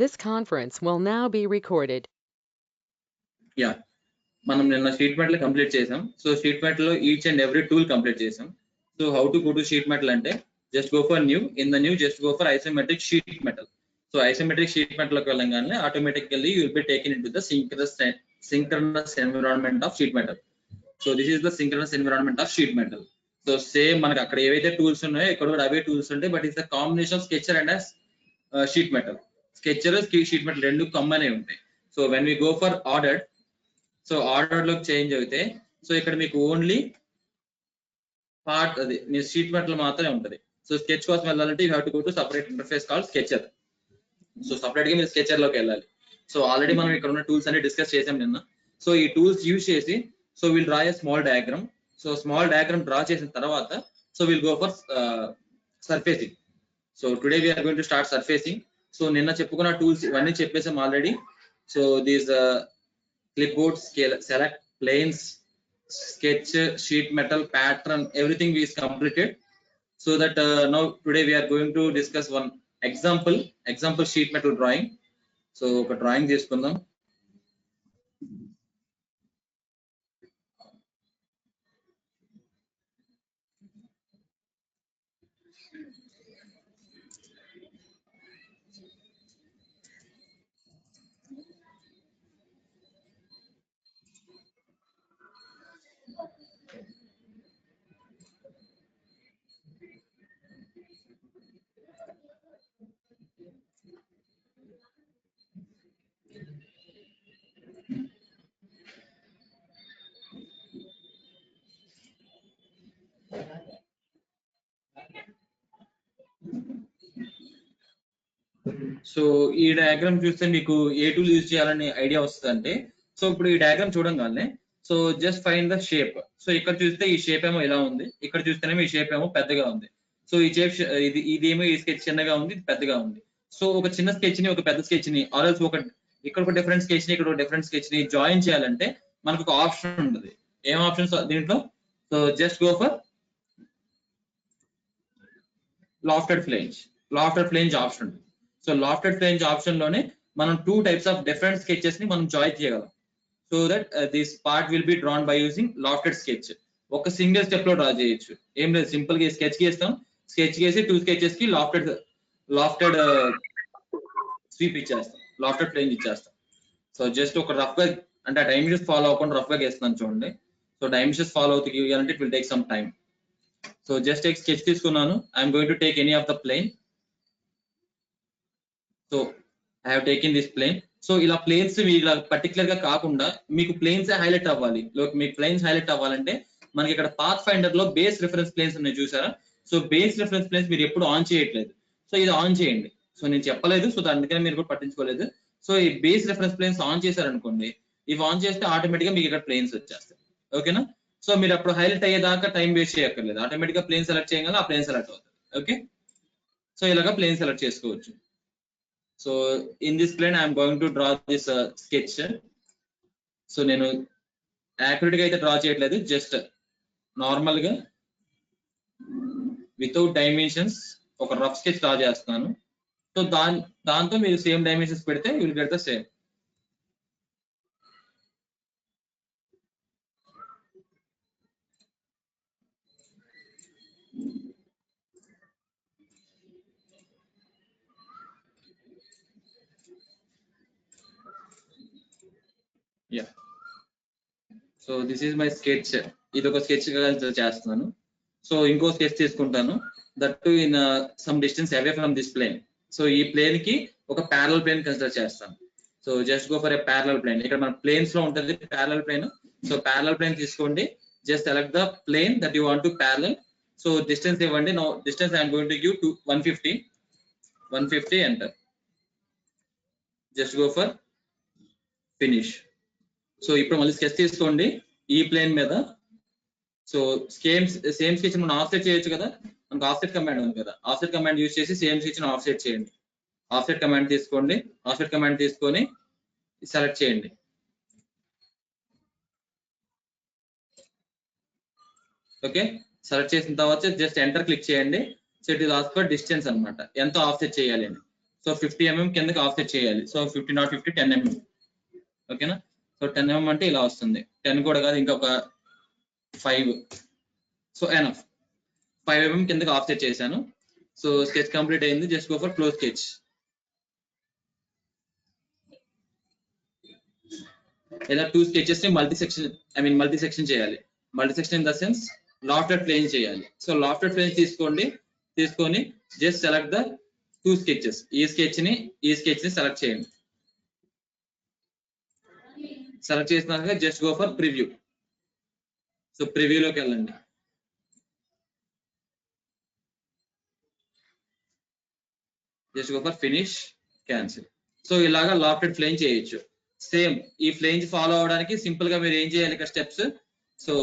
This conference will now be recorded. Yeah మనం నిన్న sheet metal complete చేసాం. So sheet metal లో each and every tool complete చేసాం. So how to go to sheet metal అంటే just go for new, in the new just go for isometric sheet metal. So isometric sheet metal లోకి వెళ్ళగానే automatically you will be taken into the synchronous environment of sheet metal. So this is the synchronous environment of sheet metal. So same మనకి అక్కడ ఏవైతే tools ఉన్నాయో ఇక్కడ కూడా అవే tools ఉంటాయి, but it's the combination of sketcher and sheet metal. Sketcher sheet metal రెండు combine అయి ఉంటాయి. So when we go for ordered, so order లోకి చేంజ్ అయితే సో ఇక్కడ మీకు ఓన్లీ పార్ట్ అది మీ షీట్ మెటల్ మాత్రమే ఉంటుంది. సో స్కెచ్ కోసం వెళ్ళాలంటే you have to go to separate interface called sketcher. So separate గా మీరు స్కెచర్ లోకి వెళ్ళాలి. సో ఆల్రెడీ మనం ఇక్కడ ఉన్న టూల్స్ అన్ని డిస్కస్ చేసాం నిన్న. సో ఈ టూల్స్ యూజ్ చేసి so will draw a small diagram. So small diagram draw చేసిన తర్వాత so will go for surfacing. So today we're going to start surfacing. So నిన్న చెప్పుకున్న టూల్స్ ఇవన్నీ చెప్పేసాం already. So these clipboard, select, planes, sketch, sheet metal, pattern, everything is completed. So that now today we are going to discuss one example sheet metal drawing. So oka drawing cheskundam. So ఈ diagram చూస్తే మీకు ఏ tool use చేయాలని idea వస్తుంది అంటే, so ఇప్పుడు ఈ diagram చూడంగానే so just find the shape. So ఇక్కడ చూస్తే ఈ షేప్ ఏమో ఇలా ఉంది, ఇక్కడ చూస్తేనేమో ఈ షేప్ ఏమో పెద్దగా ఉంది. సో ఈ షేప్ ఇదేమో ఈ స్కెచ్ చిన్నగా ఉంది, ఇది పెద్దగా ఉంది. సో ఒక చిన్న స్కెచ్ ని ఒక పెద్ద స్కెచ్ ని ఆల్సో ఒక ఇక్కడ ఒక డిఫరెంట్ స్కెచ్ ని ఇక్కడ ఒక డిఫరెంట్ స్కెచ్ ని జాయిన్ చేయాలంటే మనకు ఒక ఆప్షన్ ఉంటుంది. ఏం ఆప్షన్స్ దీంట్లో? So just go for లాఫ్టెడ్ flange option. So లాఫ్టెడ్ flange option లోనే మనం 2 types ఆఫ్ డిఫరెంట్ స్కెచెస్ ని మనం జాయిన్ చేయగలం. So that this part will be drawn by using లాఫ్టెడ్ sketch. ఒక సింగిల్ స్టెప్ లో డ్రా చేయొచ్చు. ఏం లేదు, సింపుల్ గా స్కెచ్ గీస్తాం, స్కెచ్ గీసి 2 sketches కి లాఫ్టెడ్ స్వీప్ ఇచ్చేస్తాం, లాఫ్టెడ్ ఫ్లేంజ్ ఇచ్చేస్తాం. సో జస్ట్ ఒక రఫ్ గా అంటే ఆ డైమెన్షన్స్ ఫాలో అవ్వకుండా రఫ్ గా గీస్తున్నాను చూడండి. సో డైమెన్షన్స్ ఫాలో అవుతూ గీయాలంటే it will take some time. So just sketch తీసుకున్నాను. I'm going to take any of the plane. So I have taken this plane. So ఇలా ప్లేన్స్ ఇలా పర్టికులర్ గా కాకుండా మీకు ప్లేన్స్ హైలైట్ అవ్వాలి. మీకు ప్లేన్స్ హైలైట్ అవ్వాలంటే మనకి ఇక్కడ పాత్ ఫైండర్ లో బేస్ రిఫరెన్స్ ప్లేన్స్ ఉన్నాయి చూసారా? సో బేస్ రిఫరెన్స్ ప్లేన్స్ మీరు ఎప్పుడు ఆన్ చేయట్లేదు. సో ఇది ఆన్ చేయండి. సో నేను చెప్పలేదు, సో అందుకని మీరు కూడా పట్టించుకోలేదు. సో ఈ బేస్ రిఫరెన్స్ ప్లేన్స్ ఆన్ చేశారనుకోండి, ఇవి ఆన్ చేస్తే ఆటోమేటిక్ గా మీకు ఇక్కడ ప్లేన్స్ వచ్చేస్తాయి. ఓకేనా? సో మీరు అప్పుడు హైలైట్ అయ్యేదాకా టైం వేస్ట్ చేయక్కర్లేదు. ఆటోమేటిక్ గా ప్లేన్ సెలెక్ట్ చేయగానే ఆ ప్లేన్ సెలెక్ట్ అవుతుంది. ఓకే, సో ఇలాగా ప్లేన్ సెలెక్ట్ చేసుకోవచ్చు. So in this plane I'm going to draw this sketch. So నేను యాక్యురేట్ గా అయితే డ్రా చేయట్లేదు, జస్ట్ నార్మల్ గా వితౌట్ డైమెన్షన్స్ ఒక రఫ్ స్కెచ్ డ్రా చేస్తున్నాను. సో దాంతో మీరు సేమ్ డైమెన్షన్స్ పెడితే you will get the same. Yeah, so this is my sketch. ఇది ఒక స్కెచ్ చేస్తున్నాను. సో ఇంకో స్కెచ్ తీసుకుంటాను, that to in some distance away from this plane. So ఈ ప్లేన్ కి ఒక ప్యారలల్ ప్లేన్ కన్సిడర్ చేస్తాను. So just go for a parallel plane. ఇక్కడ మన ప్లేన్స్ లో ఉంటుంది parallel plane. So parallel plane తీసుకోండి, just select the plane that you want to parallel. So distance ఇవ్వండి. No distance I'm going to give 150 enter. Just go for finish. So ఇప్పుడు మళ్ళీ sketch తీసుకోండి ఈ ప్లేన్ మీద. So same sketch మనం offset చేయొచ్చు కదా, మనకు ఆఫ్సెట్ కమాండ్ ఉంది కదా, ఆఫ్సెట్ కమాండ్ యూజ్ చేసి సేమ్ స్కెచ్ ని ఆఫ్సెట్ చేయండి. ఆఫ్సెట్ కమాండ్ తీసుకోండి, ఆఫ్సెట్ కమాండ్ తీసుకొని సెలెక్ట్ చేయండి. ఓకే, సెలెక్ట్ చేసిన తర్వాత జస్ట్ ఎంటర్ క్లిక్ చేయండి. So it is ask for distance అన్నమాట, ఎంత ఆఫ్సెట్ చేయాలి అని. సో 50 mm కిందకి ఆఫ్సెట్ చేయాలి. So 50 not 50 10 mm. ఓకేనా? సో 10 mm అంటే ఇలా వస్తుంది. 10 కూడా కాదు, ఇంకొక 5. సో ఎనఫ్ 5 mm కిందకి ఆఫ్సెట్ చేశాను. సో స్కెచ్ కంప్లీట్ అయింది. Just go for close sketch. ఇలా 2 sketches ని మల్టీ సెక్షన్ చేయాలి. Multi section in the sense lofted plane చేయాలి. సో లాఫ్టెడ్ ప్లేన్ తీసుకొని జస్ట్ సెలెక్ట్ ద 2 sketches. ఈ స్కెచ్ ని సెలెక్ట్ చేయండి. సెలెక్ట్ చేసినాక just go for preview. So ప్రివ్యూలోకి వెళ్ళండి. Just go for finish, cancel. So ఇలాగా లాఫ్టెడ్ ఫ్లేన్ చేయొచ్చు. సేమ్ ఈ ఫ్లేన్స్ ఫాలో అవడానికి సింపుల్ గా మీరు ఏం చేయాలి ఇక్కడ స్టెప్స్. సో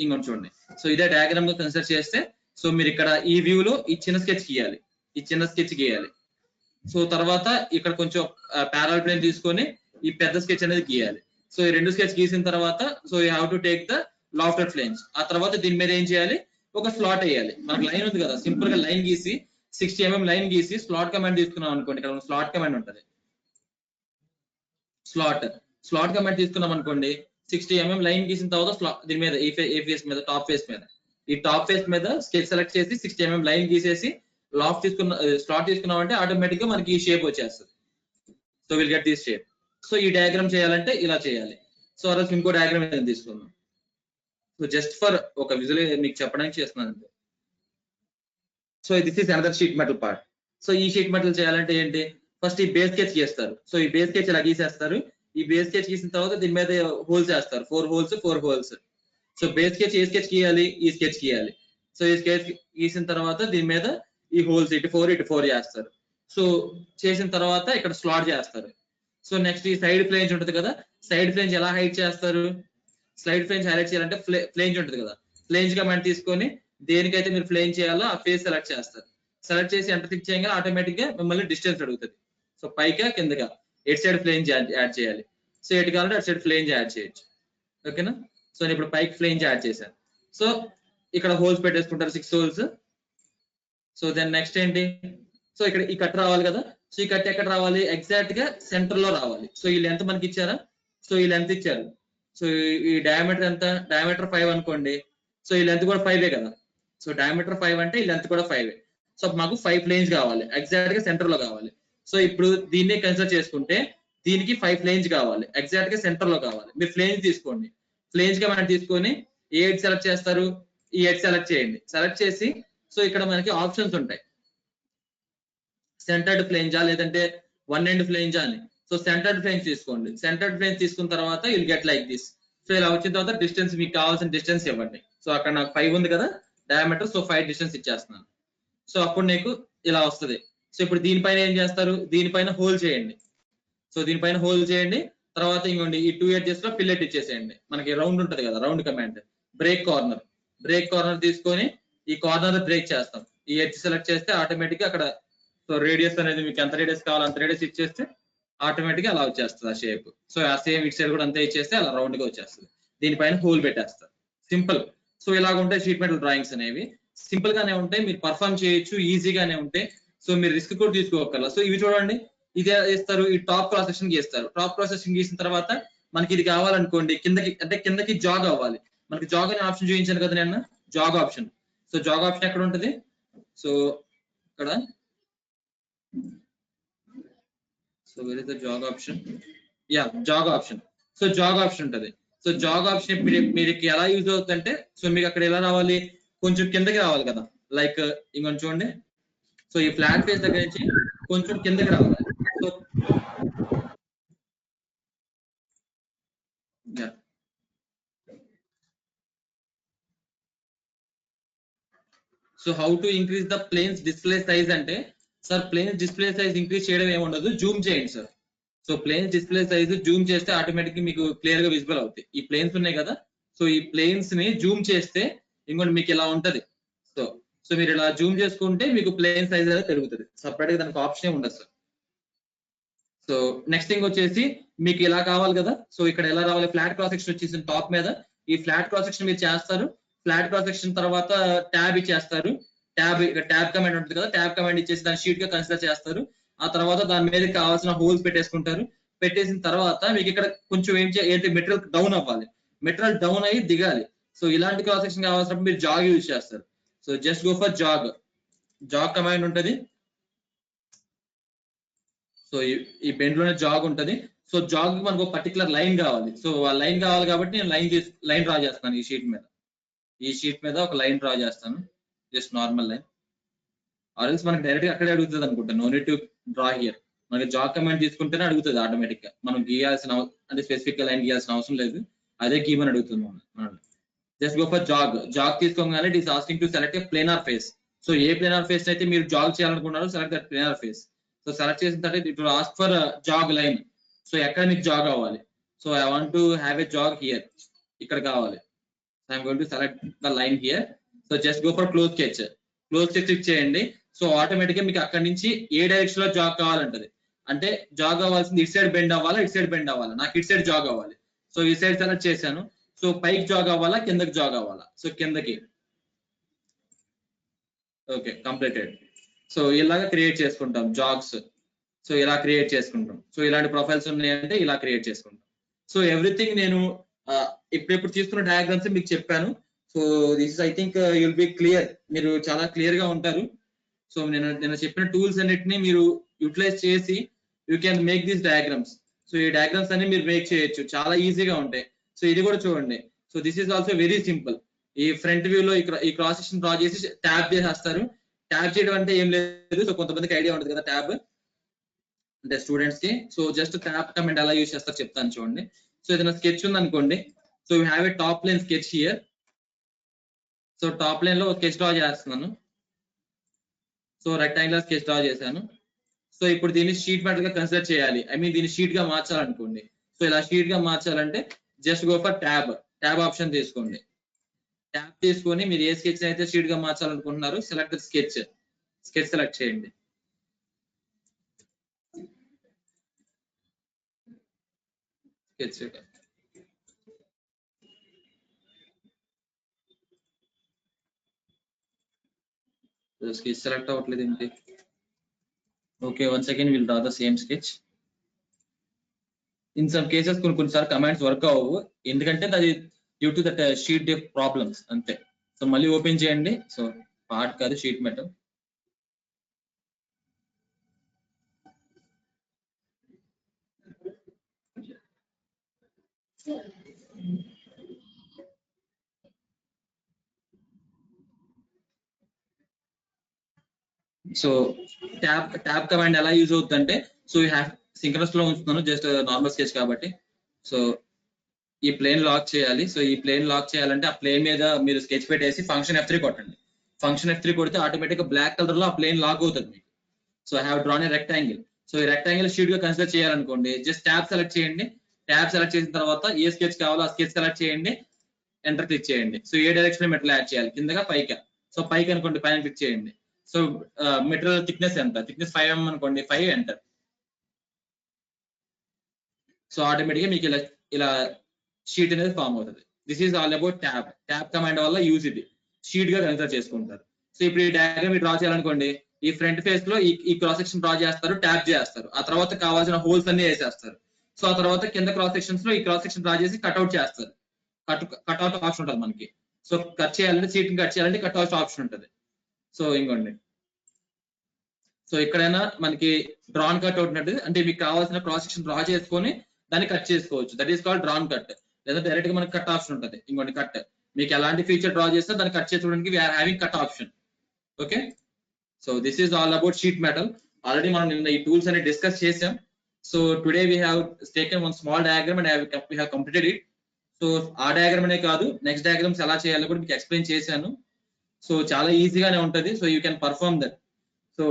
ఇంకొంచెం చూడండి. సో ఇదే డయాగ్రామ్ గా కన్సిడర్ చేస్తే, సో మీరు ఇక్కడ ఈ వ్యూలో ఈ చిన్న స్కెచ్ గీయాలి. సో తర్వాత ఇక్కడ కొంచెం ప్యారల్ ప్లేన్ తీసుకొని ఈ పెద్ద స్కెచ్ అనేది గీయాలి. సో ఈ 2 స్కెచ్ గీసిన తర్వాత so you have to take the lofted planes. ఆ తర్వాత దీని మీద ఏం చేయాలి, ఒక స్లాట్ వేయాలి. మనకు లైన్ ఉంది కదా, సింపుల్ గా లైన్ గీసి 60 mm లైన్ గీసి స్లాట్ కమాండ్ తీసుకున్నాం అనుకోండి. ఇక్కడ స్లాట్ కమాండ్ ఉంటుంది. స్లాట్ కమాండ్ తీసుకున్నాం అనుకోండి. 60 mm లైన్ గీసిన తర్వాత దీని మీద ఏ ఫేస్ మీద, టాప్ ఫేస్ మీద స్కెచ్ సెలెక్ట్ చేసి 60 mm లైన్ గీసేసి స్లాట్ తీసుకున్నాం అంటే ఆటోమేటిక్ గా మనకి ఈ షేప్ వచ్చేస్తుంది. So will get this shape. So ఈ డయాగ్రామ్ చేయాలంటే ఇలా చేయాలి. సో అలా ఇంకో డయాగ్రామ్ ఏదైనా తీసుకుందాం. సో జస్ట్ ఫర్ ఒక విజువల్ మీకు చెప్పడానికి చేస్తున్నాను. So this is another sheet metal part. So ఈ షీట్ మెటల్ చేయాలంటే ఏంటి, ఫస్ట్ ఈ బేస్ స్కెచ్ గీస్తారు. సో ఈ బేస్ స్కెచ్ ఇలా గీసేస్తారు. ఈ బేస్ స్కెచ్ గీసిన తర్వాత దీని మీద హోల్స్ వేస్తారు. 4 హోల్స్. సో బేస్ స్కెచ్ ఏ స్కెచ్ గీయాలి, ఈ స్కెచ్ గీయాలి. సో ఈ స్కెచ్ గీసిన తర్వాత దీని మీద ఈ హోల్స్ ఇటు 4 చేస్తారు. సో చేసిన తర్వాత ఇక్కడ స్లాట్ చేస్తారు. సో నెక్స్ట్ ఈ సైడ్ ఫ్లేంజ్ ఉంటుంది కదా, సైడ్ ఫ్లేంజ్ ఎలా హైడ్ చేస్తారు, సైడ్ ఫ్లేంజ్ హైలైట్ చేయాలంటే ఫ్లేంజ్ ఉంటుంది కదా, ఫ్లేంజ్ కమాండ్ తీసుకొని దేనికైతే మీరు ఫ్లేంజ్ చేయాలో ఆ ఫేస్ సెలెక్ట్ చేస్తారు. సెలెక్ట్ చేసి ఎంటర్ క్లిక్ చేయగానే ఆటోమేటిక్ గా మిమ్మల్ని డిస్టెన్స్ అడుగుతుంది. సో పైగా కిందగా ఎటు సైడ్ ఫ్లేంజ్ యాడ్ చేయాలి. సో ఎటు కావాలంటే అటు సైడ్ ఫ్లేంజ్ యాడ్ చేయొచ్చు. ఓకేనా? సో నేను ఇప్పుడు పైకి ఫ్లేంజ్ యాడ్ చేశాను. సో ఇక్కడ హోల్స్ పెట్టేసుకుంటారు, 6 హోల్స్. సో దెన్ నెక్స్ట్ ఏంటి, సో ఇక్కడ ఈ కట్ రావాలి కదా. సో ఈ కట్ ఎక్కడ రావాలి, ఎగ్జాక్ట్ గా సెంటర్ లో రావాలి. సో ఈ లెంత్ మనకి ఇచ్చారా, సో ఈ లెంత్ ఇచ్చారు. సో ఈ డయామీటర్ ఎంత, డయామీటర్ 5 అనుకోండి. సో ఈ లెంత్ కూడా 5 కదా. సో డయామీటర్ 5 అంటే ఈ లెంత్ కూడా 5. సో మాకు 5 ఫ్లేంజ్ కావాలి, ఎగ్జాక్ట్ గా సెంటర్ లో కావాలి. సో ఇప్పుడు దీన్ని కన్సిడర్ చేసుకుంటే దీనికి 5 ఫ్లేంజ్ కావాలి, ఎగ్జాక్ట్ గా సెంటర్ లో కావాలి. మీరు ఫ్లేంజ్ తీసుకోండి. ఫ్లేంజ్ గా మనం తీసుకొని ఏ ఎడ్ సెలెక్ట్ చేస్తారు, ఈ ఎడ్ సెలెక్ట్ చేయండి. సెలెక్ట్ చేసి సో ఇక్కడ మనకి ఆప్షన్స్ ఉంటాయి, సెంటర్డ్ ఫ్లేంజా లేదంటే 1 ఎండ్ ఫ్లేంజా అని. సో సెంటర్డ్ ఫ్లేంజ్ తీసుకోండి. సెంటర్డ్ ఫ్లేంజ్ తీసుకున్న తర్వాత you'll get like this. So ఇలా వచ్చిన తర్వాత డిస్టెన్స్, మీకు కావాల్సిన డిస్టెన్స్ ఇవ్వండి. సో అక్కడ నాకు 5 ఉంది కదా డయామీటర్, సో 5 డిస్టెన్స్ ఇచ్చేస్తున్నాను. సో అప్పుడు నీకు ఇలా వస్తుంది. సో ఇప్పుడు దీనిపైన ఏం చేస్తారు, దీనిపైన హోల్ చేయండి. సో దీనిపైన హోల్ చేయండి. తర్వాత ఇంకోండి ఈ 2 ఎడ్జెస్ లో ఫిల్లెట్ ఇచ్చేసేయండి. మనకి రౌండ్ ఉంటుంది కదా, రౌండ్ కమాండ్ బ్రేక్ కార్నర్ తీసుకొని ఈ కార్నర్ బ్రేక్ చేస్తాం. ఈ ఎడ్జ్ సెలెక్ట్ చేస్తే ఆటోమేటిక్ గా అక్కడ సో రేడియస్ అనేది మీకు ఎంత రేడియస్ కావాలో అంత రేడియస్ ఇచ్చేస్తే ఆటోమేటిక్ గా అలా వచ్చేస్తుంది ఆ షేప్. సో ఆ సేమ్ ఇటు సైడ్ కూడా అంతే ఇచ్చేస్తే అలా రౌండ్ గా వచ్చేస్తుంది. దీనిపైన హోల్ పెట్టేస్తారు. సింపుల్. సో ఇలాగ ఉంటాయి షీట్ మెటల్ డ్రాయింగ్స్ అనేవి. సింపుల్ గానే ఉంటాయి, మీరు పర్ఫామ్ చేయొచ్చు, ఈజీగానే ఉంటాయి. సో మీరు రిస్క్ కూడా తీసుకోగలరు. సో ఇవి చూడండి, ఇది ఇస్తారు, ఈ టాప్ క్రాస్ సెక్షన్ గీస్తారు. టాప్ క్రాస్ సెక్షన్ గీసిన తర్వాత మనకి ఇది కావాలనుకోండి, కిందకి జాగ్ అవ్వాలి. మనకి జాగ్ అనే ఆప్షన్ చూపించాను కదా నేను, jog option. So jog option ఎక్కడ ఉంటుంది, సో ఇక్కడ, so where is the jog option, yeah jog option. So jog option ఉంటుంది. సో జాగ్ ఆప్షన్ మీరు ఎలా యూజ్ అవుతుందంటే, సో మీకు అక్కడ ఎలా రావాలి, కొంచెం కిందకి రావాలి కదా, లైక్ ఇంకొంచెం చూడండి. సో ఈ ఫ్లాట్ ఫేస్ దగ్గర నుంచి కొంచెం కిందకి రావాలి. So how to increase the planes display size అంటే, sir planes display size increase చేయడం ఏముండదు, జూమ్ చేయండి sir. So planes display size zoom చేస్తే ఆటోమేటిక్ మీకు క్లియర్ గా విజిబుల్ అవుతాయి. ఈ ప్లేన్స్ ఉన్నాయి కదా, సో ఈ ప్లేన్స్ ని జూమ్ చేస్తే ఇంకోటి మీకు ఇలా ఉంటది. సో మీరు ఇలా జూమ్ చేసుకుంటే మీకు ప్లేన్ సైజ్ అనేది పెరుగుతుంది. సపరేట్ గా దానికి ఆప్షన్ ఉండదు సార్. సో నెక్స్ట్ థింగ్ వచ్చేసి మీకు ఇలా కావాలి కదా, సో ఇక్కడ ఎలా రావాలి, ఫ్లాట్ క్రాస్ సెక్షన్ వచ్చేసి టాప్ మీద ఈ ఫ్లాట్ క్రాస్ సెక్షన్ మీరు చేస్తారు. ఫ్లాట్ క్రాస్ సెక్షన్ తర్వాత ట్యాబ్ ఇచ్చేస్తారు. ట్యాబ్ కమాండ్ ఉంటుంది కదా, ట్యాబ్ కమాండ్ ఇచ్చేసి దాన్ని షీట్ గా కన్సిడర్ చేస్తారు. ఆ తర్వాత దాని మీద కావాల్సిన హోల్స్ పెట్టేసుకుంటారు. పెట్టేసిన తర్వాత మీకు ఇక్కడ కొంచెం ఏంటి మెటీరియల్ డౌన్ అవ్వాలి, మెటీరియల్ డౌన్ అయ్యి దిగాలి. సో ఇలాంటి క్రాస్ సెక్షన్ కావాల్సినప్పుడు మీరు జాగ్ యూజ్ చేస్తారు. So just go for jog. Jog command ఉంటుంది. సో ఈ బెండ్ లోనే జాగ్ ఉంటుంది. సో జాగ్ మనకు పర్టికులర్ లైన్ కావాలి. సో ఆ లైన్ కావాలి కాబట్టి నేను లైన్ డ్రా చేస్తాను ఈ షీట్ మీద ఒక లైన్ డ్రా చేస్తాను, జస్ట్ నార్మల్ లైన్. ఆల్రెడీ మనకి డైరెక్ట్ గా అక్కడే అడుగుతుంది అనుకుంటా, no need to draw here. మనకి జాగ్ కమాండ్ తీసుకుంటేనే అడుగుతుంది ఆటోమేటిక్ గా, మనం గీయాల్సిన అంటే స్పెసిఫిక్ గా లైన్ గీయాల్సిన అవసరం లేదు, అదే గీమని అడుగుతుంది మనం. జస్ట్ గో ఫర్ జాగ్ తీసుకోగానే it is asking to select a planar face. So a planar face అయితే మీరు జాగ్ చేయాలనుకున్నారో select that planar face. So select చేసిన తర్వాత it will ask for jog line. So ఎక్కడ మీకు జాగ్ అవ్వాలి? So I want to have a jog here, ఇక్కడ కావాలి. So I'm going to select the line here. So just go for close sketch click చేయండి. So automatic గా మీకు అక్కడ నుంచి ఏ డైరెక్షన్ లో జాగ్ కావాలంటది. అంటే జాగ్ అవ్వాల్సింది ఇటు సైడ్ బెండ్ అవ్వాలా, ఇటు సైడ్ బెండ్ అవ్వాలా? నాకు ఇటు సైడ్ జాగ్ అవ్వాలి. సో ఈ సైడ్ సెలెక్ట్ చేశాను. సో పైకి జాగ్ అవ్వాలా, కిందకి జాగ్ అవ్వాలా? సో కిందకి. Okay, completed. సో ఇలాగా క్రియేట్ చేసుకుంటాం జాగ్స్. సో ఇలా క్రియేట్ చేసుకుంటాం. సో ఇలాంటి ప్రొఫైల్స్ ఉన్నాయంటే ఇలా క్రియేట్ చేసుకుంటాం. సో ఎవ్రీథింగ్ నేను ఇప్పుడు తీసుకున్న డయాగ్రామ్స్ మీకు చెప్పాను. So this is I think you'll be clear, మీరు చాలా క్లియర్ గా ఉంటారు. సో నేను చెప్పిన టూల్స్ అన్నిటిని మీరు యూటిలైజ్ చేసి you can make these diagrams. So ఈ డయాగ్రామ్స్ అన్ని మీరు మేక్ చేయొచ్చు, చాలా ఈజీగా ఉంటాయి. సో ఇది కూడా చూడండి. So this is also very simple. ఈ ఫ్రంట్ వ్యూ లో ఈ క్రాస్ సెక్షన్ డ్రా చేసి ట్యాబ్ చేసేస్తారు. ట్యాబ్ చేయడం అంటే ఏం లేదు. సో కొంతమందికి ఐడియా ఉంటుంది కదా ట్యాబ్ అంటే స్టూడెంట్స్ కి. సో జస్ట్ ట్యాబ్ కమాండ్ ఎలా యూజ్ చేస్తారు చెప్తాను చూడండి. సో ఏదైనా స్కెచ్ ఉంది అనుకోండి. So you have a top line sketch here. So top line లో స్కెచ్ డ్రా చేస్తున్నాను. సో రెక్టాంగులర్ స్కెచ్ డ్రా చేశాను. సో ఇప్పుడు దీన్ని షీట్ మెటల్ గా కన్సిడర్ చేయాలి, ఐ మీన్ దీన్ని షీట్ గా మార్చాలనుకోండి. సో ఇలా షీట్ గా మార్చాలంటే just go for tab option తీసుకోండి. ట్యాబ్ తీసుకొని మీరు ఏ స్కెచ్ అయితే షీట్ గా మార్చాలనుకుంటున్నారు సెలెక్ట్ స్కెచ్ సెలెక్ట్ చేయండి. స్కెచ్ సెలెక్ట్ అవ్వట్లేదు ఏంటి? Okay, one second will draw the same sketch. In some cases కొన్నిసార్లు కమాండ్స్ వర్క్ అవ్వవు, ఎందుకంటే అది due to that sheet diff problems అంతే. సో మళ్ళీ ఓపెన్ చేయండి. సో పార్ట్ కాదు, sheet metal. So tab command ఎలా యూజ్ అవుతుందంటే, సో యూ హ్యావ్ సింక్రనస్ లో ఉంచుతున్నాను, జస్ట్ నార్మల్ స్కెచ్ కాబట్టి. సో ఈ ప్లేన్ లాక్ చేయాలి. సో ఈ ప్లేన్ లాక్ చేయాలంటే ఆ ప్లేన్ మీద మీరు స్కెచ్ పెట్టేసి ఫంక్షన్ F3 కొట్టండి. ఫంక్షన్ F3 కొడితే ఆటోమేటిక్ గా బ్లాక్ కలర్ లో ఆ ప్లేన్ లాక్ అవుతుంది మీకు. So I have drawn a rectangle. So ఈ రెక్టాంగిల్ షీట్ గా కన్సిడర్ చేయాలనుకోండి, జస్ట్ ట్యాబ్ సెలెక్ట్ చేయండి. ట్యాబ్ సెలెక్ట్ చేసిన తర్వాత ఏ స్కెచ్ కావాలో ఆ స్కెచ్ సెలెక్ట్ చేయండి, ఎంటర్ క్లిక్ చేయండి. సో ఏ డైరెక్షన్ మెటీరియల్ యాడ్ చేయాలి, కిందగా పైకా? సో పైకి అనుకోండి, పైన క్లిక్ చేయండి. సో మెటీరియల్ థిక్నెస్ ఎంత? థిక్నెస్ 5 mm అనుకోండి, 5 ఎంటర్. సో ఆటోమేటిక్ గా మీకు ఇలా షీట్ అనేది ఫామ్ అవుతుంది. This is all about tab command వల్ల యూజ్ ఇది, షీట్ గా కన్సిడర్ చేసుకుంటారు. సో ఇప్పుడు ఈ డయాగ్రామ్ డ్రా చేయాలనుకోండి, ఈ ఫ్రంట్ ఫేస్ లో ఈ క్రాస్ సెక్షన్ డ్రా చేస్తారు, ట్యాబ్ చేస్తారు. ఆ తర్వాత కావాల్సిన హోల్స్ అన్ని వేసేస్తారు. సో ఆ తర్వాత కింద క్రాస్ సెక్షన్స్ లో ఈ క్రాస్ సెక్షన్ డ్రా చేసి కట్అవుట్ చేస్తారు. కట్అవుట్ ఆప్షన్ ఉంటుంది మనకి. సో కట్ చేయాలంటే, సీట్ కట్ చేయాలంటే కట్అవుట్ ఆప్షన్ ఉంటుంది. సో ఇంకోండి, సో ఎక్కడైనా మనకి డ్రాన్ కట్ అవుట్ ఉంటుంది, అంటే మీకు కావాల్సిన క్రాస్ సెక్షన్ డ్రా చేసుకొని దాన్ని కట్ చేసుకోవచ్చు. That is called drawn cut. లేదా డైరెక్ట్ గా మనకి కట్ ఆప్షన్ ఉంటుంది. ఇంకోటి కట్, మీకు ఎలాంటి ఫీచర్ డ్రా చేస్తే దాన్ని కట్ చేసుకోవడానికి we are having cut option. Okay, so this is all about sheet metal. Already మనం నిన్న ఈ టూల్స్ అన్ని డిస్కస్ చేసాం. So today we have taken one small diagram and we have completed it. So ఆ diagram అనే కాదు, next diagrams ఎలా చేయాలో కూడా మీకు ఎక్స్ప్లెయిన్ చేశాను. సో చాలా ఈజీగానే ఉంటుంది. So you can perform that. So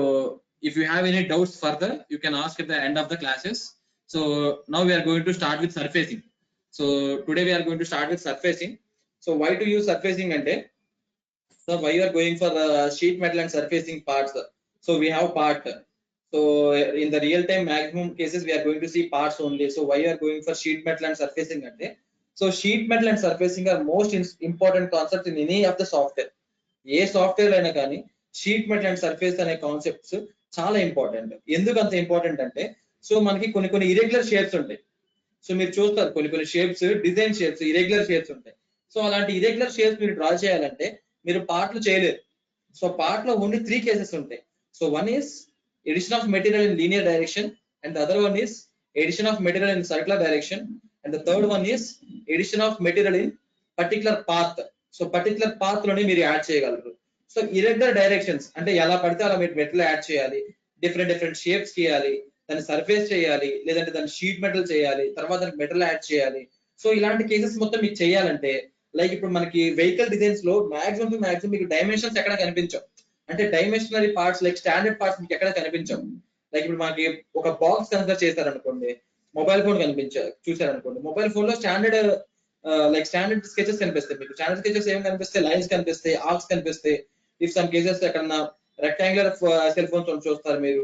if you have any doubts further, you can ask at the end of the classes. So now we are going to start with surfacing. So today we are going to start with surfacing. So why to use surfacing ante? So why you are going for sheet metal and surfacing parts? So we have part. So in the real time maximum cases we are going to see parts only. So why you are going for sheet metal and surfacing ante? So sheet metal and surfacing are most important concepts in any of the software. A software అయినా కానీ sheet metal and surface అనే concepts చాలా important. ఎందుకు అంత important అంటే so మనకి కొన్ని irregular shapes ఉంటాయి. సో మీరు చూస్తారు కొన్ని shapes design shapes irregular shapes ఉంటాయి. సో అలాంటి ఇరెగ్యులర్ షేప్స్ మీరు డ్రా చేయాలంటే మీరు పార్ట్లు చేయలేరు. సో పార్ట్ లో ఓన్లీ 3 కేసెస్ ఉంటాయి. So one is addition of material in linear direction, and the other one is addition of material in circular direction, and the third one is addition of material in particular path. So particular path లోనే మీరు add చేయగలరు. So irregular directions అంటే ఎలా పడితే అలా మీరు metal add చేయాలి, different shapes గీయాలి, దాన్ని సర్ఫేస్ చేయాలి, లేదంటే దాన్ని షీట్ మెటల్ చేయాలి, తర్వాత దానికి మెటల్ యాడ్ చేయాలి. సో ఇలాంటి కేసెస్ మొత్తం మీకు చేయాలంటే లైక్ ఇప్పుడు మనకి వెహికల్ డిజైన్స్ లో మాక్సిమం మీకు డైమెన్షన్స్ ఎక్కడ కనిపించవు. అంటే డైమెన్షనరీ పార్ట్స్ లైక్ స్టాండర్డ్ పార్ట్స్ మీకు ఎక్కడ కనిపించవు. లైక్ ఇప్పుడు మనకి ఒక బాక్స్ కన్సిడర్ చేశారనుకోండి, మొబైల్ ఫోన్ చూసారనుకోండి, మొబైల్ ఫోన్ లో స్టాండర్డ్ స్కెచెస్ కనిపిస్తాయి. మీకు స్టాండర్డ్ స్కెచెస్ ఏం కనిపిస్తాయి? లైన్స్ కనిపిస్తాయి, ఆర్క్స్ కనిపిస్తాయి. ఇఫ్ సమ్ కేసెస్ ఎక్కడన్నా రెక్టాంగులర్ సెల్ ఫోన్స్ చూస్తారు మీరు,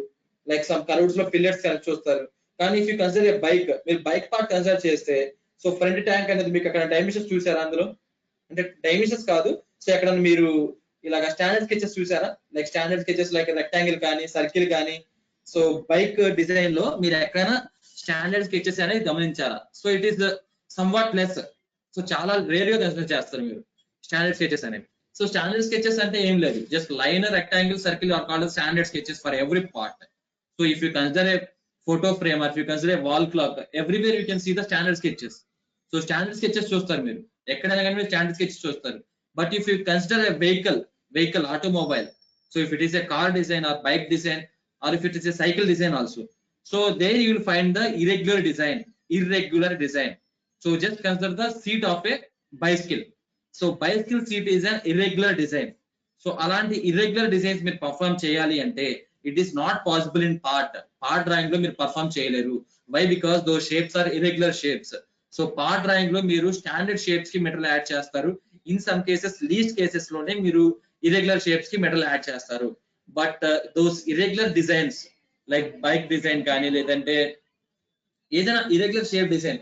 లైక్ సమ్ కర్వ్స్ లో పిల్లర్స్ చూస్తారు. కానీ if you consider A bike, మీరు బైక్ పార్ట్ కన్సిడర్ చేస్తే సో ఫ్రంట్ ట్యాంక్ అనేది మీకు అక్కడ డైమెన్షన్స్ చూసారా? అందులో అంటే డైమెన్షన్స్ కాదు, సో ఎక్కడ మీరు ఇలాగ స్టాండర్డ్ స్కెచెస్ చూసారా? Like standard sketches like rectangle కానీ సర్కిల్ కానీ. సో బైక్ డిజైన్ లో మీరు ఎక్కడైనా స్టాండర్డ్ స్కెచెస్ అనేది గమనించారా? So it is somewhat less. So చాలా రేర్ గా కన్సిడర్ చేస్తారు మీరు స్టాండర్డ్ స్కెచెస్ అనేవి. సో స్టాండర్డ్ స్కెచెస్ అంటే ఏం లేదు, just line, rectangle, circle are called standard sketches for every part. So if you consider a photo frame or if you consider a wall clock, everywhere you can see the standard sketches. So standard sketches చూస్తారు మీరు ఎక్కడైనా కానీ మీరు standard sketches చూస్తారు. But if you consider a vehicle automobile, so if it is a car design or bike design or if it is a cycle design also, so there you will find the irregular design. So just consider the seat of a bicycle. So bicycle seat is an irregular design. So అలాంటి irregular designs మీరు perform చేయాలి అంటే it is not possible in part drawing లో మీరు perform చేయలేరు. Why? Because those shapes are irregular shapes. So part drawing లో మీరు standard shapes కి మెటల్ యాడ్ చేస్తారు. In some cases least cases లోనే మీరు ఇర్రెగ్యులర్ షేప్స్ కి మెటల్ యాడ్ చేస్తారు. But those irregular designs like bike design కానీ లేదంటే ఏదైనా ఇర్రెగ్యులర్ షేప్ డిజైన్,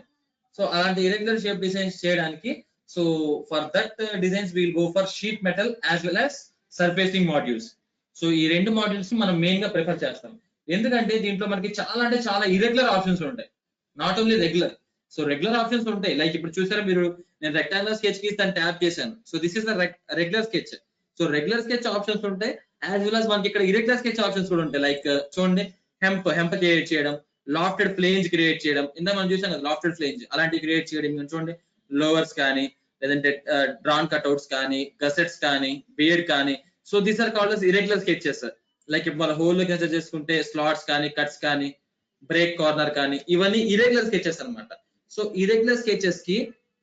సో అలాంటి ఇర్రెగ్యులర్ షేప్ డిజైన్స్ చేయడానికి so for that designs will go for sheet metal as well as surfacing modules. So ఈ రెండు modules మనం main గా prefer చేస్తాం. ఎందుకంటే దీంట్లో మనకి చాలా ఇర్రెగ్యులర్ ఆప్షన్స్ ఉంటాయి, not only regular. So regular options ఉంటాయి. లైక్ ఇప్పుడు చూసారా మీరు, నేను రెక్టాంగులర్ స్కెచ్ కి దాన్ని ట్యాప్ చేశాను. So this is the regular sketch. So regular sketch options ఉంటాయి యాజ్ వెల్ యాజ్ మనకి ఇక్కడ ఇర్రెగ్యులర్ స్కెచ్ ఆప్షన్స్ కూడా ఉంటాయి. లైక్ చూడండి, హెంప్ క్రియేట్ చేయడం, లాఫ్టెడ్ ఫ్లేంజ్ క్రియేట్ చేయడం. ఇందా మనం చూసాం కదా లాఫ్టెడ్ ఫ్లేంజ్, అలాంటివి క్రియేట్ చేయడం. చూడండి, లోవర్స్ కానీ లేదంటే డ్రాన్ కట్అవుట్స్ కానీ, గసెట్స్ కానీ, బియర్డ్ కానీ. So these are called as irregular sketches. Like ఇప్పుడు మన హోల్ కన్సిడర్ చేసుకుంటే స్లాట్స్ కానీ, కట్స్ కానీ, బ్రేక్ కార్నర్ కానీ, ఇవన్నీ ఇర్రెగ్యులర్ స్కెచెస్ అన్నమాట. సో ఇర్రెగ్యులర్ స్కెచెస్ కి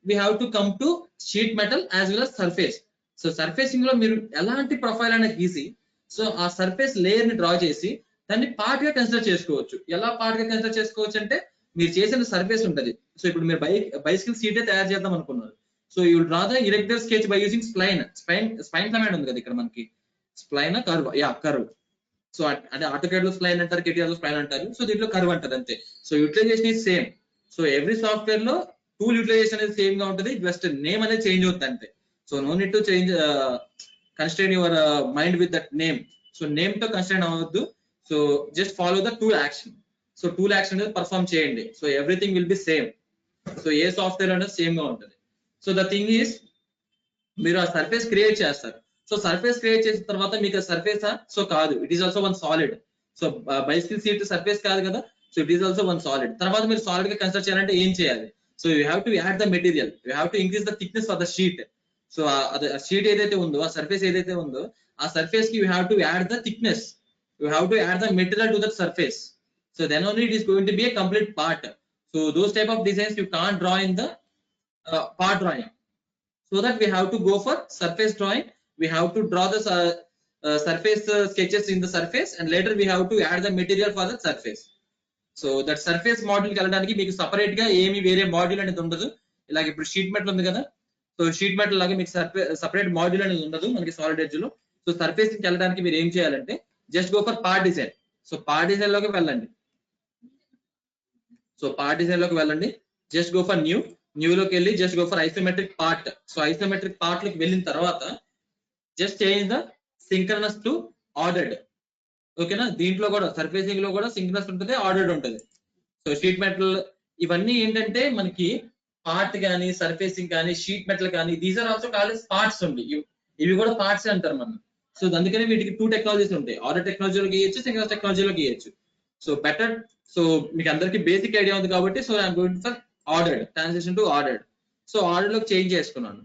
we have to come to sheet metal as well as surface. So surfacing లో మీరు ఎలాంటి ప్రొఫైల్ అనేది గీసి సో ఆ సర్ఫేస్ లేయర్ ని డ్రా చేసి దాన్ని పార్ట్ గా కన్సిడర్ చేసుకోవచ్చు. ఎలా పార్ట్ గా కన్సిడర్ చేసుకోవచ్చు అంటే మీరు చేసిన సర్ఫేస్ ఉంటది. సో ఇప్పుడు మీరు బైసికల్ సీటే తయారు చేద్దాం అనుకున్నారు. So you draw the irregular sketch by using spline command ఉంది కదా ఇక్కడ మనకి, స్ప్లైన్ కర్వ్. సో అంటే ఆటోకేడ్ లో స్ప్లైన్ అంటారు, కేటీఆర్ లో స్ప్లైన్ అంటారు. సో దీంట్లో కర్వ్ అంటారు అంతే. So utilization is same. So every software లో టూల్ యూటిలైజేషన్ అనేది సేమ్ గా ఉంటుంది, జస్ట్ నేమ్ అనేది చేంజ్ అవుతుంది అంతే. So no need to change constrain your mind with that name. So name తో కన్స్ట్రైన్ అవ్వద్దు. So just follow the tool action. So tool action అనేది పర్ఫార్మ్ చేయండి. So everything will be same. So ఏ software అనేది same గా ఉంటుంది. So the thing is మీరు ఆ సర్ఫేస్ క్రియేట్ చేస్తారు. సో సర్ఫేస్ క్రియేట్ చేసిన తర్వాత మీకు సర్ఫేస్ సో కాదు, it is also one solid. So bicycle seat surface కాదు కదా, so it is also one solid. తర్వాత మీరు సాలిడ్ గా కన్సిడర్ చేయాలంటే ఏం చేయాలి? So you have to add the material, you have to increase the thickness for the sheet. So sheet ఏదైతే ఉందో, ఆ సర్ఫేస్ ఏదైతే ఉందో, ఆ సర్ఫేస్ కి you have to add the thickness, you have to add the material to that surface. So then only it is going to be a complete part. So those type of designs you can't draw in the part drawing. So that we have to go for surface drawing. We have to draw the surface sketches in the surface, and later we have to add the material for the surface. So that surface module కి వెళ్ళడానికి మీకు separate గా ఏమి వేరే module అనేది ఉండదు. ఇలాగ ఇప్పుడు షీట్ మెటల్ ఉంది కదా, సో షీట్ మెటల్ లాగా మీకు సపరేట్ మాడ్యూల్ అనేది ఉండదు మనకి సాలిడ్ ఎడ్జ్ లో. సో సర్ఫేస్ కి వెళ్ళడానికి మీరు ఏం చేయాలంటే just go for part design. So part design లోకి వెళ్ళండి. సో పార్ట్ డిజైన్ లోకి వెళ్ళండి, జస్ట్ గో ఫర్ న్యూ లోకి వెళ్ళి just go for isometric part. So isometric part లోకి వెళ్ళిన తర్వాత just change the synchronous to ordered. ఓకేనా. దీంట్లో కూడా సర్ఫేసింగ్ లో కూడా సింక్రనస్ ఉంటుంది, ఆర్డర్డ్ ఉంటుంది. సో షీట్ మెటల్ ఇవన్నీ ఏంటంటే మనకి పార్ట్ కానీ సర్ఫేసింగ్ కానీ షీట్ మెటల్ కానీ these are also called parts ఉంది. ఇవి కూడా పార్ట్స్ అంటారు మనం. సో అందుకని వీటికి 2 టెక్నాలజీస్ ఉంటాయి, ఆర్డర్ టెక్నాలజీలో గీయచ్చు, సింక్రనస్ టెక్నాలజీలో గీయచ్చు. సో బెటర్, సో మీకు అందరికి బేసిక్ ఐడియా ఉంది కాబట్టి so I'm going for ordered, transition to ordered. So order లోకి చేంజ్ చేసుకున్నాను.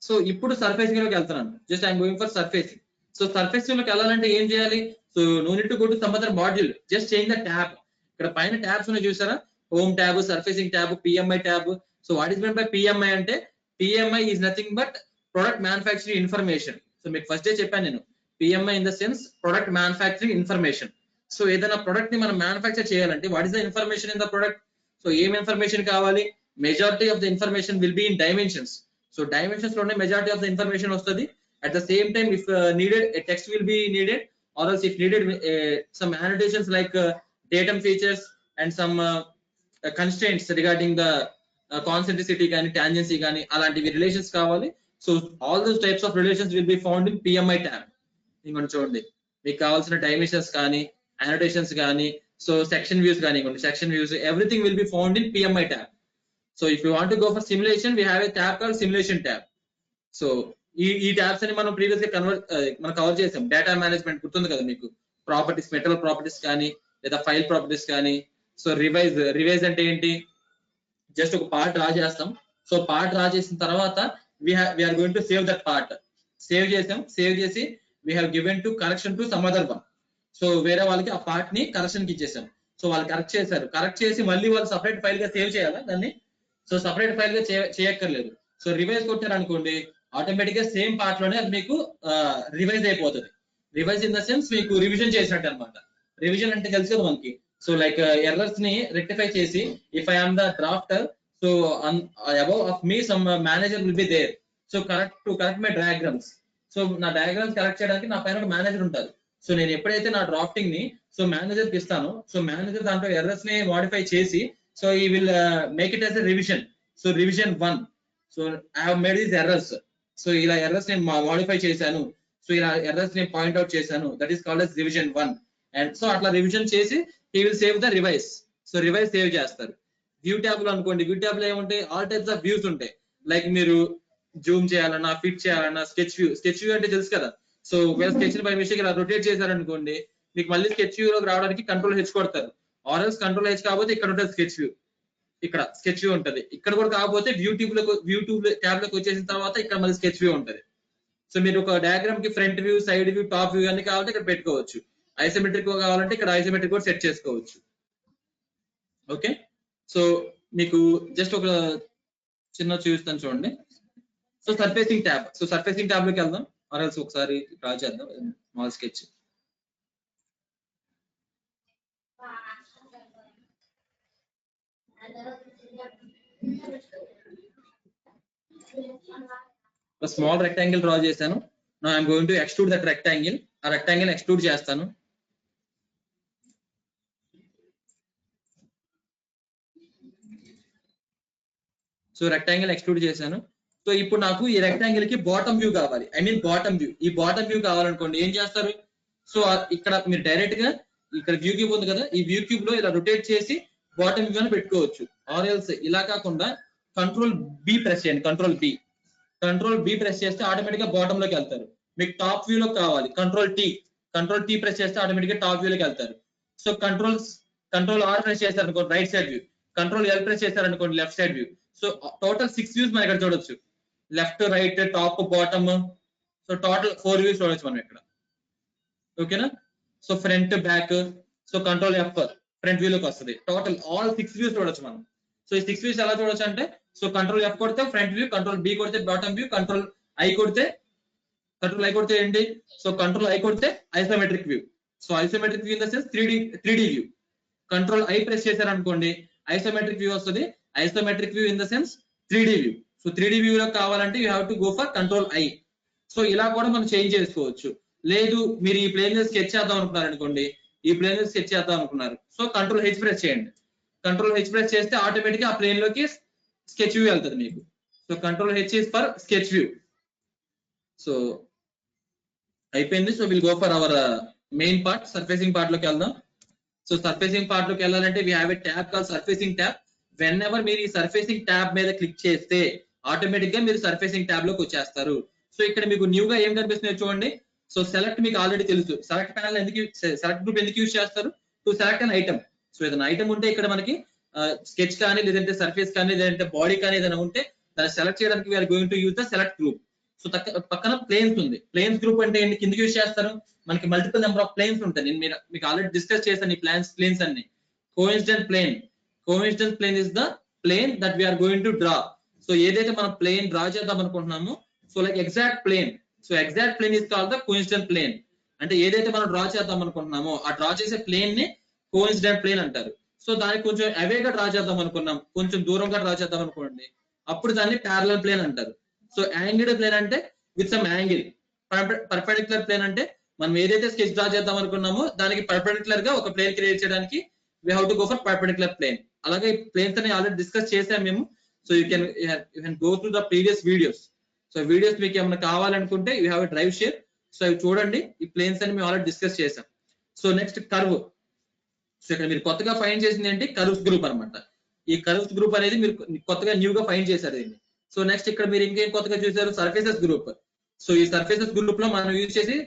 సో ఇప్పుడు సర్ఫేసింగ్ లోకి వెళ్తున్నాను, just I'm going for surfacing. So surfacing లోకి వెళ్ళాలంటే ఏం చేయాలి? So no need to go to some other module, just change the tab. ఇక్కడ పైన ట్యాబ్స్ ఉన్నాయి చూసారా, home tab, surfacing tab, PMI tab. So what is mean by PMI అంటే PMI is nothing but product manufacturing information. So మీకు first day చెప్పాను నేను, PMI in the sense product manufacturing information. So ఏదైనా product ని మనం manufacture చేయాలంటే what is the information in the product? So ఏం information కావాలి? Majority of the information will be in dimensions. So dimensions లోనే majority of the information వస్తుంది. At the same time if needed a text will be needed, or else if needed some annotations like datum features and some constraints regarding the concentricity కానీ tangency కానీ అలాంటివి relations కావాలి. So all those types of relations will be found in PMI tab. ఇంకొంచెం చూడండి, మీకు కావాల్సిన dimensions కానీ annotations కానీ సో సెక్షన్ వ్యూస్ కానీ section views everything will be found in PMI tab. So if you want to go for simulation we have a tab called simulation tab. So ఈ tabs అని మనం previous గా మనం cover చేసాం. Data management గుర్తుంది కదా మీకు, ప్రాపర్టీస్, మెటల్ ప్రాపర్టీస్ కానీ లేదా ఫైల్ ప్రాపర్టీస్ కానీ. సో రివైజ్ అంటే ఏంటి? జస్ట్ ఒక పార్ట్ డ్రా చేస్తాం. సో పార్ట్ డ్రా చేసిన తర్వాత we're going to save that part. Save చేసాం, సేవ్ చేసి we have given to correction to some other one. So వేరే వాళ్ళకి ఆ పార్ట్ ని కరెక్షన్ కి ఇచ్చేసాం. సో వాళ్ళు కరెక్ట్ చేశారు, కరెక్ట్ చేసి మళ్ళీ వాళ్ళు సపరేట్ ఫైల్ గా సేవ్ చేయాలా దాన్ని? సో సపరేట్ ఫైల్ గా చేయక్కర్లేదు. సో రివైజ్ కొట్టారు అనుకోండి, ఆటోమేటిక్ గా సేమ్ పార్ట్ లోనే అది మీకు రివైజ్ అయిపోతుంది. రివైజ్ ఇన్ ద సెన్స్ మీకు రివిజన్ చేసినట్టు అనమాట. రివిజన్ అంటే తెలుసు కదా మనకి. సో లైక్ ఎర్రర్స్ ని రెక్టిఫై చేసి, if I am the drafter, so above of me some manager will be there. So correct my diagrams. So నా డయాగ్రామ్స్ కరెక్ట్ చేయడానికి నా పైన ఒక మేనేజర్ ఉంటారు. సో నేను ఎప్పుడైతే నా డ్రాఫ్టింగ్ ని సో మేనేజర్ కి ఇస్తాను, సో మేనేజర్ దాంట్లో ఎర్రర్స్ ని మోడిఫై చేసి సో ఈ will make it as a revision. So revision 1. So I have made these errors. So ఇలా ఎర్రర్స్ నేను మోడిఫై చేశాను, సో ఇలా ఎర్రర్స్ నేను పాయింట్ అవుట్ చేశాను, that is called as revision 1. And so అట్లా రివిజన్ చేసి he will save the revise. So revise save చేస్తారు. View tab లో అనుకోండి, వ్యూ ట్యాబ్ లో ఏముంటాయి? ఆల్ టైప్స్ ఆఫ్ వ్యూస్ ఉంటాయి. లైక్ మీరు జూమ్ చేయాలన్నా, ఫిట్ చేయాలన్నా, స్కెచ్ వ్యూ అంటే తెలుసు కదా. సో ఒకవేళ స్కెచ్ బై మిస్టేక్ ఇలా రొటేట్ చేశారనుకోండి, మీకు మళ్ళీ స్కెచ్ వ్యూ లోకి రావడానికి Ctrl+H కొడతారు. ఆర్ఎల్స్ Ctrl+H కాకపోతే ఇక్కడ ఉంటుంది స్కెచ్ వ్యూ, ఇక్కడ స్కెచ్ వ్యూ ఉంటది. ఇక్కడ కూడా కాకపోతే వ్యూ ట్యూబ్ ట్యాబ్ లోకి వచ్చేసిన తర్వాత ఇక్కడ మళ్ళీ స్కెచ్ వ్యూ ఉంటది. సో మీరు ఒక డయాగ్రామ్ కి front view, side view, top view అన్ని కావాలంటే ఇక్కడ పెట్టుకోవచ్చు. ఐసోమెట్రిక్ కావాలంటే ఇక్కడ ఐసోమెట్రిక్ కూడా సెట్ చేసుకోవచ్చు. ఓకే, సో మీకు జస్ట్ ఒక చిన్న చూస్తాను చూడండి. So surfacing tab. So surfacing tab లోకి వెళ్దాం, ఆర్ఎల్స్ ఒకసారి డ్రా చేద్దాం small sketch. Small rectangle draw చేశాను. Now I'm going to extrude that rectangle. ఆ రెక్టాంగిల్ ఎక్స్ట్రూడ్ చేస్తాను. సో రెక్టాంగిల్ ఎక్స్ట్రూడ్ చేశాను. సో ఇప్పుడు నాకు ఈ రెక్టాంగిల్ కి బాటమ్ వ్యూ కావాలి, ఐ మీన్ బాటమ్ వ్యూ. ఈ బాటమ్ వ్యూ కావాలనుకోండి ఏం చేస్తారు? సో ఇక్కడ మీరు డైరెక్ట్ గా ఇక్కడ వ్యూ క్యూబ్ ఉంది కదా, ఈ వ్యూ క్యూబ్ లో ఇలా రొటేట్ చేసి బాటమ్ వ్యూ అని పెట్టుకోవచ్చు. ఆర్ఎల్స్ ఇలా కాకుండా Ctrl+B ప్రెస్ చేయండి. Ctrl+B ప్రెస్ చేస్తే ఆటోమేటిక్ గా బాటమ్ లోకి వెళ్తారు. మీకు టాప్ వ్యూ లో కావాలి, Ctrl+T ప్రెస్ చేస్తే ఆటోమేటిక్ గా టాప్ వ్యూ లోకి వెళ్తారు. సో Ctrl+R ప్రెస్ చేస్తారు అనుకోండి right side view, Ctrl+L press చేస్తారు అనుకోండి left side view. So total 6 views మనం ఇక్కడ చూడొచ్చు, left, right, top, bottom. So total 4 views చూడొచ్చు మనం ఇక్కడ. ఓకేనా? So front, back. So Ctrl+F front view లోకి వస్తుంది. టోటల్ ఆల్ 6 వ్యూస్ చూడొచ్చు మనం. సో ఈ 6 వ్యూస్ ఎలా చూడొచ్చు అంటే, సో Ctrl+F కొడితే ఫ్రంట్ వ్యూ, Ctrl+B కొడితే బాటమ్ వ్యూ, Ctrl+I కొడితే ఏంటి? సో Ctrl+I కొడితే isometric view. So isometric view in the sense 3D view. Ctrl+I press చేశారు అనుకోండి ఐసోమెట్రిక్ వ్యూ వస్తుంది. Isometric view in the sense 3D view. So 3D view లో కావాలంటే you have to go for Ctrl+I. So ఇలా కూడా మనం change చేసుకోవచ్చు. లేదు మీరు ఈ ప్లేన్ స్కెచ్ చేద్దాం అనుకున్నారు అనుకోండి, ఈ ప్లేన్ స్కెచ్ చేద్దాం అనుకున్నారు, సో Ctrl+H ప్రెస్ చేయండి. Ctrl+H ప్రెస్ చేస్తే ఆటోమేటిక్ గా ఆ ప్లేన్ లోకి స్కెచ్ వ్యూ వెళ్తుంది మీకు. So Ctrl+H is for sketch view. So అయిపోయింది. So will go for our main part surfacing part లోకి వెళ్దాం. సో సర్ఫేసింగ్ పార్ట్ లోకి వెళ్ళాలంటే we have a tab call surfacing tab. Whenever మీరు ఈ సర్ఫేసింగ్ ట్యాబ్ మీద క్లిక్ చేస్తే automatic గా మీరు సర్ఫేసింగ్ ట్యాబ్ లోకి వచ్చేస్తారు. సో ఇక్కడ మీకు న్యూగా ఏం కనిపిస్తుంది చూడండి. సో సెలెక్ట్ మీకు ఆల్రెడీ తెలుసు. సెలెక్ట్ ప్యానల్ ఎందుకు సెలెక్ట్ గ్రూప్ ఎందుకు యూజ్ చేస్తారు? To select an item. So ఏదైనా ఐటమ్ ఉంటే ఇక్కడ మనకి స్కెచ్ కానీ లేదంటే సర్ఫేస్ కానీ లేదంటే బాడీ కానీ ఏదైనా ఉంటే దాన్ని సెలెక్ట్ చేయడానికి we're going to use the select group. So పక్కన ప్లేన్స్ ఉంది. ప్లేన్స్ గ్రూప్ అంటే ఏంటి? కిందకి యూజ్ చేస్తారు. మనకి మల్టిపుల్ నెంబర్ ఆఫ్ ప్లేన్స్ ఉంటాయి. నేను మీకు ఆల్రెడీ డిస్కస్ చేశాను ఈ ప్లేన్స్ అన్ని. Coincident plane is the plane that we're going to draw. So ఏదైతే మనం ప్లేన్ డ్రా చేద్దాం అనుకుంటున్నామో so like exact plane. So exact plane is called the coincident plane. అంటే ఏదైతే మనం డ్రా చేద్దాం అనుకుంటున్నామో ఆ డ్రా చేసే ప్లేన్ ని కోఇన్సిడెంట్ ప్లేన్ అంటారు. సో దానికి కొంచెం అవేగా డ్రా చేద్దాం అనుకున్నాం, కొంచెం దూరంగా డ్రా చేద్దాం అనుకోండి, అప్పుడు దాన్ని ప్యారలల్ ప్లేన్ అంటారు. సో యాంగిల్డ్ ప్లేన్ అంటే with some angle. Perpendicular plane అంటే మనం ఏదైతే స్కెచ్ డ్రా చేద్దాం అనుకున్నామో దానికి పర్పెండిక్యులర్ గా ఒక ప్లేన్ క్రియేట్ చేయడానికి we have to go for perpendicular plane. అలాగే ప్లేన్స్ అని ఆల్రెడీ డిస్కస్ చేసాం మేము. So you can go through the previous videos. So videos మీకు ఏమైనా కావాలనుకుంటే you have a drive share. So అవి చూడండి. ఈ ప్లేన్స్ అని మేము ఆల్రెడీ డిస్కస్ చేసాం. So next curve. సో ఇక్కడ మీరు కొత్తగా ఫైండ్ చేసింది ఏంటి? కర్వ్స్ గ్రూప్ అనమాట. ఈ కర్వ్స్ గ్రూప్ అనేది మీరు కొత్తగా న్యూగా ఫైండ్ చేశారు దీన్ని. సో నెక్స్ట్ ఇక్కడ మీరు ఇంకేం కొత్తగా చూసారు? Surfaces group. సో ఈ సర్ఫేసెస్ గ్రూప్ లో మనం యూజ్ చేసి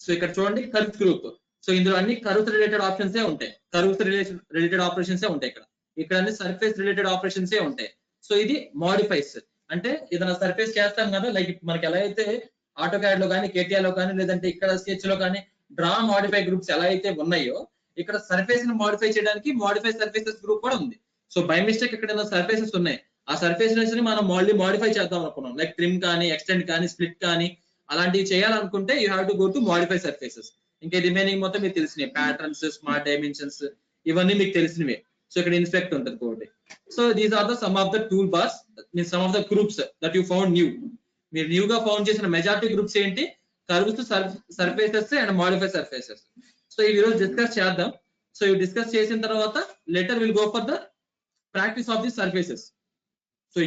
సో ఇక్కడ చూడండి కర్వ్స్ గ్రూప్. సో ఇందులో అన్ని కర్వ్స్ రిలేటెడ్ ఆప్షన్స్ ఉంటాయి. కర్వ్స్ రిలేటెడ్ ఆపరేషన్స్ ఉంటాయి. ఇక్కడ అన్ని సర్ఫేస్ రిలేటెడ్ ఆపరేషన్స్ ఉంటాయి. సో ఇది మోడిఫైస్. అంటే ఏదైనా సర్ఫేస్ చేస్తాం కదా, లైక్ మనకి ఎలా అయితే ఆటో క్యాడ్ లో కానీ కేటీఆర్ లో కానీ లేదంటే ఇక్కడ స్కెచ్ లో కానీ డ్రా మోడిఫై గ్రూప్స్ ఎలా అయితే ఉన్నాయో ఇక్కడ సర్ఫేస్ ని మోడిఫై చేయడానికి మోడిఫై సర్ఫేసెస్ గ్రూప్ కూడా ఉంది. సో బై మిస్టేక్ ఇక్కడ సర్ఫేసెస్ ఉన్నాయి. ఆ సర్ఫేసెస్ ని మనం మళ్ళీ మోడిఫై చేద్దాం అనుకున్నాం, లైక్ ట్రిమ్ కానీ ఎక్స్టెండ్ కానీ స్ప్లిట్ కానీ అలాంటివి చేయాలనుకుంటే you have to go to modify surfaces. ఇంకా రిమైనింగ్ మొత్తం మీకు తెలిసినవి, ప్యాటర్న్స్, స్మార్ట్ డైమెన్షన్స్, ఇవన్నీ మీకు తెలిసినవే. సో ఇక్కడ ఇన్స్పెక్ట్ ఉంటుంది ఒకటి. So these are the some of the tool bars, some of the groups that you found new. మీరు న్యూగా ఫౌండ్ చేసిన మెజారిటీ గ్రూప్స్ ఏంటి? Curves, surfaces and modify surfaces. So ఈ రోజు డిస్కస్ చేద్దాం. సో ఇవి డిస్కస్ చేసిన తర్వాత later will go for the practice of the surfaces. So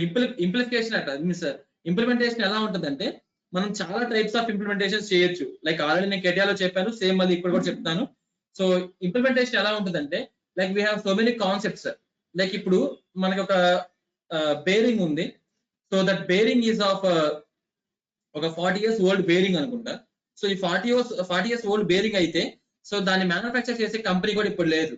implication అట్లా మీన్స్ ఇంప్లిమెంటేషన్ ఎలా ఉంటుందంటే మనం చాలా టైప్స్ ఆఫ్ ఇంప్లిమెంటేషన్ చేయొచ్చు. లైక్ ఆల్రెడీ నేను కేటీఆర్ లో చెప్పాను, సేమ్ మళ్ళీ ఇక్కడ కూడా చెప్తాను. సో ఇంప్లిమెంటేషన్ ఎలా ఉంటుందంటే like we have so many concepts. Like ఇప్పుడు మనకి ఒక బేరింగ్ ఉంది. So that bearing is of ఒక 40 years ఓల్డ్ బేరింగ్ అనుకుంటా. సో ఈ 40 years ఓల్డ్ బేరింగ్ అయితే సో దాన్ని మ్యానుఫ్యాక్చర్ చేసే కంపెనీ కూడా ఇప్పుడు లేదు.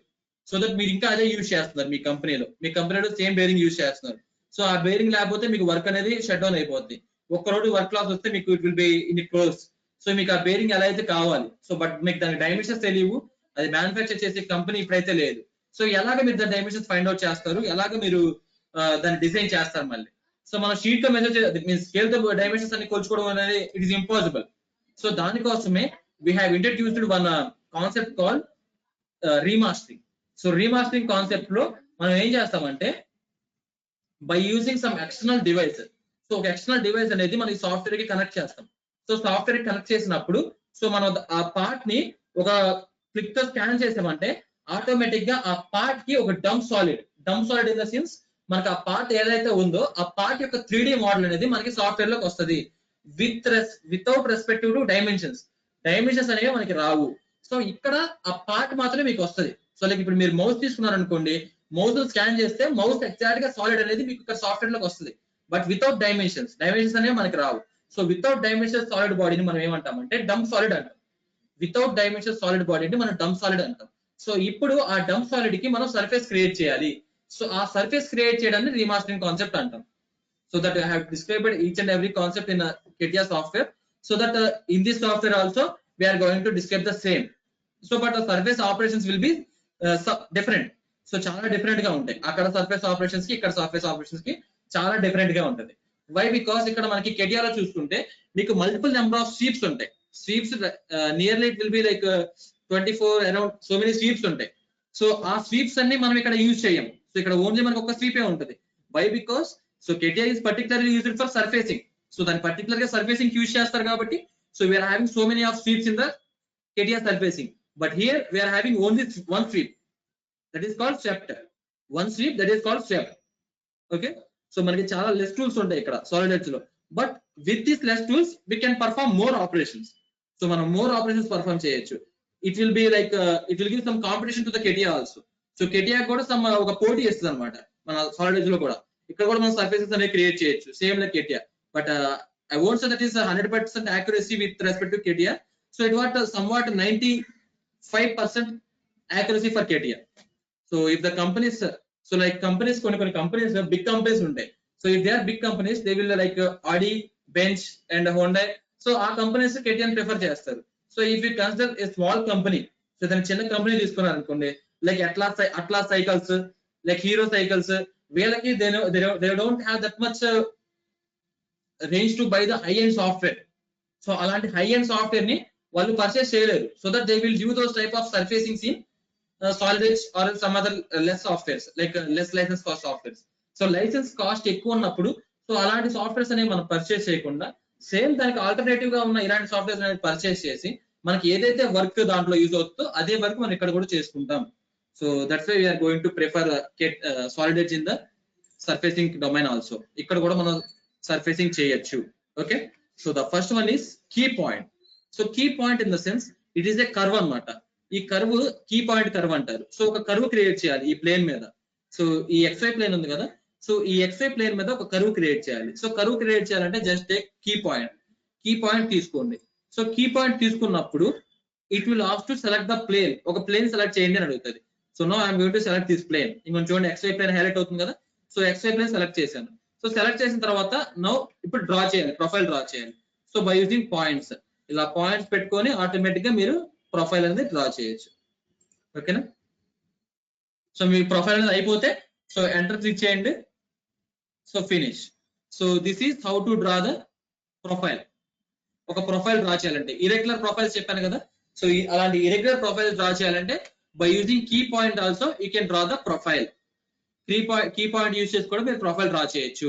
సో దట్ మీరు ఇంకా అదే యూజ్ చేస్తున్నారు మీ కంపెనీలో సేమ్ బేరింగ్ యూజ్ చేస్తున్నారు. సో ఆ బేరింగ్ లేకపోతే మీకు వర్క్ అనేది షట్ డౌన్ అయిపోద్ది. ఒక్క రోజు వర్క్ లాస్ వస్తే మీకు it will be in close. So మీకు ఆ బేరింగ్ ఎలా అయితే కావాలి, సో బట్ మీకు దాని డైమెన్షన్స్ తెలియవు, అది మ్యానుఫ్యాక్చర్ చేసే కంపెనీ ఇప్పుడైతే లేదు. సో ఎలాగ మీరు దాని డైమెన్షన్స్ ఫైండ్ అవుట్ చేస్తారు, ఎలాగ మీరు దాన్ని డిజైన్ చేస్తారు మళ్ళీ. సో మన షీట్ తో మెజర్ మీ స్కేల్ తో డైమెన్షన్స్ అన్ని కొలుచుకోవడం అనేది ఇట్ ఈస్ ఇంపాసిబుల్. సో దానికోసమే we have introduced one concept call remastering. So remastering concept లో మనం ఏం చేస్తామంటే by using some external device. So ఒక ఎక్స్టర్నల్ డివైస్ అనేది మనం సాఫ్ట్వేర్ కి కనెక్ట్ చేస్తాం. సో సాఫ్ట్వేర్ కి కనెక్ట్ చేసినప్పుడు సో మనం ఆ పార్ట్ ని ఒక క్లిక్ తో స్కాన్ చేసామంటే ఆటోమేటిక్ గా ఆ పార్ట్ కి ఒక dump solid in the sense మనకి ఆ పార్ట్ ఏదైతే ఉందో ఆ పార్ట్ యొక్క 3D మోడల్ అనేది మనకి సాఫ్ట్వేర్ లోకి వస్తుంది వితౌట్ రెస్పెక్టివ్ టు డైమెన్షన్స్ అనేవి మనకి రావు. సో ఇక్కడ ఆ పార్ట్ మాత్రమే మీకు వస్తుంది. సో లైక్ ఇప్పుడు మీరు మౌస్ తీసుకున్నారనుకోండి, మౌస్ స్కాన్ చేస్తే మౌస్ ఎగ్జాక్ట్ గా సాలిడ్ అనేది మీకు ఇక్కడ సాఫ్ట్వేర్ లోకి వస్తుంది. బట్ వితౌట్ డైమెన్షన్స్ అనేవి మనకి రావు. సో వితౌట్ డైమెన్షన్స్ సాలిడ్ బాడీని మనం ఏమంటామంటే డంప్ సాలిడ్ అంటాం. వితౌట్ డైమెన్షన్స్ సాలిడ్ బాడీని మనం డంప్ సాలిడ్ అంటాం. సో ఇప్పుడు ఆ డంప్ సాలిడ్ కి మనం సర్ఫేస్ క్రియేట్ చేయాలి. సో ఆ సర్ఫేస్ క్రియేట్ చేయడాన్ని రీమాస్టరింగ్ కాన్సెప్ట్ అంటాం. So that I have described each and every concept in CATIA software. So that in this software also we are going to describe the same. So but the surface operations will be different. So చాలా different గా ఉంటాయి. అక్కడ surface operations కి ఇక్కడ surface operations కి చాలా different గా ఉంటుంది. వై? బికాస్ ఇక్కడ మనకి కేటీఆర్ లో చూసుకుంటే మీకు మల్టిపుల్ నెంబర్ ఆఫ్ స్వీప్స్ ఉంటాయి. Sweeps nearly it will be like 24 around so many sweeps ఉంటాయి. సో ఆ స్వీప్స్ అన్ని మనం ఇక్కడ యూజ్ చేయం. సో ఇక్కడ ఓన్లీ మనకు ఒక స్వీపే ఉంటుంది. వై? బికాస్ సో కేటీఆర్ is particularly used for surfacing. So దాన్ని పర్టికులర్ గా సర్ఫేసింగ్ యూజ్ చేస్తారు కాబట్టి so we are having so many of sweeps in the CATIA surfacing, but here we are having only one sweep, that is called swept. One sweep, that is called swept. Okay, so manaki chaala less tools untayi ikkada solid edge lo, but with these less tools we can perform more operations. So manam more operations perform cheyochu. it will be like it will give some competition to the CATIA also. So CATIA కూడా some ఒక పోటీ ఇస్తుంది అనమాట మన solid edge లో కూడా. ఇక్కడ కూడా మనం సర్ఫేసెస్ అనేవి క్రియేట్ చేయొచ్చు same like CATIA, but I won't say that is 100% accuracy with respect to CATIA. So it was somewhat 95% accuracy for CATIA. So if the companies, so like companies, కొన్ని companies, big companies ఉంటాయి. So if they are big companies, they will like Audi, Benz and Honda. So ఆ companies CATIA prefer చేస్తారు. So if you consider a small company, so దాని చిన్న company తీసుకున్నారు అనుకోండి, like Atlas cycles, like Hero cycles, వీళ్ళకి they don't have that much range to buy the high end software. So అలాంటి high end software ని వాళ్ళు purchase చేయలేరు. So that they will use those type of surfacing in solid edge or some other less softwares, like less license cost softwares. So license cost ఎక్కువ ఉన్నప్పుడు so అలాంటి softwares అనేవి మనం purchase చేయకుండా same దానికి ఆల్టర్నేటివ్ గా ఉన్న ఇలాంటి సాఫ్ట్వేర్స్ అనేది పర్చేస్ చేసి మనకి ఏదైతే వర్క్ దాంట్లో యూజ్ అవుతుందో అదే వర్క్ మనం ఇక్కడ కూడా చేసుకుంటాం. So that's why we're going to prefer Solid Edge in the surfacing domain also. ఇక్కడ కూడా మనం సర్ఫేసింగ్ చేయొచ్చు. Okay, so the first one is key point. So key point in the sense it is a curve అన్నమాట. ఈ curve key point curve అంటారు. So ఒక curve create చేయాలి ఈ ప్లేన్ మీద. సో ఈ XY ప్లేన్ ఉంది కదా, సో ఈ XY ప్లేన్ మీద ఒక కర్వ్ క్రియేట్ చేయాలి. సో కర్వ్ క్రియేట్ చేయాలంటే జస్ట్ టేక్ కీ పాయింట్ తీసుకోండి. సో కీ పాయింట్ తీసుకున్నప్పుడు it will ask to select the plane. ఒక ప్లేన్ సెలెక్ట్ చేయండి అని అడుగుతుంది. So now I'm going to select this plane. ఇంకొంచెం చూడండి XY ప్లేన్ హైలైట్ అవుతుంది కదా. సో XY ప్లేన్ సెలెక్ట్ చేశాను. సో సెలెక్ట్ చేసిన తర్వాత నో ఇప్పుడు డ్రా చేయాలి, ప్రొఫైల్ డ్రా చేయాలి. సో బై యూజింగ్ పాయింట్స్, ఇలా పాయింట్స్ పెట్టుకొని ఆటోమేటిక్ గా మీరు ప్రొఫైల్ అనేది డ్రా చేయొచ్చు. ఓకేనా, సో మీ ప్రొఫైల్ అనేది అయిపోతే సో ఎంటర్ క్లిక్ చేయండి. So finish. So this is how to draw the profile. ఒక ప్రొఫైల్ డ్రా చేయాలంటే ఇరెగ్యులర్ ప్రొఫైల్స్ చెప్పాను కదా, సో అలాంటి ఇరెగ్యులర్ ప్రొఫైల్స్ డ్రా చేయాలంటే by using key point also you can draw the profile. Key point use చేసి కూడా మీరు profile draw చేయొచ్చు.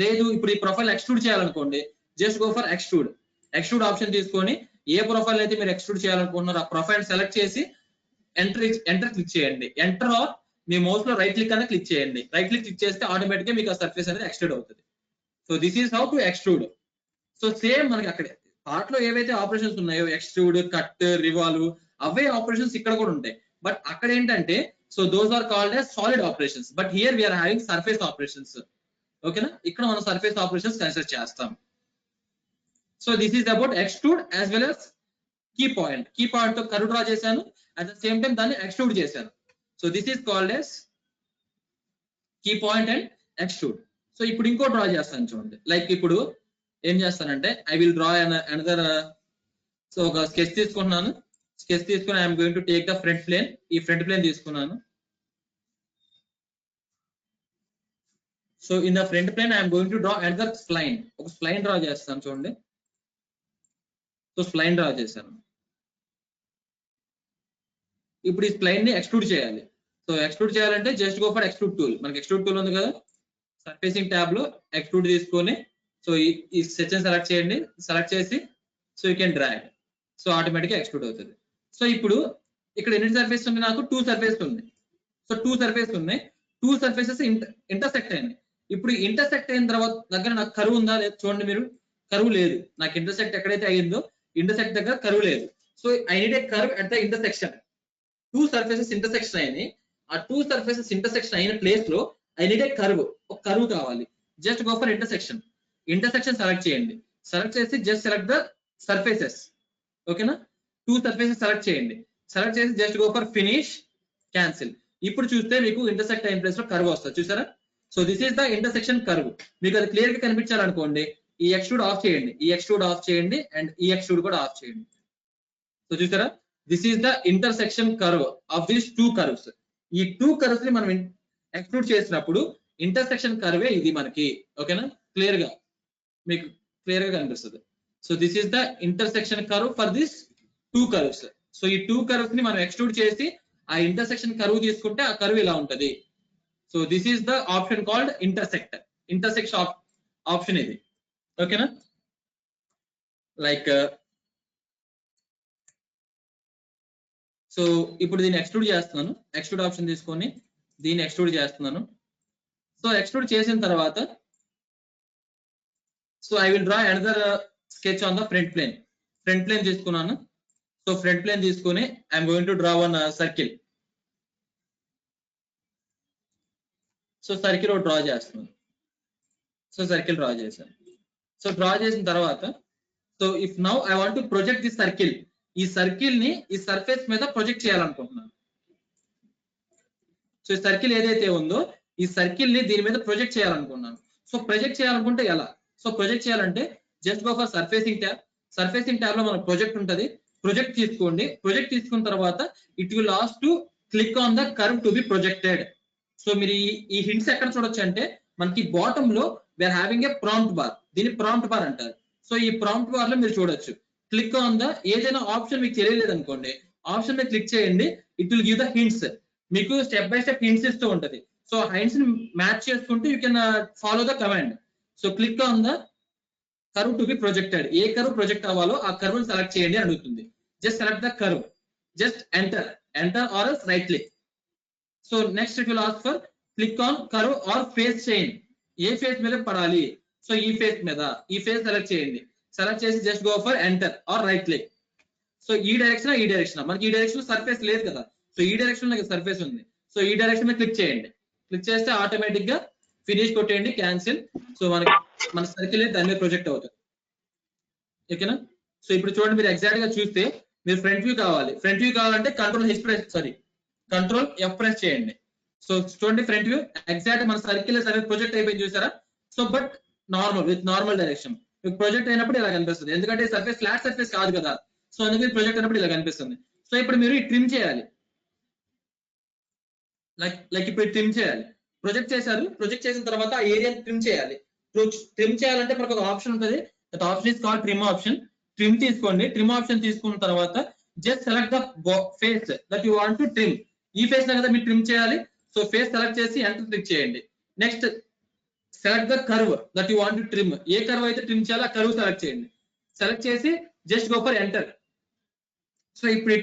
లేదు ఇప్పుడు ఈ ప్రొఫైల్ ఎక్స్ట్రూడ్ చేయాలనుకోండి, just go for extrude option తీసుకొని ఏ ప్రొఫైల్ అయితే మీరు ఎక్స్ట్రూడ్ చేయాలనుకుంటున్నారో ఆ ప్రొఫైల్ సెలెక్ట్ చేసి ఎంటర్ క్లిక్ చేయండి. ఎంటర్ ఆర్ మీ మౌస్ లో రైట్ క్లిక్ అనేది క్లిక్ చేయండి. రైట్ క్లిక్ చేస్తే ఆటోమేటిక్ గా మీకు ఆ సర్ఫేస్ అనేది ఎక్స్ట్రూడ్ అవుతుంది. So this is how to extrude. So same మనకి అక్కడ పార్ట్ లో ఏవైతే ఆపరేషన్స్ ఉన్నాయో ఎక్స్ట్రూడ్, కట్, రివాల్వ్, అవే ఆపరేషన్స్ ఇక్కడ కూడా ఉంటాయి. బట్ అక్కడ ఏంటంటే so those are called as solid operations, but here we're having surface operations. ఓకేనా, ఇక్కడ మనం సర్ఫేస్ ఆపరేషన్స్ కన్సిడర్ చేస్తాం. So this is about extrude as well as key point తో కర్వ్ డ్రా చేశాను, అట్ ద సేమ్ టైం దాన్ని extrude చేశాను. So this is called as key point and extrude. So ఇప్పుడు ఇంకో డ్రా చేస్తాను చూడండి. Like ఇప్పుడు ఏం చేస్తానంటే I will draw another. So ఒక స్కెచ్ తీసుకుంటున్నాను. స్కెచ్ తీసుకుని I'm going to take the front plane. ఈ ఫ్రంట్ ప్లేన్ తీసుకున్నాను. So in the front plane I'm going to draw another spline. ఒక స్ప్లైన్ డ్రా చేస్తాను చూడండి. సో స్ప్లైన్ డ్రా చేశాను. ఇప్పుడు ఈ స్ప్లైన్ ని ఎక్స్ట్రూడ్ చేయాలి. సో ఎక్స్ట్రూడ్ చేయాలంటే just go for extrude tool. మనకి ఎక్స్ట్రూడ్ టూల్ ఉంది కదా, సర్ఫేసింగ్ ట్యాబ్ లో ఎక్స్ట్రూడ్ తీసుకొని సో ఈ సెక్షన్ సెలెక్ట్ చేయండి. సెలెక్ట్ చేసి so you can drag. So automatic గా ఎక్స్ట్రూడ్ అవుతుంది. సో ఇప్పుడు ఇక్కడ ఎన్ని సర్ఫేస్ ఉన్నాయి? నాకు 2 సర్ఫేస్ ఉన్నాయి. సో 2 సర్ఫేస్ ఉన్నాయి. 2 సర్ఫేసెస్ ఇంటర్సెక్ట్ అయింది. ఇప్పుడు ఇంటర్సెక్ట్ అయిన తర్వాత దగ్గర నాకు కరువు ఉందా లేదు చూడండి మీరు. కరువు లేదు. నాకు ఇంటర్సెక్ట్ ఎక్కడైతే అయ్యిందో ఇంటర్సెక్ట్ దగ్గర కరువు లేదు. So I need a curve at the intersection. 2 surfaces intersection అయినాయి. ఆ 2 సర్ఫేసెస్ ఇంటర్సెక్షన్ అయిన ప్లేస్ లో ఐ నీడ్ ఏ కర్వ్. ఒక కర్వ్ కావాలి. Just go for intersection select చేయండి. సెలెక్ట్ చేసి జస్ట్ సెలెక్ట్ ద సర్ఫేసెస్. ఓకేనా, 2 సర్ఫేసెస్ సెలెక్ట్ చేయండి. సెలెక్ట్ చేసి just go for finish, cancel. ఇప్పుడు చూస్తే మీకు ఇంటర్సెక్ట్ అయిన ప్లేస్ లో కర్వ్ వస్తుంది చూసారా. So this is the intersection curve. మీకు అది క్లియర్ గా కనిపించాలనుకోండి ఈ ఎక్స్ట్రూడ్ ఆఫ్ చేయండి, అండ్ ఈ ఎక్స్ట్రూడ్ కూడా ఆఫ్ చేయండి. సో చూసారా, this is the intersection curve of these 2 curves. ఈ 2 కర్వ్స్ ని మనం ఎక్స్ట్రూడ్ చేసినప్పుడు ఇంటర్సెక్షన్ కర్వే ఇది మనకి. ఓకేనా, క్లియర్ గా మీకు క్లియర్ గా కనిపిస్తుంది. So this is the intersection curve for this 2 curves. So ఈ 2 కర్వ్స్ ని మనం ఎక్స్ట్రూడ్ చేసి ఆ ఇంటర్సెక్షన్ కర్వ్ తీసుకుంటే ఆ కర్వ్ ఇలా ఉంటది. So this is the option called intersection option ఇది. ఓకేనా, లైక్ సో ఇప్పుడు దీన్ని ఎక్స్ట్రూడ్ చేస్తున్నాను. ఎక్స్ట్రూడ్ ఆప్షన్ తీసుకొని దీన్ని ఎక్స్ట్రూడ్ చేస్తున్నాను. సో ఎక్స్ట్రూడ్ చేసిన తర్వాత so I will draw another sketch on the front plane తీసుకున్నాను. సో ఫ్రంట్ ప్లేన్ తీసుకొని I'm going to draw one circle. So circle draw చేస్తున్నాను. సో సర్కిల్ డ్రా చేశాను. సో డ్రా చేసిన తర్వాత so if now I want to project the circle, ఈ circle ని ఈ surface మీద ప్రొజెక్ట్ చేయాలనుకుంటున్నాను. సో ఈ సర్కిల్ ఏదైతే ఉందో ఈ సర్కిల్ ని దీని మీద ప్రొజెక్ట్ చేయాలనుకున్నాను. సో ప్రొజెక్ట్ చేయాలనుకుంటే ఎలా? సో ప్రొజెక్ట్ చేయాలంటే just go for surfacing tab. Surfacing tab లో మనకు ప్రొజెక్ట్ ఉంటుంది. ప్రొజెక్ట్ తీసుకోండి. ప్రొజెక్ట్ తీసుకున్న తర్వాత it will ask to click on the curve to be projected. So మీరు ఈ హింట్స్ ఎక్కడ చూడొచ్చు అంటే మనకి బాటమ్ లో we're having a prompt bar. దీన్ని ప్రాంప్ట్ బార్ అంటారు. సో ఈ ప్రాంప్ట్ బార్ లో మీరు చూడొచ్చు క్లిక్ ఆన్ ద ఏదైనా ఆప్షన్ మీకు తెలియలేదు అనుకోండి, ఆప్షన్ మీద క్లిక్ చేయండి. It will give the hints. మీకు స్టెప్ బై స్టెప్ హింట్స్ ఇస్తూ ఉంటది. సో హింట్స్ ని మ్యాచ్ చేసుకుంటూ you can follow the command. So click on the curve to be projected. ఏ కర్వ్ ప్రొజెక్ట్ అవ్వాలో ఆ కర్వ్ ని సెలెక్ట్ చేయండి అడుగుతుంది. Just select the curve, just enter or right click. So next it will ask for click on curve or face chain. ఏ face మీద పడాలి? So ఈ ఫేస్ మీద, ఈ ఫేస్ సెలెక్ట్ చేయండి. సెలెక్ట్ చేసి just go for enter or right click. So ఈ direction ఈ డైరెక్షన్, మనకి ఈ డైరెక్షన్ సర్ఫేస్ లేదు కదా, సో ఈ డైరెక్షన్ లో సర్ఫేస్ ఉంది. సో ఈ డైరెక్షన్ మీద క్లిక్ చేయండి. క్లిక్ చేస్తే ఆటోమేటిక్ గా ఫినిష్ కొట్టేయండి, క్యాన్సిల్. సో మన సర్కిల్ దాని మీద ప్రొజెక్ట్ అవుతుంది. ఓకేనా? సో ఇప్పుడు చూడండి, మీరు ఎగ్జాక్ట్ గా చూస్తే మీరు ఫ్రంట్ వ్యూ కావాలి. ఫ్రంట్ వ్యూ కావాలంటే కంట్రోల్ ఎఫ్ ప్రెస్ చేయండి. సో చూడండి ఫ్రంట్ వ్యూ ఎగ్జాక్ట్ మన సర్కిల్ ప్రొజెక్ట్ అయిపోయింది చూసారా? So but with normal direction మీకు ప్రొజెక్ట్ అయినప్పుడు ఇలా కనిపిస్తుంది. ఎందుకంటే సర్ఫేస్ ఫ్లాట్ సర్ఫేస్ కాదు కదా, సో అందుకే ప్రొజెక్ట్ అయినప్పుడు ఇలా కనిపిస్తుంది. సో ఇప్పుడు మీరు ట్రిమ్ చేయాలి. లైక్ ఇప్పుడు ట్రిమ్ చేయాలి. ప్రొజెక్ట్ చేశారు, ప్రొజెక్ట్ చేసిన తర్వాత ఆ ఏరియాని ట్రిమ్ చేయాలి. ట్రిమ్ చేయాలంటే మనకు ఒక ఆప్షన్ ఉంటుంది. That option is called trim option. Trim తీసుకోండి. ట్రిమ్ ఆప్షన్ తీసుకున్న తర్వాత just select the face that you want to trim. ఈ ఫేస్ కదా మీరు ట్రిమ్ చేయాలి. సో ఫేస్ సెలెక్ట్ చేసి ఎంటర్ క్లిక్ చేయండి. Next select the curve that you want to trim. ఏ కర్వ్ అయితే ట్రిమ్ చేయాలో ఆ కర్వ్ సెలెక్ట్ చేయండి. సెలెక్ట్ చేసి just go for enter. So ఇప్పుడు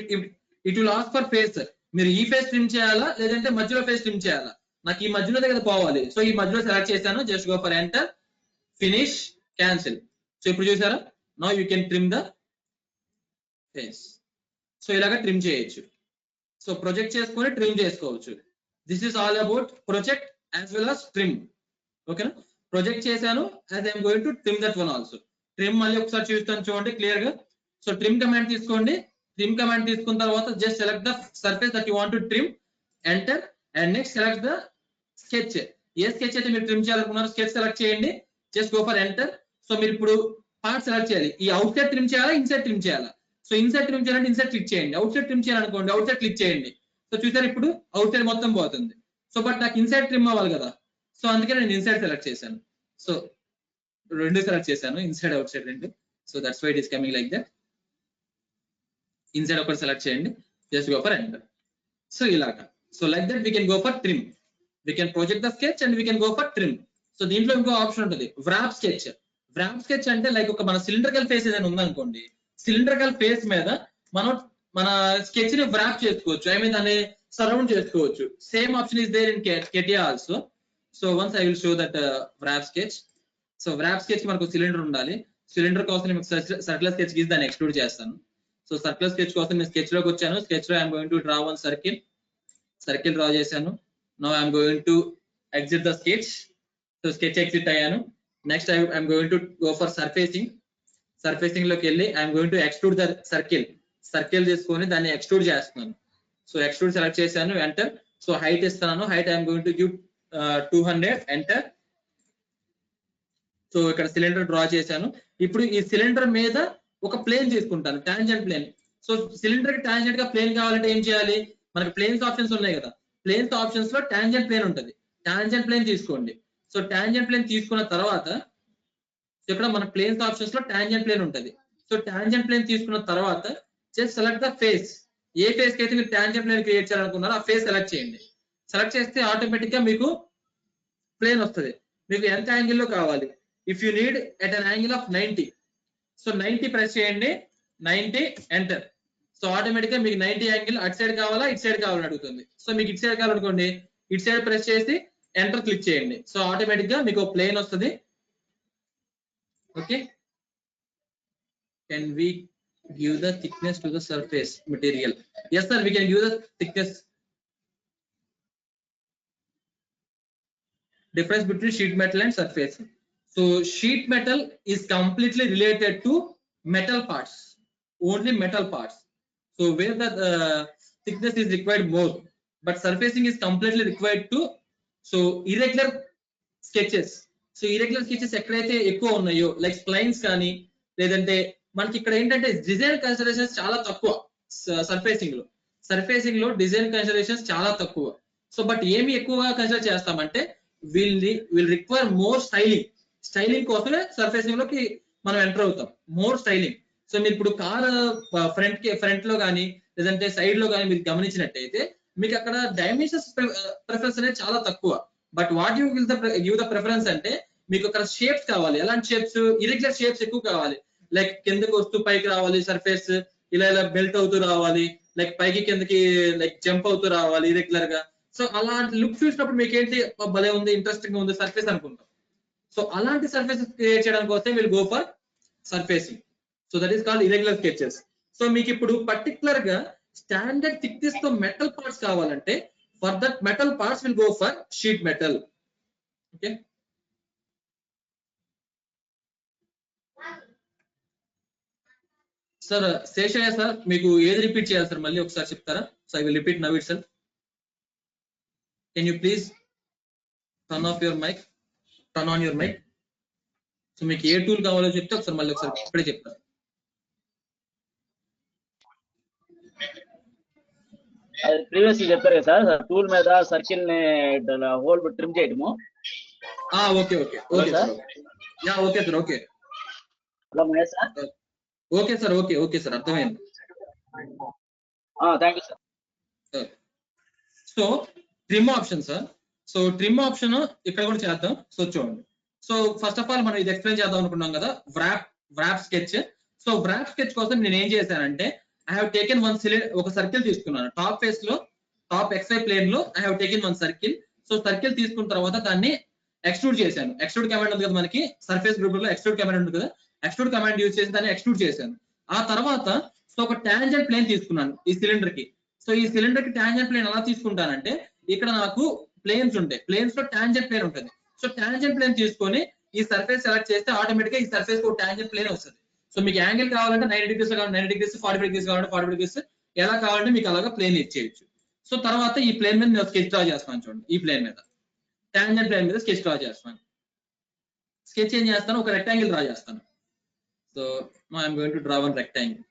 it will ask for face. మీరు ఈ ఫేస్ ట్రిమ్ చేయాలా లేదంటే మధ్యలో ఫేస్ ట్రిమ్ చేయాలా? నాకు ఈ మధ్యలో దగ్గర పోవాలి. సో ఈ మధ్యలో సెలెక్ట్ చేశాను. Just go for enter, finish, cancel. So ఇప్పుడు చూసారా, now you can trim the face. So ఇలాగా ట్రిమ్ చేయొచ్చు. సో ప్రొజెక్ట్ చేసుకొని ట్రిమ్ చేసుకోవచ్చు. This is all about project as well as trim. ఓకేనా? ప్రొజెక్ట్ చేశాను, as I'm going to trim that one also. Trim మళ్ళీ ఒకసారి చూస్తాను చూడండి క్లియర్ గా. సో ట్రిమ్ కమాండ్ తీసుకోండి. ట్రిమ్ కమాండ్ తీసుకున్న తర్వాత just select the surface that you want to trim, enter, and next select the sketch. ఏ స్కెచ్ అయితే మీరు ట్రిమ్ చేయాలనుకున్నారో స్కెచ్ సెలెక్ట్ చేయండి. Just go for enter. So మీరు ఇప్పుడు పార్ట్ సెలెక్ట్ చేయాలి. ఈ అవుట్ సైడ్ ట్రిమ్ చేయాలా, ఇన్సైడ్ ట్రిమ్ చేయాలా? సో ఇన్సైడ్ ట్రిమ్ చేయాలంటే ఇన్సైడ్ క్లిక్ చేయండి. అవుట్ సైడ్ ట్రిమ్ చేయాలనుకోండి అవుట్ సైడ్ క్లిక్ చేయండి. సో చూసారు ఇప్పుడు అవుట్ సైడ్ మొత్తం పోతుంది. సో బట్ నాకు ఇన్సైడ్ ట్రిమ్ అవ్వాలి కదా, సో అందుకే నేను ఇన్సైడ్ సెలెక్ట్ చేశాను. సో రెండు సెలెక్ట్ చేశాను, ఇన్సైడ్ అవుట్ సైడ్ రెండు. So that's why it is coming like that. Inside ఒకటి సెలెక్ట్ చేయండి, just go for enter. So ఇలాగా. So like that we can go for trim. We can project the sketch and we can go for trim. So దీంట్లో ఇంకో option ఉంటుంది, wrap sketch. Wrap sketch అంటే like ఒక మన cylindrical face ఏదైనా ఉందనుకోండి, cylindrical face మీద మనం మన స్కెచ్ ని వ్రాప్ చేసుకోవచ్చు. ఐ మీన్ దాన్ని సరౌండ్ చేసుకోవచ్చు. Same option is there in CATIA also. So once I will show that wrap sketch. So wrap sketch కి మనకు సిలిండర్ ఉండాలి. సిలిండర్ కోసం మీకు సర్క్యులర్ స్కెచ్ గీసి దాన్ని ఎక్స్ట్రూడ్ చేస్తాను. సో సర్క్యులర్ స్కెచ్ కోసం నేను స్కెచ్ లోకి వచ్చాను. స్కెచ్ లో I'm going to draw one circle draw చేశాను. Now I'm going to exit the sketch. So sketch exit అయ్యాను. Next I'm going to go for surfacing. Surfacing లోకి వెళ్ళి I'm going to extrude the circle తీసుకొని దాన్ని extrude చేస్తున్నాను. So extrude select చేశాను, enter. So height ఇస్తున్నాను. Height I'm going to give 200, enter. So ఇక్కడ cylinder draw చేశాను. ఇప్పుడు ఈ సిలిండర్ మీద ఒక ప్లేన్ తీసుకుంటాను, టాంజెంట్ ప్లేన్. సో సిలిండర్ కి టాంజెంట్ గా ప్లేన్ కావాలంటే ఏం చేయాలి? మనకి ప్లేన్స్ ఆప్షన్స్ ఉన్నాయి కదా, ప్లేన్స్ ఆప్షన్స్ లో టాంజెంట్ ప్లేన్ ఉంటుంది. టాంజెంట్ ప్లేన్ తీసుకోండి. సో టాంజెంట్ ప్లేన్ తీసుకున్న తర్వాత ఇక్కడ మన ప్లేన్స్ ఆప్షన్స్ లో టాంజెంట్ ప్లేన్ ఉంటుంది. సో టాంజెంట్ ప్లేన్ తీసుకున్న తర్వాత జస్ట్ సెలెక్ట్ ద ఫేస్. ఏ ఫేస్ కి అయితే మీరు టాంజెంట్ ప్లేన్ క్రియేట్ చేయాలనుకున్నారో ఆ ఫేస్ సెలెక్ట్ చేయండి. సెలెక్ట్ చేస్తే ఆటోమేటిక్ గా మీకు ప్లేన్ వస్తుంది. మీకు ఎంత యాంగిల్ లో కావాలి? If you need at an angle of 90. So 90 press చేయండి, 90, ఎంటర్. సో ఆటోమేటిక్ గా మీకు 90 యాంగిల్ అటు సైడ్ కావాలా ఇటు సైడ్ కావాలని అడుగుతుంది. సో మీకు ఇటు సైడ్ కావాలనుకోండి, ఇటు సైడ్ ప్రెస్ చేసి ఎంటర్ క్లిక్ చేయండి. సో ఆటోమేటిక్ గా మీకు ప్లేన్ వస్తుంది. Okay, can we Give the thickness to the surface material. Yes sir, we can give the thickness. Difference between sheet metal and surface. So sheet metal is completely related to metal parts, only metal parts. So where the thickness is required more, but surfacing is completely required to. So irregular sketches. So irregular sketches ఎక్కడైతే ఎక్కువ ఉన్నాయో like splines కానీ లేదంటే మనకి ఇక్కడ ఏంటంటే design considerations చాలా తక్కువ సర్ఫేసింగ్ లో డిజైన్ కన్సిడరేషన్స్ చాలా తక్కువ. సో బట్ ఏమి ఎక్కువగా కన్సిడర్ చేస్తామంటే విల్ రిక్వైర్ మోర్ స్టైలింగ్ కోసమే సర్ఫేసింగ్ లోకి మనం ఎంటర్ అవుతాం, మోర్ స్టైలింగ్. సో మీరు ఇప్పుడు కార్ ఫ్రంట్ లో కానీ లేదంటే సైడ్ లో కానీ మీరు గమనించినట్టయితే మీకు అక్కడ డైమెన్షన్స్ ప్రిఫరెన్స్ అనేది చాలా తక్కువ. But what you give the preference అంటే మీకు అక్కడ షేప్స్ కావాలి. ఎలాంటి షేప్స్? ఇరెగ్యులర్ షేప్స్ ఎక్కువ కావాలి. లైక్ కిందకి వస్తూ పైకి రావాలి సర్ఫేస్, ఇలా బెల్ట్ అవుతూ రావాలి, లైక్ పైకి కిందకి లైక్ జంప్ అవుతూ రావాలి ఇరెగ్యులర్ గా. సో అలాంటి లుక్ చూసినప్పుడు మీకు ఏంటి భలే ఉంది, ఇంట్రెస్టింగ్ ఉంది సర్ఫేస్ అనుకుంటాం. సో అలాంటి సర్ఫేస్ క్రియేట్ చేయడానికి వస్తే will go for surfacing. So that is called irregular sketches. So మీకు ఇప్పుడు పర్టికులర్ గా స్టాండర్డ్ థిక్నెస్ తో మెటల్ పార్ట్స్ కావాలంటే for that metal parts will go for sheet metal. Okay, sir Seshaiah sir మీకు ఏది రిపీట్ చేయాలి సార్ మళ్ళీ ఒకసారి చెప్తారా? So I will repeat now itself. Can you please turn on your mic? So మీకు ఏ టూల్ కావాలో చెప్తే ఒకసారి మళ్ళీ ఒకసారి ఇప్పుడే చెప్తారు. ప్రీవియస్ చెప్పారు కదా సార్, టూల్ మీద సర్కిల్ ని హోల్ ట్రిమ్ చేయడము. Okay sir. Yeah okay sir. Okay hello Mahesh sir. Okay sir అర్థమైంది. Thank you sir. So trim option sir. So trim option ఇక్కడ కూడా చేద్దాం. సో చూడండి. సో ఫస్ట్ ఆఫ్ ఆల్ మనం ఇది ఎక్స్ప్లెయిన్ చేద్దాం అనుకున్నాం కదా, wrap sketch. So wrap sketch కోసం నేను ఏం చేశానంటే I have taken ఒక సర్కిల్ తీసుకున్నాను. టాప్ ఫేస్ లో టాప్ XY ప్లేన్ లో I have taken one circle. So circle తీసుకున్న తర్వాత దాన్ని ఎక్స్ట్రూడ్ చేశాను. ఎక్స్ట్రూడ్ కమాండ్ ఉంది కదా మనకి సర్ఫేస్ గ్రూప్ లో, ఎక్స్ట్రూడ్ కమాండ్ ఉంది కదా, ఎక్స్ట్రూడ్ కమాండ్ యూజ్ చేసి దాన్ని ఎక్స్ట్రూడ్ చేశాను. ఆ తర్వాత సో ఒక టాంజెంట్ ప్లేన్ తీసుకున్నాను ఈ సిలిండర్ కి. సో ఈ సిలిండర్ కి టాంజెంట్ ప్లేన్ ఎలా తీసుకుంటానంటే ఇక్కడ నాకు ప్లేన్స్ ఉంటాయి, ప్లేన్స్ లో టాంజెంట్ ప్లేన్ ఉంటుంది. సో టాంజెంట్ ప్లేన్ తీసుకొని ఈ సర్ఫేస్ సెలెక్ట్ చేస్తే ఆటోమేటిక్ గా ఈ సర్ఫేస్ కు టాంజెంట్ ప్లేన్ వస్తుంది. సో మీకు యాంగిల్ కావాలంటే 90 degrees కావాలంటే 90 degrees, 45 degrees కావాలంటే 45 degrees, ఎలా కావాలంటే మీకు అలాగా ప్లేన్ ఇచ్చేయచ్చు. సో తర్వాత ఈ ప్లేన్ మీద నేను స్కెచ్ డ్రా చేస్తాను. చూడండి, ఈ ప్లేన్ మీద టాంజెంట్ ప్లేన్ మీద స్కెచ్ డ్రా చేస్తాను. స్కెచ్ ఏం చేస్తాను, ఒక రెక్టాంగిల్ డ్రా చేస్తాను. So I'm going to draw one rectangle.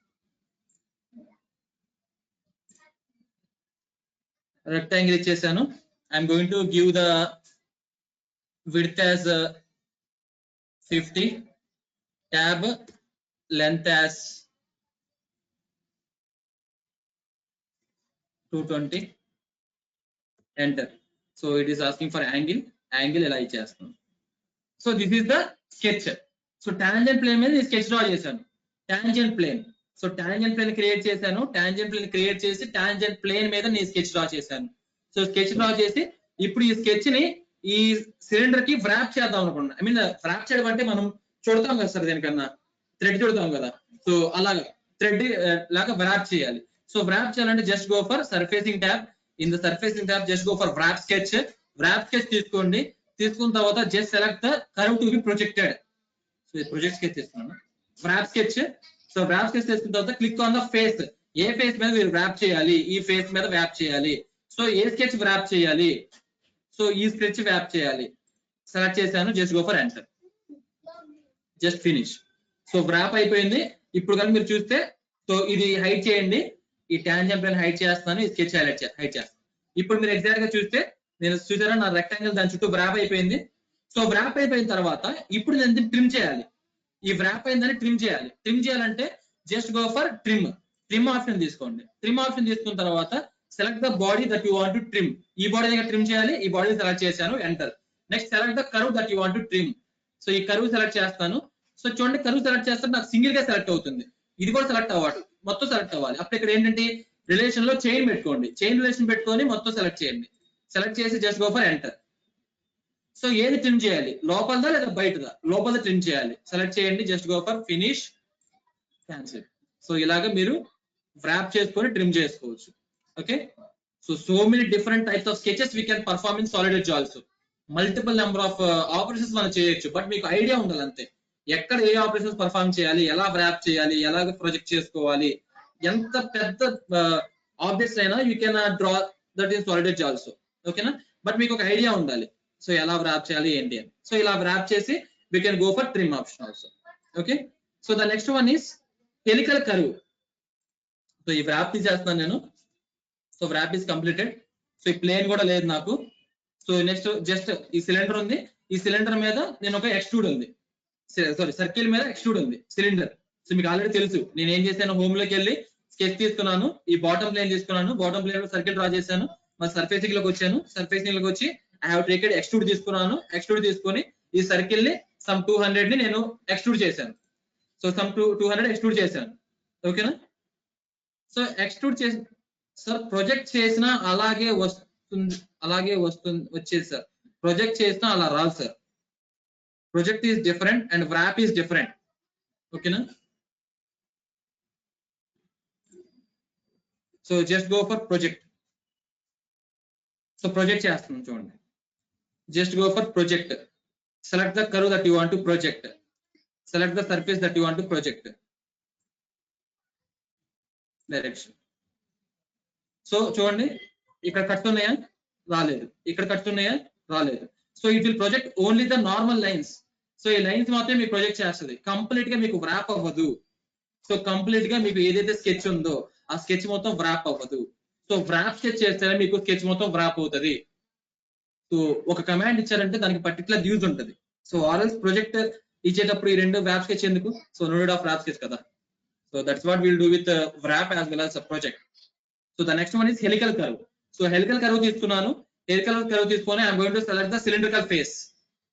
Rectangle ఇచ్చేసాను. I'm going to give the width as 50, tab length as 220, enter. So it is asking for angle ఎలా ఇచ్చేస్తాను. So this is the sketch. So tangent plane మీద sketch draw చేశాను. Tangent plane. So tangent plane create చేశాను. Tangent plane create చేసి tangent plane మీద నేను sketch draw చేశాను. So sketch draw చేసి ఇప్పుడు ఈ స్కెచ్ ని ఈ సిలిండర్ కి వ్రాప్ చేద్దాం అనుకున్నా. ఐ మీన్ వ్రాప్ చేయడం అంటే మనం చుడతాం కదా సార్, దేనికన్నా థ్రెడ్ చుడతాం కదా. సో అలాగా థ్రెడ్ లాగా వ్రాప్ చేయాలి. సో వ్రాప్ చేయాలంటే just go for surfacing tab. In the surfacing tab just go for wrap sketch. Wrap sketch తీసుకోండి. తీసుకున్న తర్వాత just select the curve to be projected. So project sketch తీసుకున్నాను, wrap sketch. So wrap sketch తీసుకున్న తర్వాత click on the face. ఏ face మీద మీరు wrap చేయాలి, ఈ ఫేస్ మీద వ్రాప్ చేయాలి. సో ఏ స్కెచ్ వ్రాప్ చేయాలి, సో ఈ స్కెచ్ వ్రాప్ చేయాలి. సెలెక్ట్ చేశాను, just go for enter, just finish. So wrap అయిపోయింది. ఇప్పుడు కనుక మీరు చూస్తే సో ఇది హైట్ చేయండి, ఈ టాంజెంట్ ప్లేన్ హైట్ చేస్తాను, ఈ స్కెచ్ హైట్ చేస్తాను. ఇప్పుడు మీరు ఎగ్జాక్ట్ గా చూస్తే నేను చూసారా నా రెక్టాంగిల్ దాని చుట్టూ వ్రాప్ అయిపోయింది. సో వ్రాప్ అయిపోయిన తర్వాత ఇప్పుడు నేను ట్రిమ్ చేయాలి. ఈ వ్రాప్ అయిందని ట్రిమ్ చేయాలి. ట్రిమ్ చేయాలంటే just go for trim option తీసుకోండి. ట్రిమ్ ఆప్షన్ తీసుకున్న తర్వాత select the body that you want to trim. ఈ బాడీ దగ్గర ట్రిమ్ చేయాలి. ఈ బాడీ సెలెక్ట్ చేశాను, enter. Next select the curve that you want to trim. So ఈ కర్వ్ సెలెక్ట్ చేస్తాను. సో చూడండి, కర్వ్ సెలెక్ట్ చేస్తే నాకు సింగిల్ గా సెలెక్ట్ అవుతుంది. ఇది కూడా సెలెక్ట్ అవ్వాలి, మొత్తం సెలెక్ట్ అవ్వాలి. అప్పుడు ఇక్కడ ఏంటంటే రిలేషన్ లో చైన్ పెట్టుకోండి. చైన్ రిలేషన్ పెట్టుకొని మొత్తం సెలెక్ట్ చేయండి. సెలెక్ట్ చేసి just go for enter. So ఏది ట్రిమ్ చేయాలి, లోపలదా లేదా బయటదా? లోపల ట్రిమ్ చేయాలి. సెలెక్ట్ చేయండి, just go for finish, cancel. So ఇలాగా మీరు వ్రాప్ చేసుకొని ట్రిమ్ చేసుకోవచ్చు. Okay, so many different types of sketches we can perform in solid edge also. Multiple number of operations మనం చేయొచ్చు, బట్ మీకు ఐడియా ఉండాలి అంతే. ఎక్కడ ఏ ఆపరేషన్స్ పర్ఫార్మ్ చేయాలి, ఎలా వ్రాప్ చేయాలి, ఎలా ప్రొజెక్ట్ చేసుకోవాలి, ఎంత పెద్ద ఆబ్జెక్ట్స్ అయినా you can draw that in solid edge also. ఓకేనా, బట్ మీకు ఒక ఐడియా ఉండాలి సో ఎలా వ్రాప్ చేయాలి ఏంటి అని. సో ఇలా వ్రాప్ చేసి we can go for trim option also. Okay, so the next one is helical curve. So ఈ వ్రాప్ చేస్తున్నాను నేను. So wrap is completed. So ఈ ప్లేన్ కూడా లేదు నాకు. సో నెక్స్ట్ జస్ట్ ఈ సిలిండర్ ఉంది, ఈ సిలిండర్ మీద నేను ఒక ఎక్స్ట్రూడ్ ఉంది, సారీ సర్కిల్ మీద ఎక్స్ట్రూడ్ ఉంది సిలిండర్. సో మీకు ఆల్రెడీ తెలుసు నేను ఏం చేశాను, హోమ్ లోకి వెళ్ళి స్కెచ్ తీసుకున్నాను, ఈ బాటమ్ ప్లేన్ తీసుకున్నాను, బాటమ్ ప్లేన్ లో సర్కిల్ డ్రా చేశాను, మరి సర్ఫేసింగ్ లోకి వచ్చాను, సర్ఫేసింగ్ లోకి వచ్చి ఐ హావ్ టేకెడ్ ఎక్స్ట్రూడ్ తీసుకున్నాను, ఎక్స్ట్రూడ్ తీసుకొని ఈ సర్కిల్ ని సమ్ 200 ని నేను ఎక్స్ట్రూడ్ చేశాను. సో సమ్ 200 ఎక్స్ట్రూడ్ చేశాను. ఓకేనా, సో ఎక్స్ట్రూడ్ చేసి సార్ ప్రొజెక్ట్ చేసిన అలాగే వచ్చేది సార్. ప్రొజెక్ట్ చేసినా అలా రాదు sir. Project is different and wrap is different. ఓకేనా, so just go for project. So project చేస్తున్నాం చూడండి, just go for project. Select the curve that you want to project, select the surface that you want to project, direction. So చూడండి, ఇక్కడ cuts ఉన్నాయా, రాలేదు, ఇక్కడ cuts ఉన్నాయా, రాలేదు. So it will project only the normal lines. So ఈ lines మాత్రమే మీకు ప్రొజెక్ట్ చేస్తుంది, కంప్లీట్ గా మీకు వ్రాప్ అవ్వదు. సో కంప్లీట్ గా మీకు ఏదైతే స్కెచ్ ఉందో ఆ స్కెచ్ మొత్తం వ్రాప్ అవ్వదు. సో వ్రాప్ స్కెచ్ చేస్తేనే మీకు స్కెచ్ మొత్తం వ్రాప్ అవుతుంది. సో ఒక కమాండ్ ఇచ్చారంటే దానికి పర్టికులర్ యూజ్ ఉంటుంది. సో ఆర్ఎల్స్ ప్రొజెక్టర్ ఇచ్చేటప్పుడు ఈ రెండు వ్రాప్ స్కెచ్ ఎందుకు, so no need of wrap sketch కదా. So that's what will do with wrap as well as project. So the next one is helical curve. So helical curve తీసుకున్నాను, helical curve తీసుకొని I'm going to select the cylindrical face.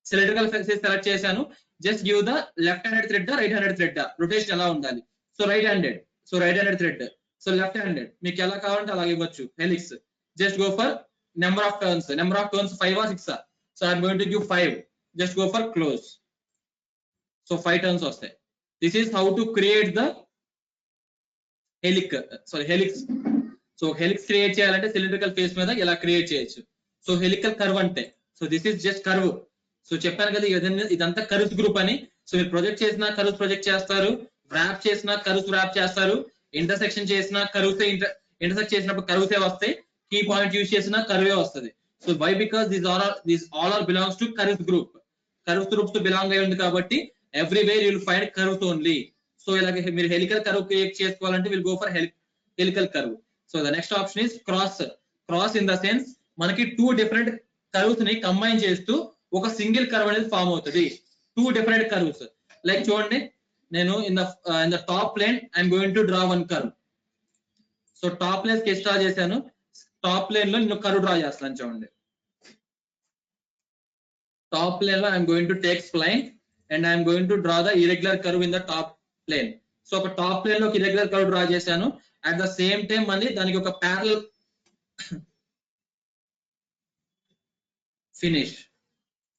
Cylindrical face select చేశాను. Just give the left handed thread, right handed thread, rotation ఎలా ఉండాలి. So right handed, so right handed thread. So left handed మీకు ఎలా కావాలంటే అలా ఇవ్వచ్చు. Helix just go for number of turns, number of turns 5 or 6. So I'm going to give 5. Just go for close. So 5 turns వస్తాయి. This is how to create the helix. So helix create చేయాలంటే cylindrical face మీద ఇలా create చేయొచ్చు. So helical curve అంటే, so this is just curve. So చెప్పాను కదా ఇదంతా curves group అని. సో మీరు ప్రొజెక్ట్ చేసినా కర్వ్స్ ప్రొజెక్ట్ చేస్తారు, వ్రాప్ చేసినా కర్వ్స్ వ్రాప్ చేస్తారు, ఇంటర్సెక్షన్ చేసినా కర్వ్స్ ఇంటర్సెక్ట్ చేసినప్పుడు కర్వ్సే వస్తాయి, కీ పాయింట్ యూజ్ చేసినా కర్వే వస్తుంది. So why because this all are belongs to curves group. Curves groups తో బిలాంగ్ అయి ఉంది కాబట్టి everywhere you will find curves only. So ఇలాగే మీరు హెలికల్ కర్వ్ క్రియేట్ చేసుకోవాలంటే will go for helical curve. So the next option is cross. Cross in the sense మనకి 2 different curves ని combine చేస్తూ ఒక సింగిల్ కర్వ్ అనేది ఫామ్ అవుతుంది. 2 different curves. Like చూడండి, నేను in the top plane I'm going to draw 1 curve. So top plane sketch draw చేశాను, top plane లో నేను కర్వ్ డ్రా చేస్తాను చూడండి. టాప్ ప్లేన్ లో I'm going to take spline and I'm going to draw the irregular curve in the top plane. So ఒక top plane లో irregular curve draw చేశాను. At the same time మళ్ళీ దానికి ఒక parallel finish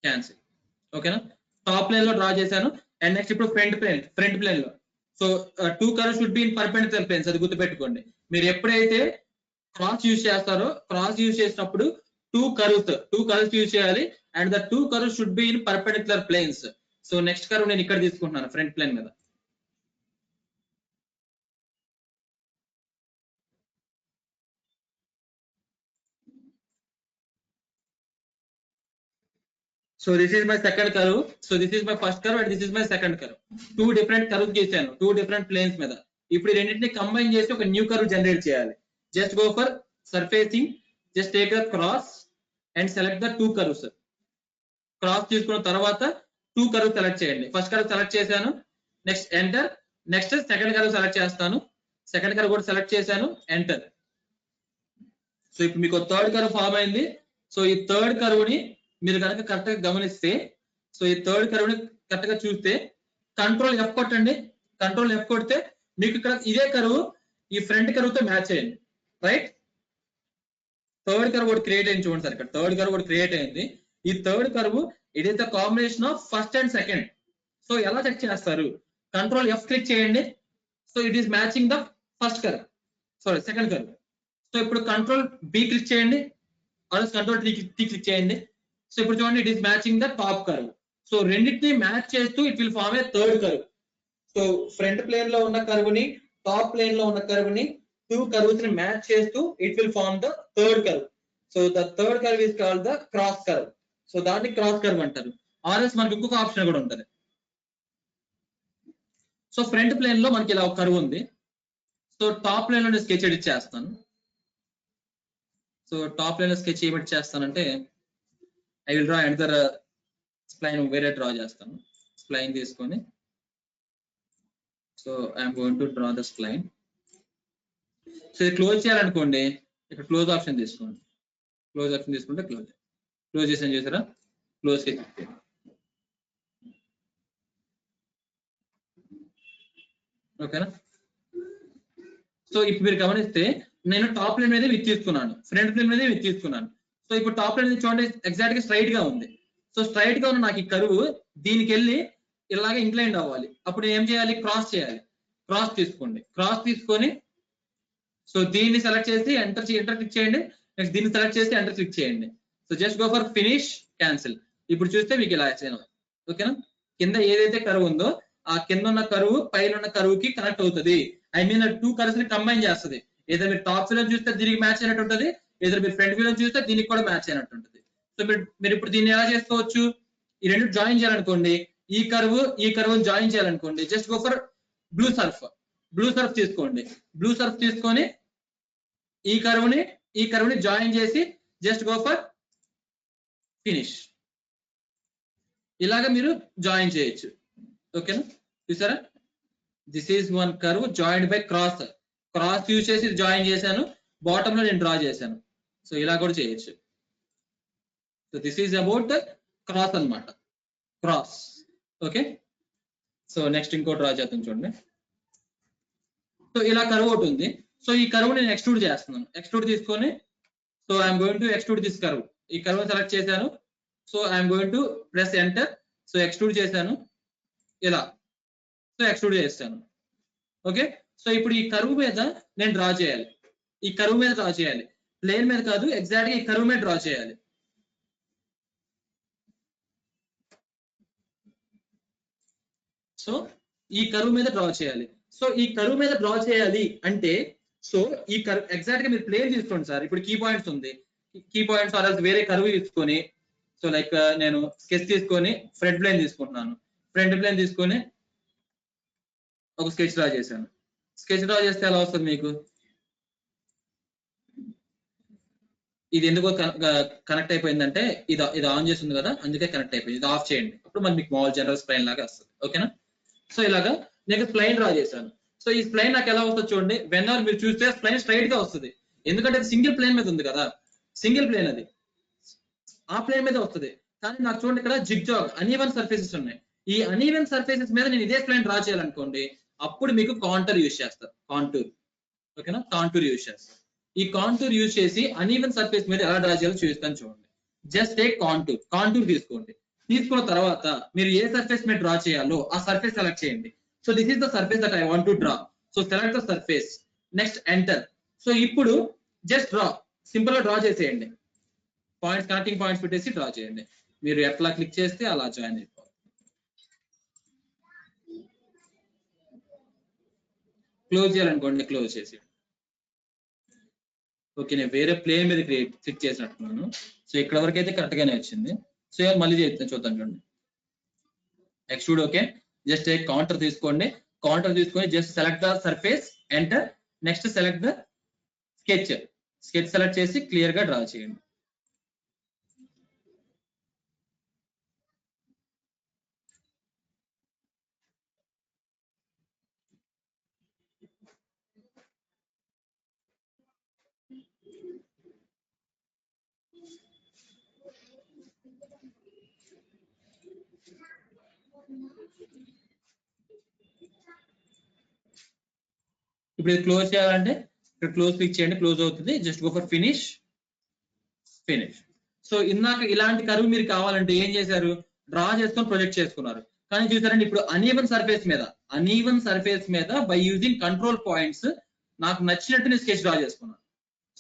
cancel. ఓకేనా, top plane లో draw చేశాను. And next ఇప్పుడు ఫ్రంట్ ప్లేన్ లో. So 2 curves should be in perpendicular planes. అది గుర్తుపెట్టుకోండి. మీరు ఎప్పుడైతే క్రాస్ యూజ్ చేస్తారో, క్రాస్ యూజ్ చేసినప్పుడు 2 కర్వ్స్ యూజ్ చేయాలి. And the 2 curves should be in perpendicular planes. So next curve నేను ఇక్కడ తీసుకుంటున్నాను ఫ్రంట్ ప్లేన్ మీద. So this is my second curve. So this is my first curve and this is my second curve. 2 different curves చేశాను, 2 different planes మీద. ఇప్పుడు రెండింటిని combine చేసి ఒక న్యూ కర్వ్ జనరేట్ చేయాలి. Just go for surfacing, just take the cross and select the 2 curves. Cross తీసుకున్న తర్వాత 2 curve select చేయండి. ఫస్ట్ కర్వ్ సెలెక్ట్ చేశాను, next enter. Next second curve select చేస్తాను, సెకండ్ కర్వ్ కూడా సెలెక్ట్ చేశాను, ఎంటర్. సో ఇప్పుడు మీకు థర్డ్ కర్వ్ ఫామ్ అయింది. సో ఈ థర్డ్ కర్వ్ ని మీరు కనుక కరెక్ట్ గా గమనిస్తే, సో ఈ థర్డ్ కర్వ్ ని కరెక్ట్ గా చూస్తే కంట్రోల్ F కొట్టండి. కంట్రోల్ F కొడితే మీకు ఇక్కడ ఇదే కర్వ్ ఈ ఫ్రంట్ కర్వ్ తో మ్యాచ్ అయ్యింది. రైట్, థర్డ్ కర్వ్ కూడా క్రియేట్ అయింది చూడండి సార్. ఇక్కడ థర్డ్ కర్వ్ కూడా క్రియేట్ అయింది. ఈ third curve it is the combination of first and second. So ఎలా చెక్ చేస్తారు, కంట్రోల్ F క్లిక్ చేయండి. So it is matching the first curve, sorry second curve. So ఇప్పుడు కంట్రోల్ బి క్లిక్ చేయండి, or control T click చేయండి. So ఇప్పుడు చూడండి it is matching the top curve. So రెండింటిని match చేస్తూ it will form a third curve. So front plane లో ఉన్న curve ని, టాప్ ప్లేన్ లో ఉన్న కర్వ్ ని, టూ కర్వ్స్ ని మ్యాచ్ చేస్తూ it will form the third curve. So the third curve is called the cross curve. So దాన్ని cross curve అంటారు. ఆర్ఎస్ మనకి ఇంకొక ఆప్షన్ కూడా ఉంటుంది. సో ఫ్రంట్ ప్లేన్ లో మనకి ఇలా ఒక కర్వ్ ఉంది. సో టాప్ ప్లేన్ లో స్కెచ్ ఎడిట్ చేస్తాను. సో టాప్ ప్లేన్ లో స్కెచ్ ఎడిట్ చేస్తానంటే I will draw another spline, వేరే డ్రా చేస్తాను. స్ప్లైన్ తీసుకొని so I'm going to draw the spline. So ఇది క్లోజ్ చేయాలనుకోండి, ఇక్కడ క్లోజ్ ఆప్షన్ తీసుకోండి. క్లోజ్ ఆప్షన్ తీసుకుంటే క్లోజ్ చేసాను, చేసారా? క్లోజ్ కి ఓకేనా? సో ఇప్పుడు మీరు గమనిస్తే నేను టాప్ ప్లేన్ మీద విత్ తీసుకున్నాను, ఫ్రంట్ ప్లేన్ మీద విత్ తీసుకున్నాను. సో ఇప్పుడు టాప్ ప్లేన్ చూడండి ఎగ్జాక్ట్ గా స్ట్రైట్ గా ఉంది. సో స్ట్రైట్ గా ఉన్న నాకు ఈ కరువు దీనికి వెళ్ళి ఇలాగే ఇంక్లైండ్ అవ్వాలి. అప్పుడు ఏం చేయాలి? క్రాస్ చేయాలి. క్రాస్ తీసుకోండి. క్రాస్ తీసుకొని సో దీన్ని సెలెక్ట్ చేసి ఎంటర్ క్లిక్ చేయండి. నెక్స్ట్ దీన్ని సెలెక్ట్ చేసి ఎంటర్ క్లిక్ చేయండి. So just go for finish, cancel. ఇప్పుడు చూస్తే మీకు ఇలా వచ్చాను. ఓకేనా? కింద ఏదైతే కరువు ఉందో ఆ కింద ఉన్న కరువు పైన ఉన్న కరువుకి కనెక్ట్ అవుతుంది. ఐ మీన్ టూ కర్వ్స్ ని కంబైన్ చేస్తుంది. ఏదో మీరు టాప్ వ్యూ చూస్తే దీనికి మ్యాచ్ అయినట్టు ఉంటుంది, ఏదో మీరు ఫ్రంట్ వ్యూ చూస్తే దీనికి కూడా మ్యాచ్ అయినట్టు ఉంటుంది. సో మీరు ఇప్పుడు దీన్ని ఎలా చేసుకోవచ్చు? ఈ రెండు జాయిన్ చేయాలనుకోండి, ఈ కర్వ్ జాయిన్ చేయాలనుకోండి, just go for blue surf తీసుకోండి. బ్లూ సర్ఫ్ తీసుకొని ఈ కర్వ్ ని జాయిన్ చేసి జస్ట్ గో ఫర్ ఫినిష్. ఇలాగా మీరు జాయిన్ చేయొచ్చు. ఓకేనా? చూసారా? This is one curve joined by cross use చేసి జాయిన్ చేశాను, బాటమ్ లో నేను డ్రా చేశాను. సో ఇలా కూడా చేయొచ్చు. So this is about cross అన్నమాట, క్రాస్. ఓకే, సో నెక్స్ట్ ఇంకో డ్రా చేద్దాం చూడండి. సో ఇలా కర్వ్ ఒకటి ఉంది. సో ఈ కర్వ్ నేను ఎక్స్ట్రూడ్ చేస్తున్నాను. ఎక్స్ట్రూడ్ తీసుకొని so I'm going to extrude this curve. ఈ కర్వ్ సెలెక్ట్ చేశాను. So I'm going to press enter. So extrude చేశాను ఇలా. సో ఎక్స్ట్రూడ్ చేస్తాను. ఓకే, సో ఇప్పుడు ఈ కర్వ్ మీద నేను డ్రా చేయాలి. ఈ కర్వ్ మీద డ్రా చేయాలి, ప్లేన్ మీద కాదు, ఎగ్జాక్ట్ గా ఈ కర్వ్ మీద డ్రా చేయాలి. సో ఈ కర్వ్ మీద డ్రా చేయాలి. సో ఈ కర్వ్ మీద డ్రా చేయాలి అంటే సో ఈ కర్వ్ ఎగ్జాక్ట్ గా మీరు ప్లేన్ తీసుకోండి సార్. ఇప్పుడు కీ పాయింట్స్ ఉంది, కీ పాయింట్స్ ఆర్ వేరే కర్వ్ తీసుకొని సో లైక్ నేను స్కెచ్ తీసుకొని ఫ్రంట్ ప్లేన్ తీసుకుంటున్నాను. ఫ్రంట్ ప్లేన్ తీసుకొని ఒక స్కెచ్ డ్రా చేశాను. స్కెచ్ డ్రా చేస్తే ఎలా వస్తుంది మీకు? ఇది ఎందుకో కనెక్ట్ అయిపోయిందంటే ఇది ఆన్ చేస్తుంది కదా, అందుకే కనెక్ట్ అయిపోయింది. ఇది ఆఫ్ చేయండి, అప్పుడు మనకి మామూలు జనరల్ స్ప్లైన్ లాగా వస్తుంది. ఓకేనా? సో ఇలాగా నేను స్ప్లైన్ డ్రా చేశాను. సో ఈ స్ప్లైన్ నాకు ఎలా వస్తుంది చూడండి. వెన్ ఆర్ మీరు చూస్తే స్ప్లైన్ స్ట్రైట్ గా వస్తుంది, ఎందుకంటే అది సింగిల్ ప్లేన్ మీద ఉంది కదా. సింగిల్ ప్లేన్ అది ఆ ప్లేన్ మీద వస్తుంది. కానీ నాకు చూడండి ఇక్కడ జిగ్జాగ్ అన్ఈవెన్ సర్ఫేసెస్ ఉన్నాయి. ఈ అన్ఈవెన్ సర్ఫేసెస్ మీద నేను ఇదే స్ప్లైన్ డ్రా చేయాలనుకోండి, అప్పుడు మీకు కాంటూర్ యూజ్ చేస్తారు. కాంటూర్, ఓకేనా? కాంటూర్ యూజ్ చేస్తారు. ఈ కాంటూర్ యూజ్ చేసి అన్ఈవెన్ సర్ఫేస్ మీద ఎలా డ్రా చేయాలో చూపిస్తాను చూడండి. జస్ట్ టేక్ కాంటూర్ తీసుకోండి. తీసుకున్న తర్వాత మీరు ఏ సర్ఫేస్ మీద డ్రా చేయాలో ఆ సర్ఫేస్ సెలెక్ట్ చేయండి. So this is the surface that I want to draw. So select the surface, next enter. So ఇప్పుడు జస్ట్ డ్రా, సింపుల్ గా డ్రా చేసేయండి. పాయింట్స్, కనెక్టింగ్ పాయింట్స్ పెట్టేసి డ్రా చేయండి. మీరు ఎట్లా క్లిక్ చేస్తే అలా జాయిన్ అయిపోవాలి. క్లోజ్ చేయాలనుకోండి, క్లోజ్ చేసి. ఓకే, నేను వేరే ప్లేన్ మీద క్లిక్ చేసినట్టున్నాను. సో ఇక్కడ వరకు అయితే కరెక్ట్ గానే వచ్చింది. సో మళ్ళీ చూద్దాం చూడండి. ఎక్స్ట్రూడ్. ఓకే, జస్ట్ కౌంటర్ తీసుకోండి. కౌంటర్ తీసుకొని just select the surface, enter. Next select the sketch select చేసి క్లియర్ గా డ్రా చేయండి. ఇప్పుడు ఇది క్లోజ్ చేయాలంటే ఇక్కడ క్లోజ్ క్లిక్ చేయండి, క్లోజ్ అవుతుంది. Just go for finish. So ఇందాక ఇలాంటి కర్వ్ మీరు కావాలంటే ఏం చేశారు? డ్రా చేసుకొని ప్రొజెక్ట్ చేసుకున్నారు. కానీ చూసారండి ఇప్పుడు అన్ఈవెన్ సర్ఫేస్ మీద బై యూజింగ్ కంట్రోల్ పాయింట్స్ నాకు నచ్చినట్టు నేను స్కెచ్ డ్రా చేసుకున్నాను.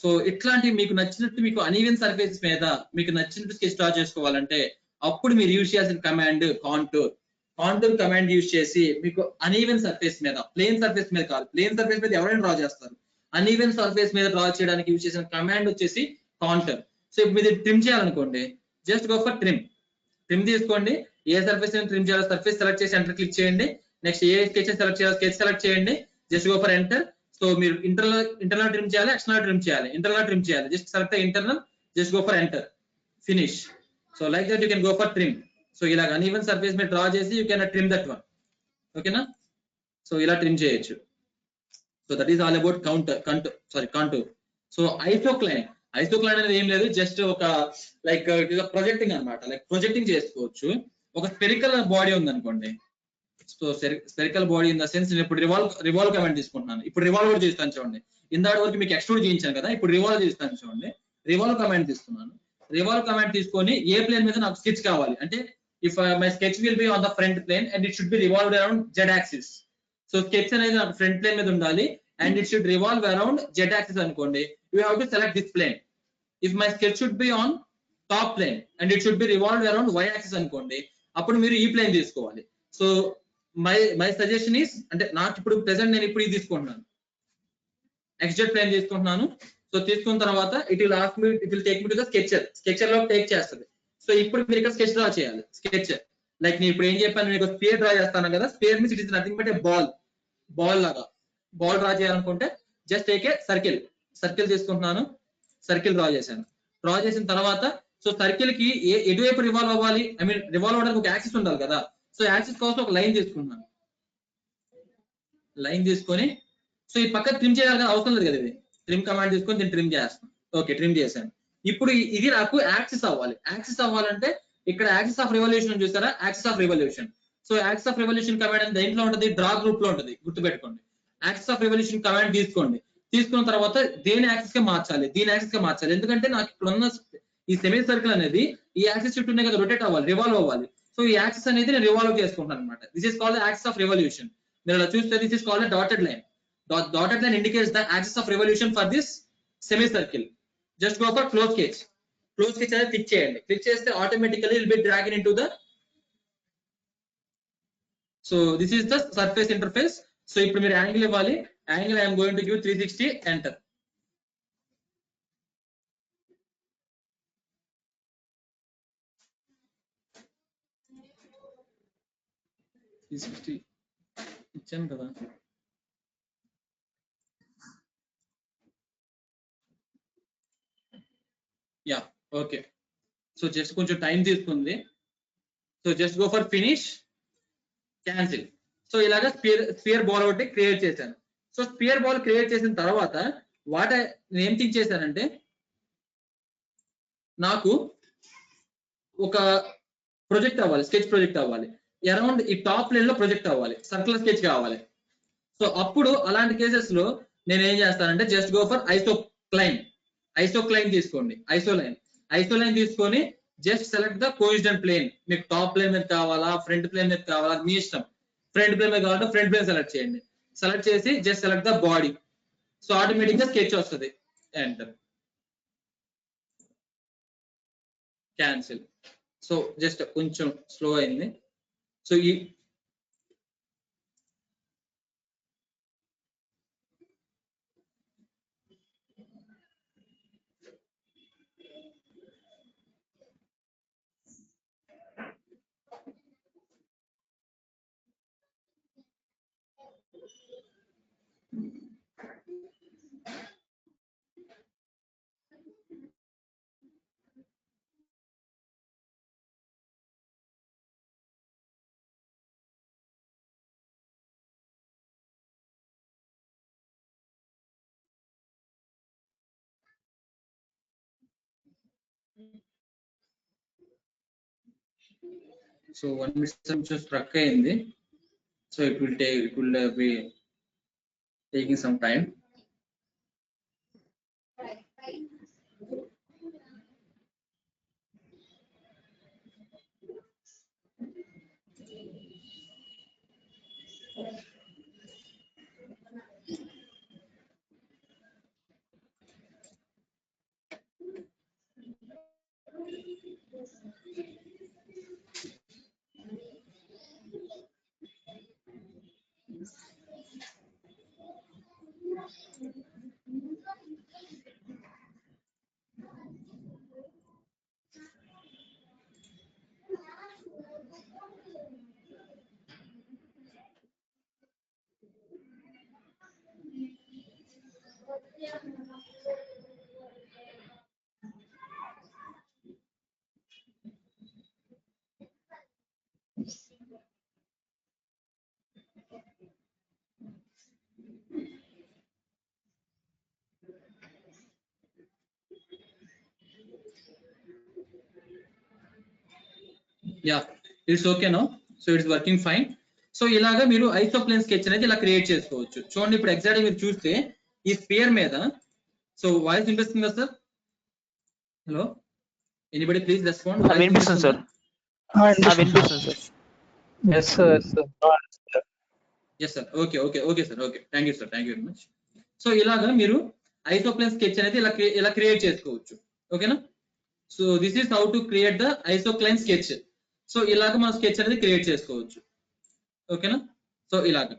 సో ఇట్లాంటి మీకు నచ్చినట్టు మీకు అన్ఈవెన్ సర్ఫేస్ మీద మీకు నచ్చినట్టు స్కెచ్ డ్రా చేసుకోవాలంటే అప్పుడు మీరు యూజ్ చేయాల్సిన కమాండ్ కాంటూర్ కమాండ్ యూజ్ చేసి మీకు అన్ఈవెన్ సర్ఫేస్ మీద, ప్లేన్ సర్ఫేస్ మీద కాదు, ప్లేన్ సర్ఫేస్ మీద ఎవరైనా డ్రా చేస్తారు, అన్ఈవెన్ సర్ఫేస్ మీద డ్రా చేయడానికి యూజ్ చేసిన కమాండ్ వచ్చేసి కాంటూర్. సో ఇప్పుడు మీరు ట్రిమ్ చేయాలనుకోండి, జస్ట్ గో ఫర్ ట్రిమ్ తీసుకోండి. ఏ సర్ఫేస్ ట్రిమ్ చేయాలో సర్ఫేస్ సెలెక్ట్ చేసి ఎంటర్ క్లిక్ చేయండి. నెక్స్ట్ ఏ స్కెచ్ సెలెక్ట్ చేయాలో స్కెచ్ సెలెక్ట్ చేయండి. Just go for enter. So మీరు ఇంటర్నల్ ట్రిమ్ చేయాలి, ఎక్స్టర్నల్ ట్రిమ్ చేయాలి. ఇంటర్నల్ ట్రిమ్ చేయాలి, just select internal, just go for enter, finish. So like that you can go for trim. So ఇలా uneven surface మీద draw చేసి you can trim that one. ఓకేనా? So ఇలా trim చేయొచ్చు. So that is all about contour. So isocline అనేది ఏం లేదు, జస్ట్ ఒక లైక్ ప్రొజెక్టింగ్ అన్నమాట. లైక్ ప్రొజెక్టింగ్ చేసుకోవచ్చు. ఒక స్పెరికల్ బాడీ ఉంది అనుకోండి. So spherical body in the sense నేను ఇప్పుడు రివాల్వ్ కమాండ్ తీసుకుంటున్నాను. ఇప్పుడు రివాల్వ్ కూడా చేస్తాను చూడండి. ఇందాటి వరకు మీకు ఎక్స్ట్రూడ్ చేయించాను కదా, ఇప్పుడు రివాల్వ్ చేస్తాను చూడండి. రివాల్వ్ కమాండ్ తీసుకున్నాను. రివాల్వ్ కమాండ్ తీసుకొని ఏ ప్లేన్ మీద నాకు స్కెచ్ కావాలి అంటే, if my sketch will be on the front plane and it should be revolved around Z axis. So sketch అనేది నాకు ఫ్రంట్ ప్లేన్ మీద ఉండాలి and it should revolve around Z axis అనుకోండి. You have to select this plane. If my sketch should be on top plane and it should be revolved around why axis అనుకోండి, అప్పుడు మీరు ఈ plane తీసుకోవాలి. So my suggestion is, అంటే నాకు ఇప్పుడు present నేను ఇప్పుడు ఇది తీసుకుంటున్నాను, XZ ప్లేన్ తీసుకుంటున్నాను. సో తీసుకున్న తర్వాత it will take me to the sketcher లో టేక్ చేస్తుంది. సో ఇప్పుడు మీరు ఇక్కడ స్కెచ్ డ్రా చేయాలి. లైక్ నేను ఇప్పుడు ఏం చెప్పాను, మీకు స్పియర్ డ్రా చేస్తాను కదా, sphere means it is nothing but a ball లాగా. బాల్ డ్రా చేయాలనుకుంటే జస్ట్ టేక్ ఏ సర్కిల్ తీసుకుంటున్నాను, సర్కిల్ డ్రా చేశాను. డ్రా చేసిన తర్వాత సో సర్కిల్ కి ఎటువైపు రివాల్వ్ అవ్వాలి, ఐ మీన్ రివాల్వ్ అవడానికి ఒక యాక్సిస్ ఉండాలి కదా. సో యాక్సిస్ కోసం ఒక లైన్ తీసుకున్నాను. లైన్ తీసుకొని సో ఈ పక్క ట్రిమ్ చేయాలి అవసరం లేదు కదా, ఇది ట్రిమ్ కమాండ్ తీసుకొని దీన్ని ట్రిమ్ చేస్తాను. ఓకే, ట్రిమ్ చేశాను. ఇప్పుడు ఇది నాకు యాక్సిస్ అవ్వాలంటే ఇక్కడ యాక్సిస్ ఆఫ్ రెవల్యూషన్ చూసారా, axis of revolution. So axis of revolution command దేంట్లో ఉంటుంది, డ్రా గ్రూప్ లో ఉంటుంది, గుర్తుపెట్టుకోండి. యాక్సిస్ ఆఫ్ రెవల్యూషన్ కమాండ్ తీసుకోండి. తీసుకున్న తర్వాత దేని యాక్సిస్ గా మార్చాలి, దీని యాక్సిస్ గా మార్చాలి. ఎందుకంటే నాకు ఇక్కడ ఉన్న ఈ సెమీ సర్కిల్ అనేది ఈ యాక్సిస్ చుట్టూనే కదా రొటేట్ అవ్వాలి, రివాల్వ్ అవ్వాలి. సో ఈ యాక్సిస్ అనేది నేను రివాల్వ్ చేసుకుంటాను అనమాట. This is called axis of revolution. మీరు అలా చూస్తే this is called dotted line. Dotted line indicates the axis of revolution for this semicircle. Just go for close sketch. Close sketch అనేది click చేయండి. Click చేస్తే automatically will be dragged into the. So this is the surface interface. So ఇప్పుడు మీరు angle ఇవ్వాలి. Angle I am going to give 360, enter. ఇచ్చాను కదా. Yeah okay. So just కొంచెం time తీసుకుంది. So just go for finish, cancel. So ఇలాగా spear ball ఒకటి create చేశాను. సో స్పియర్ బాల్ క్రియేట్ చేసిన తర్వాత నేను ఏం థింక్ చేశానంటే, నాకు ఒక ప్రొజెక్ట్ అవ్వాలి, స్కెచ్ ప్రొజెక్ట్ అవ్వాలి, అరౌండ్ ఈ టాప్ లైన్ లో ప్రొజెక్ట్ అవ్వాలి, సర్కులర్ స్కెచ్ కావాలి. సో అప్పుడు అలాంటి కేసెస్ లో నేను ఏం చేస్తానంటే జస్ట్ గో ఫర్ ఐసోక్లైన్ తీసుకోండి. ఐసోలైన్ తీసుకొని just select the coincident plane. మీకు టాప్ ప్లేన్ మీద కావాలా, ఫ్రంట్ ప్లేన్ మీద కావాలా, మీ ఇష్టం. ఫ్రంట్ ప్లేన్ మీద కావాలంటే ఫ్రంట్ ప్లేన్ సెలెక్ట్ చేయండి. సెలెక్ట్ చేసి just select the body. So automatic గా స్కెచ్ వస్తుంది. Enter, cancel. సో జస్ట్ కొంచెం స్లో అయింది. సో ఈ సో 1 minute స్ట్రక్ అయింది. So it will be taking some time. Yeah it's okay no. So it's working fine. So ఇలాగా మీరు isoplane sketch అనేది ఇలా క్రియేట్ చేసుకోవచ్చు. చూడండి ఇప్పుడు ఎగ్జాక్ట్ మీరు చూస్తే ఈ స్పియర్ మీద, సో వాయిస్ వినిపిస్తుంది కదా sir? Hello, anybody please respond. వినిపిస్తుంది సార్. వినిపిస్తుంది sir. Yes sir. Yes sir. Okay okay okay sir. Okay, thank you sir, thank you very much. So ఇలాగా మీరు ఐసోప్లేన్ స్కెచ్ అనేది ఇలా క్రియేట్ చేసుకోవచ్చు. ఓకేనా? So this is how to create the isoplane sketch. So ఇలాగ మనం sketch అనేది create చేసుకోవచ్చు. ఓకేనా? సో ఇలాగ.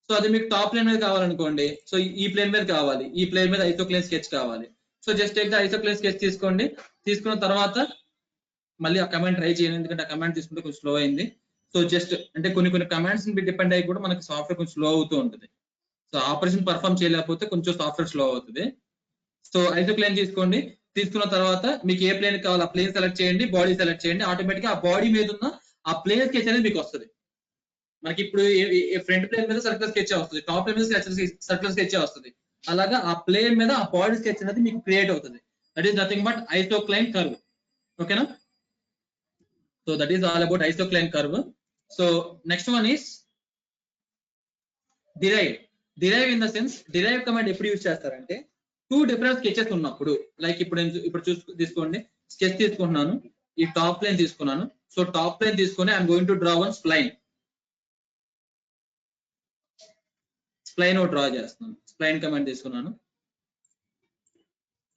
సో అది మీకు టాప్ ప్లేన్ మీద కావాలనుకోండి, సో ఈ ప్లేన్ మీద కావాలి, ఈ ప్లేన్ మీద ఐసోప్లేన్ స్కెచ్ కావాలి. So just take the isoplane sketch తీసుకోండి. తీసుకున్న తర్వాత మళ్ళీ ఆ కమాండ్ ట్రై చేయండి, ఎందుకంటే ఆ కమాండ్ తీసుకుంటే కొంచెం స్లో అయింది. సో జస్ట్ అంటే కొన్ని కమాండ్స్ డిపెండ్ అయ్యి కూడా మనకి సాఫ్ట్వేర్ కొంచెం స్లో అవుతూ ఉంటుంది. సో ఆపరేషన్ పర్ఫామ్ చేయలేకపోతే కొంచెం సాఫ్ట్వేర్ స్లో అవుతుంది. సో ఐసోప్లేన్ తీసుకోండి. తీసుకున్న తర్వాత మీకు ఏ ప్లేన్ కావాలి ఆ ప్లేన్ సెలెక్ట్ చేయండి, బాడీ సెలెక్ట్ చేయండి. ఆటోమేటిక్ గా ఆ బాడీ మీద ఉన్న ఆ ప్లేన్ స్కెచ్ అనేది మీకు వస్తుంది. మనకి ఇప్పుడు ఫ్రంట్ ప్లేన్ మీద సర్కిల్ స్కెచ్ వస్తుంది, టాప్ ప్లేన్ మీద సర్కిల్ స్కెచ్ వస్తుంది. అలాగా ఆ ప్లేన్ మీద ఆ బాడీ స్కెచ్ అనేది మీకు క్రియేట్ అవుతుంది. That is nothing but isocline curve. ఓకేనా? So that is all about isocline curve. So next one is derive. Derive in the sense, derive command ఎప్పుడు యూజ్ చేస్తారంటే టూ డిఫరెంట్ స్కెచెస్ ఉన్నప్పుడు, like ఇప్పుడు తీసుకోండి, sketch తీసుకుంటున్నాను, ఈ top plane తీసుకున్నాను. So top plane తీసుకొని I'm going to draw one spline. Spline draw చేస్తున్నాను. స్ప్లైన్ కమాండ్ తీసుకున్నాను,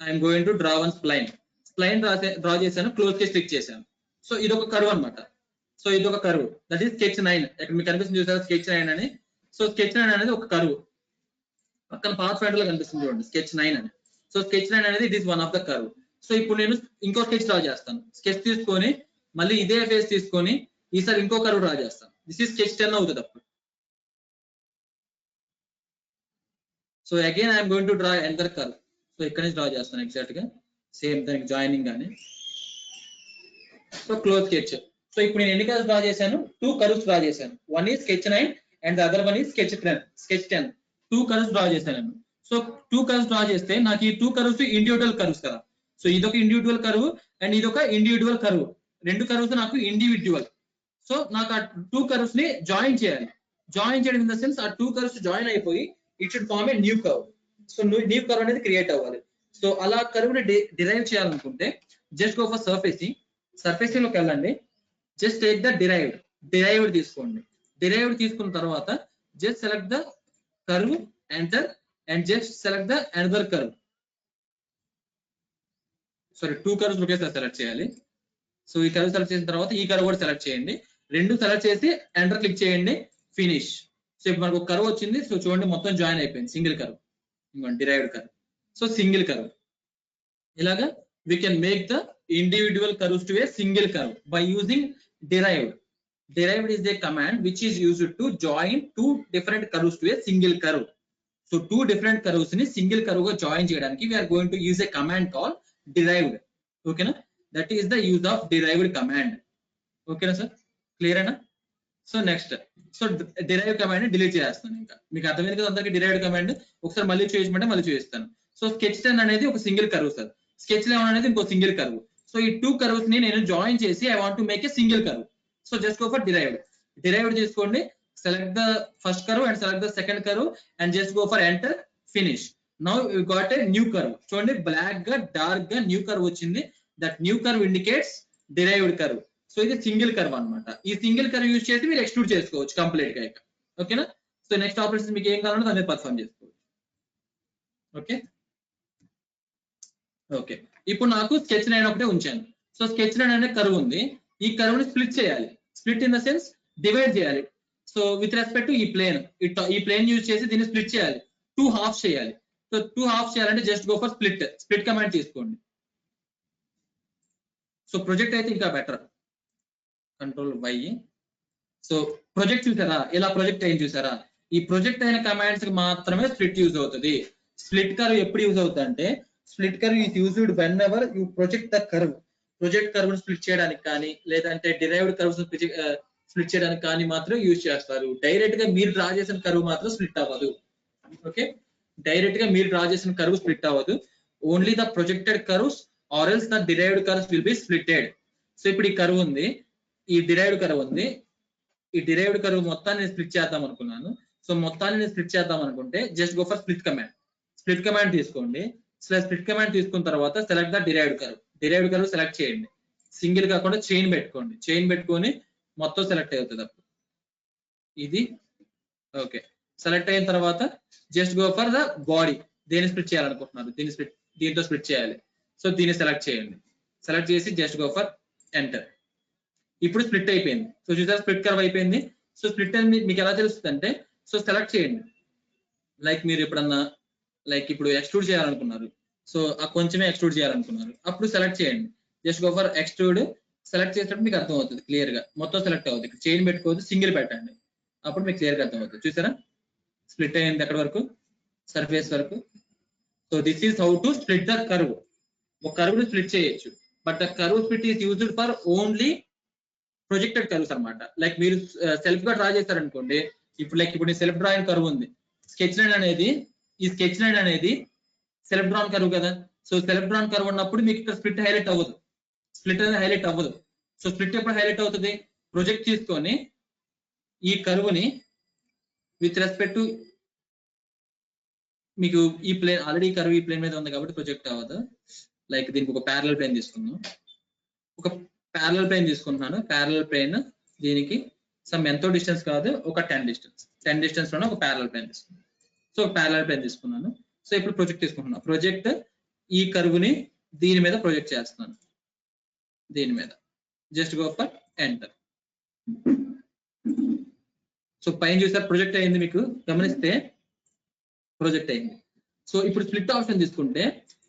I'm going to draw one spline. Spline draw చేశాను, క్లోజ్ కి క్లిక్ చేశాను. సో ఇది ఒక కర్వ్ అనమాట. సో ఇది ఒక కర్వ్, దట్ ఈస్ స్కెచ్ 9. ఇక్కడ మీకు కనిపిస్తుంది చూసారా స్కెచ్ 9 అని. సో స్కెచ్ 9 అనేది ఒక కర్వ్. పక్కన పాత్ ఫైండర్ లో కనిపిస్తుంది చూడండి స్కెచ్ 9 అని. సో స్కెచ్ 9 అనేది it is one of the curve. So ఇప్పుడు నేను ఇంకో స్కెచ్ డ్రా చేస్తాను. స్కెచ్ తీసుకొని మళ్ళీ ఇదే ఫేస్ తీసుకొని ఈసారి ఇంకో కర్వ్ డ్రా చేస్తాను. దిస్ ఈస్ స్కెచ్ 10 అవుతుంది అప్పుడు. So again I'm going to draw another curve. So ఇక్కడ నుంచి డ్రా చేస్తాను ఎగ్జాక్ట్ గా సేమ్ దానికి జాయినింగ్ గానీ. So close sketch. సో ఇప్పుడు నేను ఎన్ని కర్వ్స్ డ్రా చేశాను? 2 కర్వ్స్ డ్రా చేశాను. One is sketch 9 and the other one is sketch 10. 2 curves draw చేశాను. సో 2 కర్వ్స్ డ్రా చేస్తే నాకు ఈ 2 కర్వ్స్ ఇండివిజువల్ కర్వ్స్ కదా. సో ఇదొక ఇండివిజువల్ కర్వ్ అండ్ ఇదొక ఇండివిజువల్ కర్వ్. 2 కర్వ్స్ నాకు ఇండివిజువల్. సో నాకు ఆ 2 కర్వ్స్ ని జాయిన్ చేయాలి. జాయిన్ చేయడం ఇన్ ద సెన్స్ ఆ 2 కర్వ్స్ జాయిన్ అయిపోయి it should form a new curve. So new curve అనేది క్రియేట్ అవ్వాలి. సో అలా కర్వ్ ని డిరైవ్ చేయాలనుకుంటే just go for surfacing. Surfacing లోకి వెళ్ళండి. జస్ట్ టేక్ ద డిరైవ్డ్ తీసుకోండి. డిరైవ్డ్ తీసుకున్న తర్వాత just select the curve, enter, and just select the another curve. Sorry, 2 curves ఒకేసారి సెలెక్ట్ చేయాలి. సో ఈ కర్వ్ సెలెక్ట్ చేసిన తర్వాత ఈ కర్వ్ కూడా సెలెక్ట్ చేయండి. 2 సెలెక్ట్ చేసి ఎంటర్ క్లిక్ చేయండి, ఫినిష్. సో ఇప్పుడు మనకు ఒక కర్వ్ వచ్చింది. సో చూడండి మొత్తం జాయిన్ అయిపోయింది, single curve. Derived curve. So single curve. ఇలాగా we can make the individual curves to a single curve by using derived. Derived is a command which is used to join 2 different curves to a single curve. So 2 different curves ni single curve ga join cheyadaniki we are going to use a command called derived. Okay na? That is the use of derived command. Okay na sir? Clear na? So next, so derived command ni delete cheyastanu. Inka meeku ardhamaindi kada andariki derived command ఒకసారి మళ్ళీ చేయమంటే మళ్ళీ చేస్తాను. So sketch 10 అనేది ఒక single curve sir. Sketch 11 అనేది ఇంకో single curve. So ఈ 2 కర్వ్స్ ని నేను జాయిన్ చేసి I want to make a single curve. So just go for derived తీసుకోండి. Select the first curve and select the second curve and just go for enter, finish. Now you got a new curve. చూడండి black గా dark గా new curve వచ్చింది. That new curve indicates derived curve. So ఇది single curve అన్నమాట. ఈ single curve use చేసి మీరు extrude చేసుకోవచ్చు కంప్లీట్ గా. ఓకేనా. సో నెక్స్ట్ ఆపరేషన్ మీకు ఏం కావాలంటే దాన్ని పర్ఫామ్ చేసుకోవచ్చు. ఓకే ఓకే ఇప్పుడు నాకు స్కెచ్ లైన్ ఒకటే ఉంచాను. సో స్కెచ్ లైన్ అనే కర్వ్ ఉంది. ఈ కర్వ్ ని స్ప్లిట్ చేయాలి. Split in the sense divide చేయాలి. సో విత్ రెస్పెక్ట్ టు ఈ ప్లేన్, ఈ ప్లేన్ యూజ్ చేసి దీన్ని స్ప్లిట్ చేయాలి, 2 హాఫ్స్ చేయాలి. సో 2 హాఫ్స్ చేయాలంటే just go for split. Split command తీసుకోండి. సో ప్రొజెక్ట్ అయితే ఇంకా better, control why. So project చూసారా, ఇలా ప్రొజెక్ట్ అయింది చూసారా, ఈ ప్రొజెక్ట్ అయిన కమాండ్స్ కి మాత్రమే స్ప్లిట్ యూజ్ అవుతుంది. స్ప్లిట్ కర్వ్ ఎప్పుడు యూజ్ అవుతుంది అంటే, split curve is used when ever you project the curve. Project curve split చేయడానికి కానీ, లేదంటే డిరైవ్డ్ కర్వ్స్ స్ప్లిట్ చేయడానికి కానీ మాత్రం యూజ్ చేస్తారు. డైరెక్ట్ గా మీరు డ్రా చేసిన కర్వ్ మాత్రం స్ప్లిట్ అవ్వదు. ఓకే, డైరెక్ట్ గా మీరు డ్రా చేసిన కర్వ్ స్ప్లిట్ అవ్వదు. Only the projected curves or else the derived curves will be splitted. So ఇప్పుడు ఈ కర్వ్ ఉంది, ఈ డిరైవ్డ్ కర్వ్ ఉంది. ఈ డిరైవ్డ్ కర్వ్ మొత్తాన్ని నేను స్ప్లిట్ చేద్దాం అనుకున్నాను. సో మొత్తాన్ని నేను స్ప్లిట్ చేద్దాం అనుకుంటే just go for split command. Split command తీసుకోండి. స్ప్లిట్ కమాండ్ తీసుకున్న తర్వాత select the derived curve. Derived curve select చేయండి. సింగిల్ కాకుండా చైన్ పెట్టుకోండి. చైన్ పెట్టుకొని మొత్తం సెలెక్ట్ అవుతుంది అప్పుడు ఇది. ఓకే, సెలెక్ట్ అయిన తర్వాత just go for the body. దేన్ని స్ప్లిట్ చేయాలనుకుంటున్నారు, దీంతో స్ప్లిట్ చేయాలి. సో దీన్ని సెలెక్ట్ చేయండి. సెలెక్ట్ చేసి జస్ట్ గో ఫర్ ఎంటర్. ఇప్పుడు స్ప్లిట్ అయిపోయింది. సో చూసారా, స్ప్లిట్ కర్వ్ అయిపోయింది. సో స్ప్లిట్ అని మీకు ఎలా తెలుస్తుంది అంటే, సో సెలెక్ట్ చేయండి. లైక్ మీరు ఎప్పుడన్నా లైక్ ఇప్పుడు ఎక్స్ట్రూడ్ చేయాలనుకున్నారు, సో ఆ కొంచెమే ఎక్స్ట్రూడ్ చేయాలనుకున్నారు, అప్పుడు సెలెక్ట్ చేయండి. Just go for extrude. Select చేసినప్పుడు మీకు అర్థం అవుతుంది క్లియర్ గా, మొత్తం సెలెక్ట్ అవుతుంది. ఇక్కడ చైన్ పెట్టుకోవద్దు, సింగిల్ పెట్టండి, అప్పుడు మీకు క్లియర్ గా అర్థం అవుతుంది. చూసారా స్ప్లిట్ అయ్యింది ఎక్కడి వరకు, సర్ఫేస్ వరకు. So this is how to split the curve. ఒక కర్వ్ ని స్ప్లిట్ చేయొచ్చు, but the curve split is used for only projected curves అన్నమాట. లైక్ మీరు సెల్ఫ్ గా డ్రా చేస్తారనుకోండి, ఇప్పుడు సెల్ఫ్ డ్రాయింగ్ కర్వ్ ఉంది. స్కెచ్ లైన్ అనేది, ఈ స్కెచ్ లైన్ అనేది సెల్ఫ్ డ్రాన్ కర్వ్ కదా. సో సెల్ఫ్ డ్రాన్ కర్వ్ ఉన్నప్పుడు మీకు ఇక్కడ స్ప్లిట్ హైలైట్ అవ్వదు, స్ప్లిట్ అనేది హైలైట్ అవ్వదు. సో స్ప్లిట్ ఎప్పుడు హైలైట్ అవుతుంది, ప్రొజెక్ట్ తీసుకొని ఈ కర్వ్ ని విత్ రెస్పెక్ట్ టు మీకు ఈ ప్లేన్, ఆల్రెడీ కర్వ్ ఈ ప్లేన్ మీద ఉంది కాబట్టి ప్రొజెక్ట్ అవ్వదు. లైక్ దీనికి ఒక ప్యారలల్ ప్లేన్ తీసుకుందాం. ఒక ప్యారలల్ ప్లేన్ తీసుకుంటున్నాను. ప్యారలల్ ప్లేన్ దీనికి సమ్ ఎంతో డిస్టెన్స్ కాదు, ఒక 10 డిస్టెన్స్ లోనే ఒక ప్యారలల్ ప్లేన్ తీసుకున్నాను. సో ప్యారలల్ ప్లేన్ తీసుకున్నాను. సో ఇప్పుడు ప్రొజెక్ట్ తీసుకుంటున్నాను. ప్రొజెక్ట్ ఈ కర్వ్ ని దీని మీద ప్రొజెక్ట్ చేస్తున్నాను. దీని మీద just go for enter. So పైన చూసారు ప్రొజెక్ట్ అయింది, మీకు గమనిస్తే ప్రొజెక్ట్ అయింది. సో ఇప్పుడు స్ప్లిట్ ఆప్షన్ తీసుకుంటే,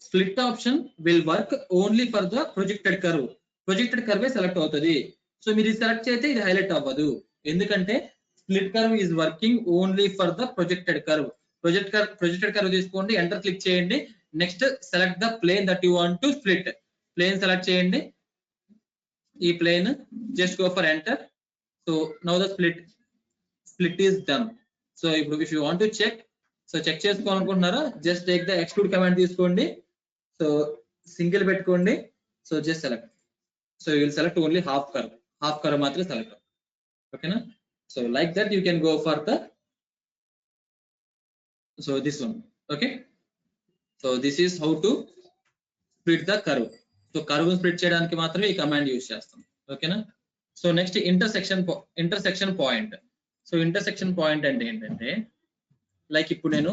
split option will work only for the projected curve. Projected కర్వే సెలెక్ట్ అవుతుంది. సో మీరు ఇది సెలెక్ట్ చేస్తే ఇది హైలైట్ అవ్వదు, ఎందుకంటే split curve is working only for the projected curve. Projected curve తీసుకోండి, ఎంటర్ క్లిక్ చేయండి. Next select the plane that you want to split. Plane select చేయండి, ఈ plane, just go for enter. So now the split is done. So ఇప్పుడు if you want to check, so check చేసుకోవాలనుకుంటున్నారా, just take the extrude command తీసుకోండి. So single పెట్టుకోండి. So just select. So you will select only half curve మాత్రమే select. ఓకేనా. So like that you can go for the, so this one. Okay, so this is how to split the curve. So curve split చేయడానికి మాత్రమే ఈ command use చేస్తాం. ఓకేనా. So next intersection point. So intersection point అంటే ఏంటంటే, like ఇప్పుడు నేను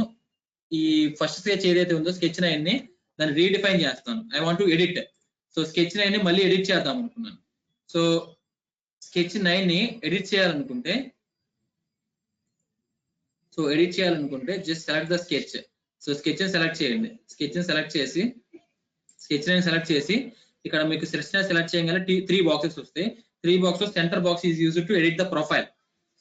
ఈ ఫస్ట్ స్కెచ్ ఏదైతే ఉందో స్కెచ్ 9 ని దాన్ని రీడిఫైన్ చేస్తాను. I want to edit. So sketch 9 ని మళ్ళీ ఎడిట్ చేద్దాం అనుకున్నాను. సో స్కెచ్ 9 ని ఎడిట్ చేయాలనుకుంటే, just select the sketch. So sketch ని సెలెక్ట్ చేయండి. స్కెచ్ ని సెలెక్ట్ చేసి, స్కెచ్ ని సెలెక్ట్ చేసి, ఇక్కడ మీకు సెలెక్ట్ చేయగానే 3 బాక్సెస్ వస్తాయి. 3 boxes centre box is used to edit the profile.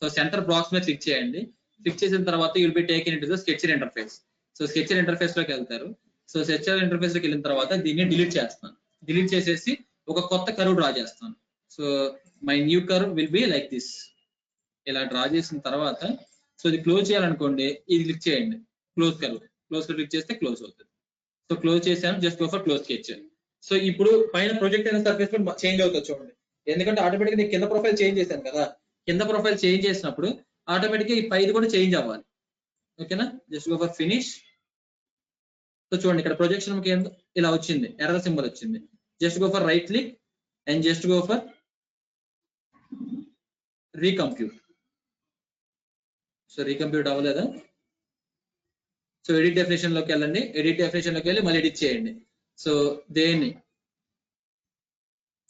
So centre box మీద క్లిక్ చేయండి. క్లిక్ చేసిన తర్వాత you will be taken into the sketcher interface. So sketcher interface లోకి వెళ్తారు. సో స్కెచర్ ఇంటర్ఫేస్ లోకి వెళ్ళిన తర్వాత దీన్ని డిలీట్ చేస్తాను. డిలీట్ చేసేసి ఒక కొత్త కర్వ్ డ్రా చేస్తాను. So my new curve will be like this. ఇలా డ్రా చేసిన తర్వాత, సో ఇది క్లోజ్ చేయాలనుకోండి, ఇది క్లిక్ చేయండి, క్లోజ్ కర్వ్ క్లిక్ చేస్తే క్లోజ్ అవుతుంది. సో క్లోజ్ చేశాను, just go for close sketch. So ఇప్పుడు పైన ప్రొజెక్ట్ అయిన సర్ఫేస్ చేంజ్ అవుతుంది చూడండి, ఎందుకంటే ఆటోమేటిక్ గా కింద ప్రొఫైల్ చేంజ్ చేశాను కదా. కింద ప్రొఫైల్ చేంజ్ చేసినప్పుడు ఆటోమేటిక్ గా ఈ పైది కూడా చేంజ్ అవ్వాలి. ఓకేనా. Just go for finish. So చూడండి ఇక్కడ ప్రొజెక్షన్ ఇలా వచ్చింది, ఎర్రర్ సింబల్ వచ్చింది. Just go for right click and just go for recompute. So recompute అవ్వలేదా? సో ఎడిట్ డెఫినేషన్ లోకి వెళ్ళండి, ఎడిట్ డెఫినేషన్ లోకి వెళ్ళి మళ్ళీ ఎడిట్ చేయండి. సో దేన్ని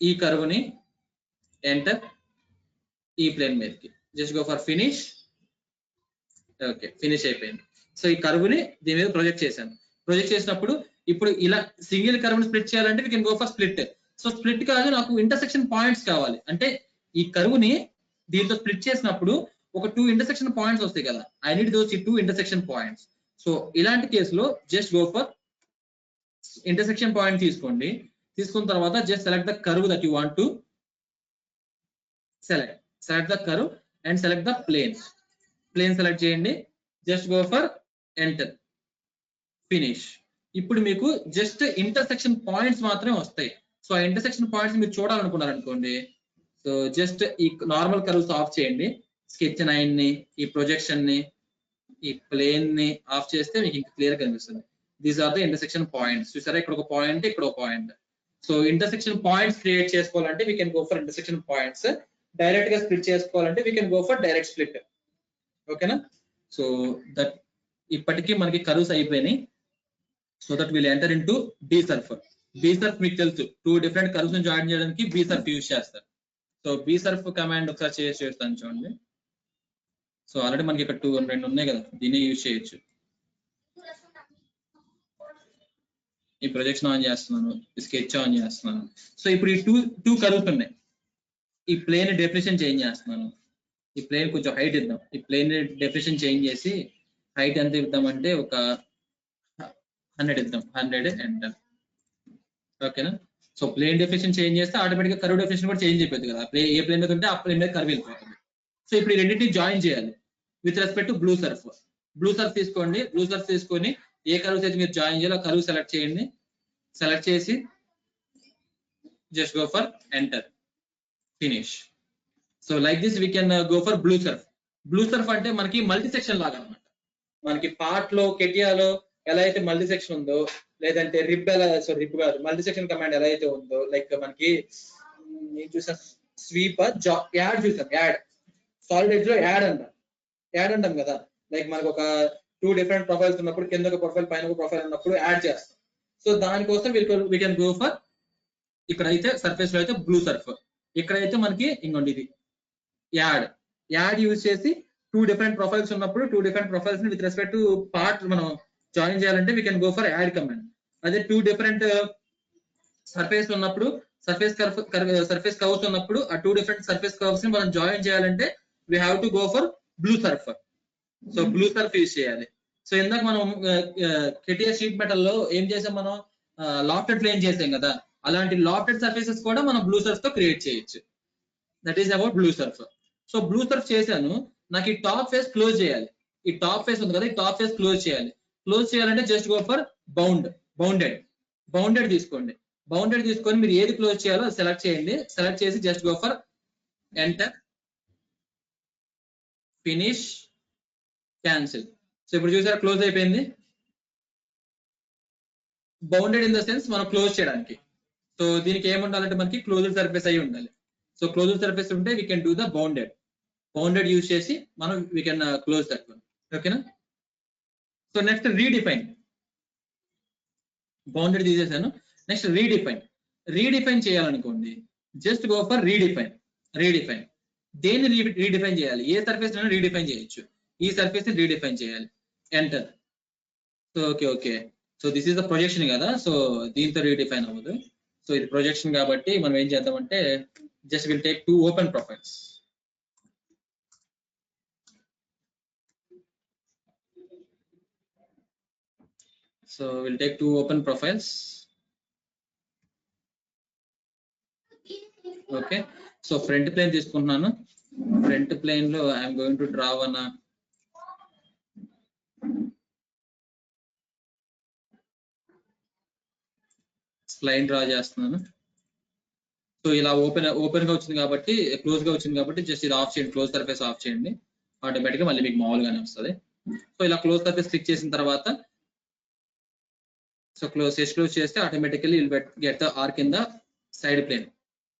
ఈ కర్వ్ని ఎంటర్ ఈ ప్లేన్ మీదకి just go for finish. Okay, finish అయిపోయింది. సో ఈ కర్వ్ని దీని మీద ప్రొజెక్ట్ చేశాను. ప్రొజెక్ట్ చేసినప్పుడు ఇప్పుడు ఇలా సింగిల్ కర్వ్ని స్ప్లిట్ చేయాలంటే we can go for split. So split కాదు, నాకు ఇంటర్సెక్షన్ పాయింట్స్ కావాలి. అంటే ఈ కర్వ్ని దీంతో స్ప్లిట్ చేసినప్పుడు ఒక 2 ఇంటర్సెక్షన్ పాయింట్స్ వస్తాయి కదా, I need those 2 intersection points. So ఇలాంటి కేసులో just go for intersection point తీసుకోండి. తీసుకున్న తర్వాత just select the curve that you want to select the curve and select the plane select చేయండి. Just go for enter, finish. ఇప్పుడు మీకు just intersection points మాత్రమే వస్తాయి. సో ఆ ఇంటర్సెక్షన్ పాయింట్స్ మీరు చూడాలనుకున్నారు అనుకోండి, సో జస్ట్ ఈ నార్మల్ కర్వ్స్ ఆఫ్ చేయండి. స్కెచ్ 9 ని, ఈ ప్రొజెక్షన్ ని, ఈ ప్లేన్ ని ఆఫ్ చేస్తే మీకు ఇంకా క్లియర్ కనిపిస్తుంది. These are the intersection points. చూసారా, ఇక్కడ ఒక పాయింట్, ఇక్కడ ఒక point. So intersection points create చేసుకోవాలంటే we can go for intersection points. Direct గా స్ప్లిట్ చేసుకోవాలంటే we can go for direct split. ఓకేనా? సో దట్ ఇప్పటికీ మనకి కర్వ్స్ అయిపోయినాయి. So that will enter in to B surf. B surf మీకు తెలుసు, 2 డిఫరెంట్ కర్వ్స్ ని జాయిన్ చేయడానికి బీసర్ఫ్ యూజ్ చేస్తారు. సో బీసర్ఫ్ కమాండ్ ఒకసారి చేస్తాను చూడండి. సో ఆల్రెడీ మనకి ఇక్కడ 2 ఉన్నాయి కదా, దీన్ని యూజ్ చేయొచ్చు. ఈ ప్రొజెక్షన్ ఆన్ చేస్తున్నాను, స్కెచ్ ఆన్ చేస్తున్నాను. సో ఇప్పుడు ఈ టూ కర్వ్స్ ఉన్నాయి. ఈ ప్లేన్ డెఫినేషన్ చేంజ్ చేస్తున్నాను. ఈ ప్లేన్ కొంచెం హైట్ ఇద్దాం. ఈ ప్లేన్ డెఫినేషన్ చేంజ్ చేసి హైట్ ఎంత ఇద్దామంటే ఒక 100 ఇద్దాం. 100 ఎంటర్. ఓకేనా? సో ప్లేన్ డెఫినేషన్ చేంజ్ చేస్తే ఆటోమేటిక్ గా కర్వ్ డెఫినేషన్ కూడా చేంజ్ అయిపోతుంది కదా. ఏ ప్లేన్ మీద ఉంటే ఆ ప్లేన్ మీద కర్వ్ వెళ్ళిపోతుంది. సో ఇప్పుడు ఈ రెండింటిని జాయిన్ చేయాలి with respect to blue Surf. Blue surf తీసుకోండి. బ్లూ సర్ఫ్ తీసుకొని ఏ కర్వ్స్ అయితే మీరు జాయిన్ చేయాలో కర్వ్ సెలెక్ట్ చేయండి. సెలెక్ట్ చేసి just go for enter, finish. So like this we can go for blue Surf. Blue Surf అంటే మనకి మల్టీ సెక్షన్ లాగా అనమాట. మనకి పార్ట్ లో కెటియాలో ఎలా అయితే మల్టీ సెక్షన్ ఉందో, లేదంటే రిబ్ కాదు, మల్టీ సెక్షన్ కమాండ్ ఎలా అయితే ఉందో, లైక్ మనకి నేను చూసాను స్వీప్ యాడ్ చూసాం. యాడ్ సాలిడ్ ఎడ్జ్ లో యాడ్ అంటాం కదా. లైక్ మనకు ఒక 2 డిఫరెంట్ ప్రొఫైల్స్ ఉన్నప్పుడు కింద ఒక ప్రొఫైల్ పైన ఒక ప్రొఫైల్ ఉన్నప్పుడు యాడ్ చేస్తాం. సో దానికోసం వీ కెన్ గో ఫర్, ఇక్కడ అయితే సర్ఫేస్ లో అయితే బ్లూ సర్ఫ్, ఇక్కడైతే మనకి ఇంకోండి ఇది యాడ్ యూజ్ చేసి 2 డిఫరెంట్ ప్రొఫైల్స్ ఉన్నప్పుడు 2 డిఫరెంట్ ప్రొఫైల్స్ ని విత్ రెస్పెక్ట్ టు పార్ట్ మనం జాయిన్ చేయాలంటే we can go for add command. అదే 2 డిఫరెంట్ సర్ఫేస్ ఉన్నప్పుడు, సర్ఫేస్ కర్వ్స్ ఉన్నప్పుడు ఆ 2 డిఫరెంట్ సర్ఫేస్ కర్వ్స్ ని మనం జాయిన్ చేయాలంటే we have to go for blue surf. So blue Surf use చేయాలి. సో ఇందాక మనం కెటియా షీట్ మెటల్ లో ఏం చేసాం, మనం లాఫ్టెడ్ ప్లేన్ చేసాం కదా, అలాంటి లాఫ్టెడ్ సర్ఫేసెస్ కూడా మనం బ్లూ సర్ఫ్ తో క్రియేట్ చేయొచ్చు. That is about blue surf. So blue Surf చేశాను. నాకు ఈ టాప్ ఫేస్ క్లోజ్ చేయాలి. ఈ టాప్ ఫేస్ ఉంది కదా, ఈ టాప్ ఫేస్ క్లోజ్ చేయాలి. క్లోజ్ చేయాలంటే జస్ట్ గో ఫర్ బౌండెడ్ తీసుకోండి. బౌండెడ్ తీసుకొని మీరు ఏది క్లోజ్ చేయాలో సెలెక్ట్ చేయండి. సెలెక్ట్ చేసి just go for enter, finish, cancel. So ఇప్పుడు చూసారా క్లోజ్ అయిపోయింది. బౌండెడ్ ఇన్ ద సెన్స్ మనం క్లోజ్ చేయడానికి. సో దీనికి ఏముండాలంటే మనకి క్లోజ్డ్ సర్ఫేస్ అయి ఉండాలి. సో క్లోజ్డ్ సర్ఫేస్ ఉంటే we can do the bounded use చేసి మనం we can close that one. ఓకేనా? So next redefine. బౌండెడ్ తీసేసాను. నెక్స్ట్ రీడిఫైన్ చేయాలనుకోండి, జస్ట్ గో ఫర్ రీడిఫైన్. దేన్ని రీడిఫైన్ చేయాలి? ఏ సర్ఫేస్ అయినా రీడిఫైన్ చేయొచ్చు. ఈ సర్ఫేస్ ని రీడిఫైన్ చేయాలి. Enter. So okay. So this is the projection కదా, సో దీంతో రీడిఫైన్ అవ్వదు. సో ఇది ప్రొజెక్షన్ కాబట్టి మనం ఏం చేద్దామంటే just will take 2 open profiles. So will take 2 open profiles. Okay. So front plane తీసుకుంటున్నాను. ఫ్రంట్ ప్లేన్ లో I'm going to draw one slide draw చేస్తున్నాను. సో ఇలా ఓపెన్ గా వచ్చింది కాబట్టి, క్లోజ్ గా వచ్చింది కాబట్టి జస్ట్ ఇది ఆఫ్ చేయండి. క్లోజ్ సర్ఫేస్ ఆఫ్ చేయండి. ఆటోమేటిక్ గా మళ్ళీ మీకు మామూలుగానే వస్తుంది. సో ఇలా క్లోజ్ సర్ఫేస్ క్లిక్ చేసిన తర్వాత సో క్లోజ్ చేస్తే automatically get the arc in the side plane.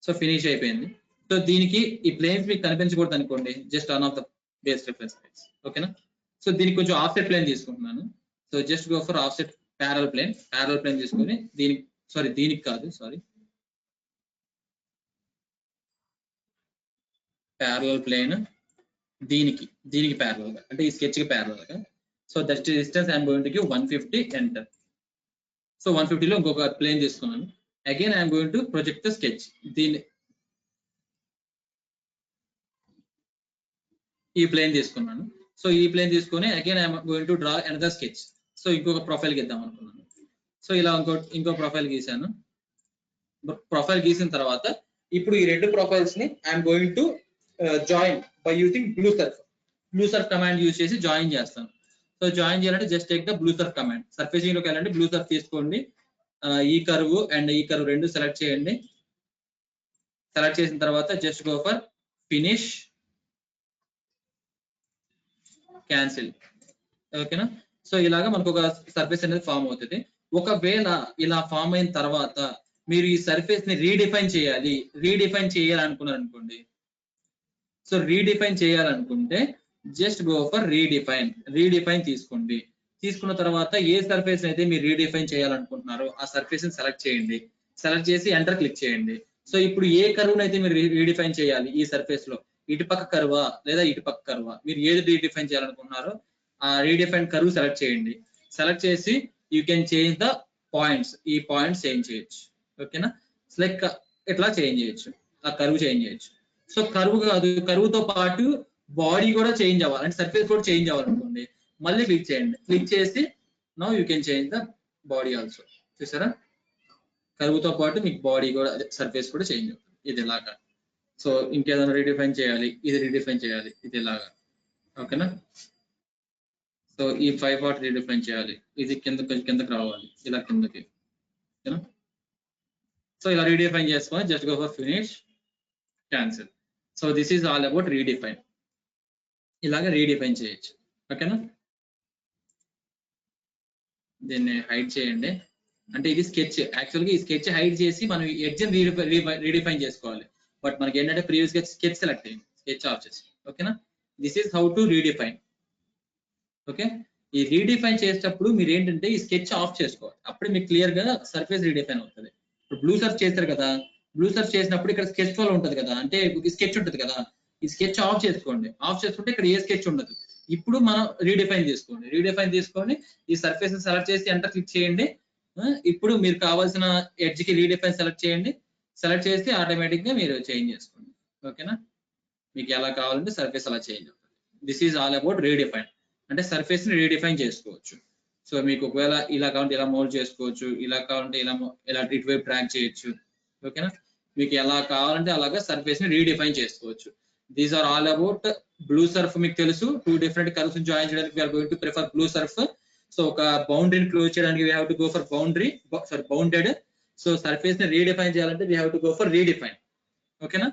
So finish అయిపోయింది. సో దీనికి ఈ ప్లేన్స్ మీకు కనిపించకూడదు అనుకోండి, just turn off the base reference planes. ఓకేనా? సో దీనికి కొంచెం ఆఫ్సెట్ ప్లేన్ తీసుకుంటున్నాను. So just go for offset parallel plane తీసుకొని దీనికి కాదు ప్యారల్ ప్లేన్ దీనికి ప్యారల్ గా, అంటే ఈ స్కెచ్ కి ప్యారల్ గా. So that distance I'm going to give 150 enter. So 150 లో ఇంకొక ప్లేన్ తీసుకున్నాను. Again I'm going to project the sketch. ఈ ప్లేన్ తీసుకున్నాను. సో ఈ ప్లేన్ తీసుకొని again I'm going to draw another sketch. So ఇంకొక ప్రొఫైల్ గీద్దాం అనుకున్నాను. సో ఇలా ఇంకో ప్రొఫైల్ గీసాను. ప్రొఫైల్ గీసిన తర్వాత ఇప్పుడు ఈ రెండు ప్రొఫైల్స్ ని I'm going to join by using blue Surf command use చేసి జాయిన్ చేస్తాను. సో జాయిన్ చేయాలంటే just take the blue Surf command. Surfacing లోకి వెళ్ళండి, బ్లూ సర్ఫ్ తీసుకోండి, ఈ కర్వ్ అండ్ ఈ కర్వ్ రెండు సెలెక్ట్ చేయండి. సెలెక్ట్ చేసిన తర్వాత just go for finish, cancel. ఓకేనా? సో ఇలాగా మనకు ఒక సర్ఫేస్ అనేది ఫామ్ అవుతుంది. ఒకవేళ ఇలా ఫామ్ అయిన తర్వాత మీరు ఈ సర్ఫేస్ ని రీడిఫైన్ చేయాలనుకున్నారు అనుకోండి. సో రీడిఫైన్ చేయాలనుకుంటే జస్ట్ గో ఫర్ రీడిఫైన్ తీసుకోండి. తీసుకున్న తర్వాత ఏ సర్ఫేస్ అయితే మీరు రీడిఫైన్ చేయాలనుకుంటున్నారో ఆ సర్ఫేస్ ని సెలెక్ట్ చేయండి. సెలెక్ట్ చేసి ఎంటర్ క్లిక్ చేయండి. సో ఇప్పుడు ఏ కర్వ్ అయితే మీరు రీడిఫైన్ చేయాలి ఈ సర్ఫేస్ లో, ఇటుపక్క కర్వా లేదా ఇటుపక్క కర్వా, మీరు ఏది రీడిఫైన్ చేయాలనుకుంటున్నారో ఆ రీడిఫైన్ కర్వ్ సెలెక్ట్ చేయండి. సెలెక్ట్ చేసి you can change the points. ఈ పాయింట్స్ చేంజ్ చేయొచ్చు. ఓకేనా? లైక్ ఇట్లా చేంజ్ చేయొచ్చు, ఆ కర్వ్ చేంజ్ చేయొచ్చు. సో కర్వ్ కాదు, కర్వ్ తో పాటు బాడీ కూడా చేంజ్ అవ్వాలి, అంటే సర్ఫేస్ కూడా చేంజ్ అవ్వాలనుకోండి, మళ్ళీ క్లిక్ చేయండి. క్లిక్ చేసి now you can change the body also. చూసారా? కర్వ్ తో పాటు మీకు బాడీ కూడా, సర్ఫేస్ కూడా చేంజ్ అవుతుంది. ఇది ఇలాగా. సో ఇంకేదైనా రీడిఫైన్ చేయాలి, ఇది రీడిఫైన్ చేయాలి, ఇది ఇలాగా. ఓకేనా? సో ఈ 5 పార్ట్ రీడిఫైన్ చేయాలి, ఇది కిందకి రావాలి, ఇలా కిందకి. ఓకేనా? సో ఇలా రీడిఫైన్ చేసుకొని just go for finish, cancel. So this is all about redefine. ఇలాగా రీడిఫైన్ చేయొచ్చు. ఓకేనా? దీన్ని హైడ్ చేయండి. అంటే ఇది స్కెచ్, యాక్చువల్గా ఈ స్కెచ్ హైడ్ చేసి మనం ఎడ్జ్ రీడిఫైన్ చేసుకోవాలి. బట్ మనకి ఏంటంటే ప్రీవియస్ గా స్కెచ్ సెలెక్ట్ అయ్యింది, స్కెచ్ ఆఫ్ చేసి. ఓకేనా? This is how to redefine. Okay? ఈ రీడిఫైన్ చేసేటప్పుడు మీరు ఏంటంటే ఈ స్కెచ్ ఆఫ్ చేసుకోవాలి, అప్పుడు మీకు క్లియర్ గా సర్ఫేస్ రీడిఫైన్ అవుతుంది. ఇప్పుడు బ్లూ సర్ఫ్ చేస్తారు కదా, బ్లూ సర్ఫ్ చేసినప్పుడు ఇక్కడ స్కెచ్ ఫోల్ ఉంటుంది కదా, అంటే స్కెచ్ ఉంటుంది కదా, ఈ స్కెచ్ ఆఫ్ చేసుకోండి. ఆఫ్ చేసుకుంటే ఇక్కడ ఏ స్కెచ్ ఉండదు. ఇప్పుడు మనం రీడిఫైన్ తీసుకొని ఈ సర్ఫేస్ ని సెలెక్ట్ చేసి ఎంటర్ క్లిక్ చేయండి. ఇప్పుడు మీరు కావాల్సిన ఎడ్జ్ కి రీడిఫైన్ సెలెక్ట్ చేయండి. సెలెక్ట్ చేసి ఆటోమేటిక్ గా మీరు చేంజ్ చేసుకోండి. ఓకేనా? మీకు ఎలా కావాలంటే సర్ఫేస్ అలా చేంజ్ అవుతుంది. This is all about redefine. అంటే సర్ఫేస్ ని రీడిఫైన్ చేసుకోవచ్చు. సో మీకు ఒకవేళ ఇలా కావాలంటే ఇలా మోల్డ్ చేసుకోవచ్చు, ఇలా కావాలంటే ఇలా ఇటువైపు డ్రాగ్ చేయొచ్చు. ఓకేనా? మీకు ఎలా కావాలంటే అలాగా సర్ఫేస్ ని రీడిఫైన్ చేసుకోవచ్చు. These are all about blue surf. మీకు తెలుసు 2 డిఫరెంట్ కర్వ్స్ జాయిన్ చేయడానికి we're going to prefer blue surf. So ఒక బౌండరీని క్లోజ్ చేయడానికి we have to go for bounded. So surface ని రీడిఫైన్ చేయాలంటే we have to go for redefine. ఓకేనా?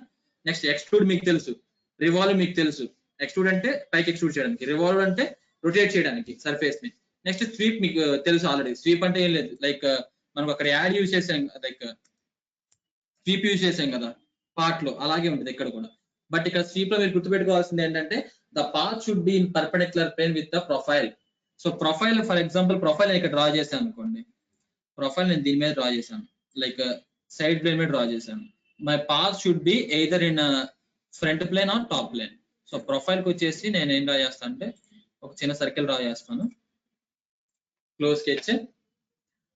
Next extrude మీకు తెలుసు, రివాల్వ్ మీకు తెలుసు. ఎక్స్ట్రూడ్ అంటే పైకి ఎక్స్ట్రూడ్ చేయడానికి, రివాల్వ్ అంటే రొటేట్ చేయడానికి సర్ఫేస్ ని. నెక్స్ట్ స్వీప్ మీకు తెలుసు ఆల్రెడీ. స్వీప్ అంటే ఏం లేదు, లైక్ మనం అక్కడ యాడ్ యూజ్ చేసాం, లైక్ స్వీప్ యూజ్ చేసాం కదా పార్ట్ లో, అలాగే ఉంటుంది ఇక్కడ కూడా. బట్ ఇక్కడ స్వీప్ లో మీరు గుర్తుపెట్టుకోవాల్సింది ఏంటంటే the path should be in perpendicular plane with the profile. So profile, for example profile నేను ఇక్కడ డ్రా చేశాను అనుకోండి, ప్రొఫైల్ నేను దీని మీద డ్రా చేశాను, లైక్ సైడ్ ప్లేన్ మీద డ్రా చేశాను. My path should be either in front plane or top plane. So profile కి వచ్చేసి నేను ఏం డ్రా చేస్తాను అంటే ఒక చిన్న సర్కిల్ డ్రా చేస్తాను, క్లోజ్ స్కెచ్.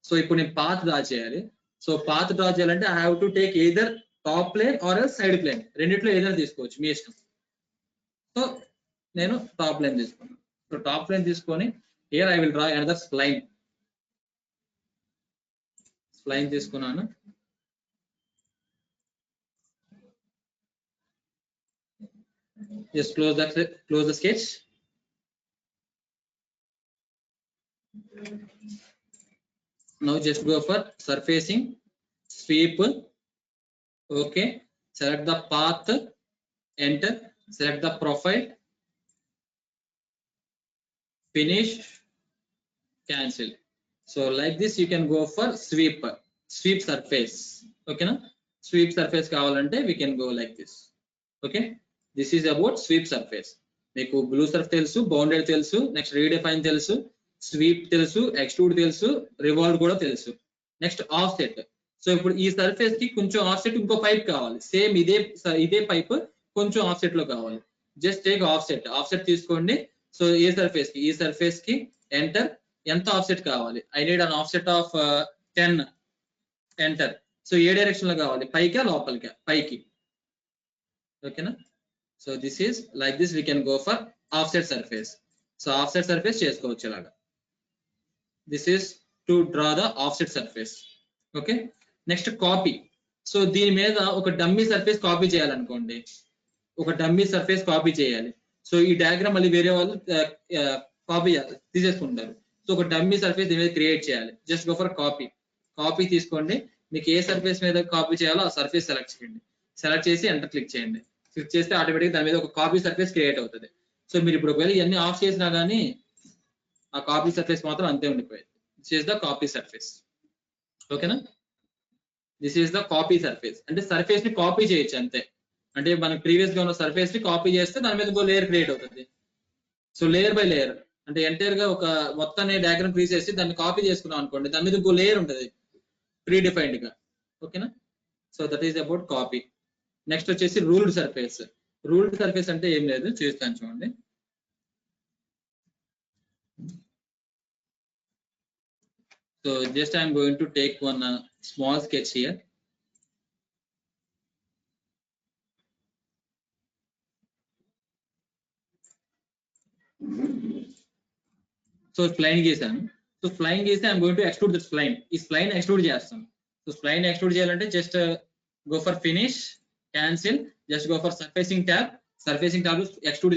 సో ఇప్పుడు నేను పాత్ డ్రా చేయాలి. సో పాత్ డ్రా చేయాలంటే I have to take either top plane or side plane, రెండిట్లో ఏదైనా తీసుకోవచ్చు, మీ ఇష్టం. సో నేను టాప్ ప్లేన్ తీసుకున్నాను. సో టాప్ ప్లేన్ తీసుకొని here I will draw another spline. Spline తీసుకున్నాను. Just close the sketch. Now just go for surfacing, sweep. Okay, select the path, enter, select the profile, finish, cancel. So like this you can go for sweep surface. Okay na? Sweep surface kavalante we can go like this. Okay, this is about sweep surface. మీకు blue Surf తెలుసు, bounded తెలుసు, next redefine తెలుసు, sweep తెలుసు, extrude తెలుసు, revolve కూడా తెలుసు. Next of set. So ఇప్పుడు ఈ సర్ఫేస్ కి కొంచెం ఆఫ్ సెట్ ఇంకో పైప్ కావాలి, సేమ్ ఇదే పైప్ కొంచెం ఆఫ్ సెట్ లో కావాలి. జస్ట్ టేక్ ఆఫ్ సెట్ తీసుకోండి. సో ఈ సర్ఫేస్ కి ఎంటర్. ఎంత ఆఫ్ సెట్ కావాలి? I need an off set of 10. Enter. So A direction లో కావాలి? పైకా లోపలికా? పైకి. ఓకేనా? So this is like this we can go for offset surface. So offset surface చేసుకోవచ్చు ఇలాగా. This is to draw the offset surface. Okay. Next copy. So దీని మీద ఒక dummy surface copy చేయాలనుకోండి, ఒక డమ్మీ సర్ఫేస్ కాపీ చేయాలి. So ఈ diagram మళ్ళీ వేరే వాళ్ళు కాపీ తీసేసుకుంటారు. సో ఒక డమ్మీ సర్ఫేస్ దీని మీద క్రియేట్ చేయాలి. జస్ట్ గో ఫర్ కాపీ తీసుకోండి. మీకు ఏ సర్ఫేస్ మీద కాపీ చేయాలో ఆ సర్ఫేస్ సెలెక్ట్ చేయండి. సెలెక్ట్ చేసి ఎంటర్ క్లిక్ చేయండి. క్లిక్ చేస్తే ఆటోమేటిక్ దాని మీద ఒక కాపీ సర్ఫేస్ క్రియేట్ అవుతుంది. సో మీరు ఇప్పుడు ఒకవేళ ఇవన్నీ ఆఫ్ చేసినా కానీ ఆ కాపీ సర్ఫేస్ మాత్రం అంతే ఉండిపోయింది. This is the copy surface. ఓకేనా? This is the copy surface. అంటే సర్ఫేస్ ని కాపీ చేయొచ్చు అంతే. అంటే మనకి ప్రీవియస్ గా ఉన్న సర్ఫేస్ ని కాపీ చేస్తే దాని మీద ఇంకో లేయర్ క్రియేట్ అవుతుంది. సో లేయర్ బై లేయర్ అంటే ఎంటైర్ గా ఒక మొత్తాన్ని డయాగ్రామ్ క్రియేట్ చేసి దాన్ని కాపీ చేసుకున్నాం అనుకోండి, దాని మీద ఇంకో లేయర్ ఉంటుంది ప్రీ డిఫైన్డ్ గా. ఓకేనా? So that is about copy. Next వచ్చేసి రూల్డ్ సర్ఫేస్. రూల్డ్ సర్ఫేస్ అంటే ఏం లేదు, చూస్తాను చూడండి. So just I'm going to take one small sketch here. So spline గీసాను. సో స్ప్లైన్ గీస్తే I'm going to extrude this spline. ఈ స్ప్లైన్ ఎక్స్ట్రూడ్ చేస్తాను. సో స్ప్లైన్ ఎక్స్ట్రూడ్ చేయాలంటే just go for finish, cancel, just go for surfacing tab. Surfacing tab extrude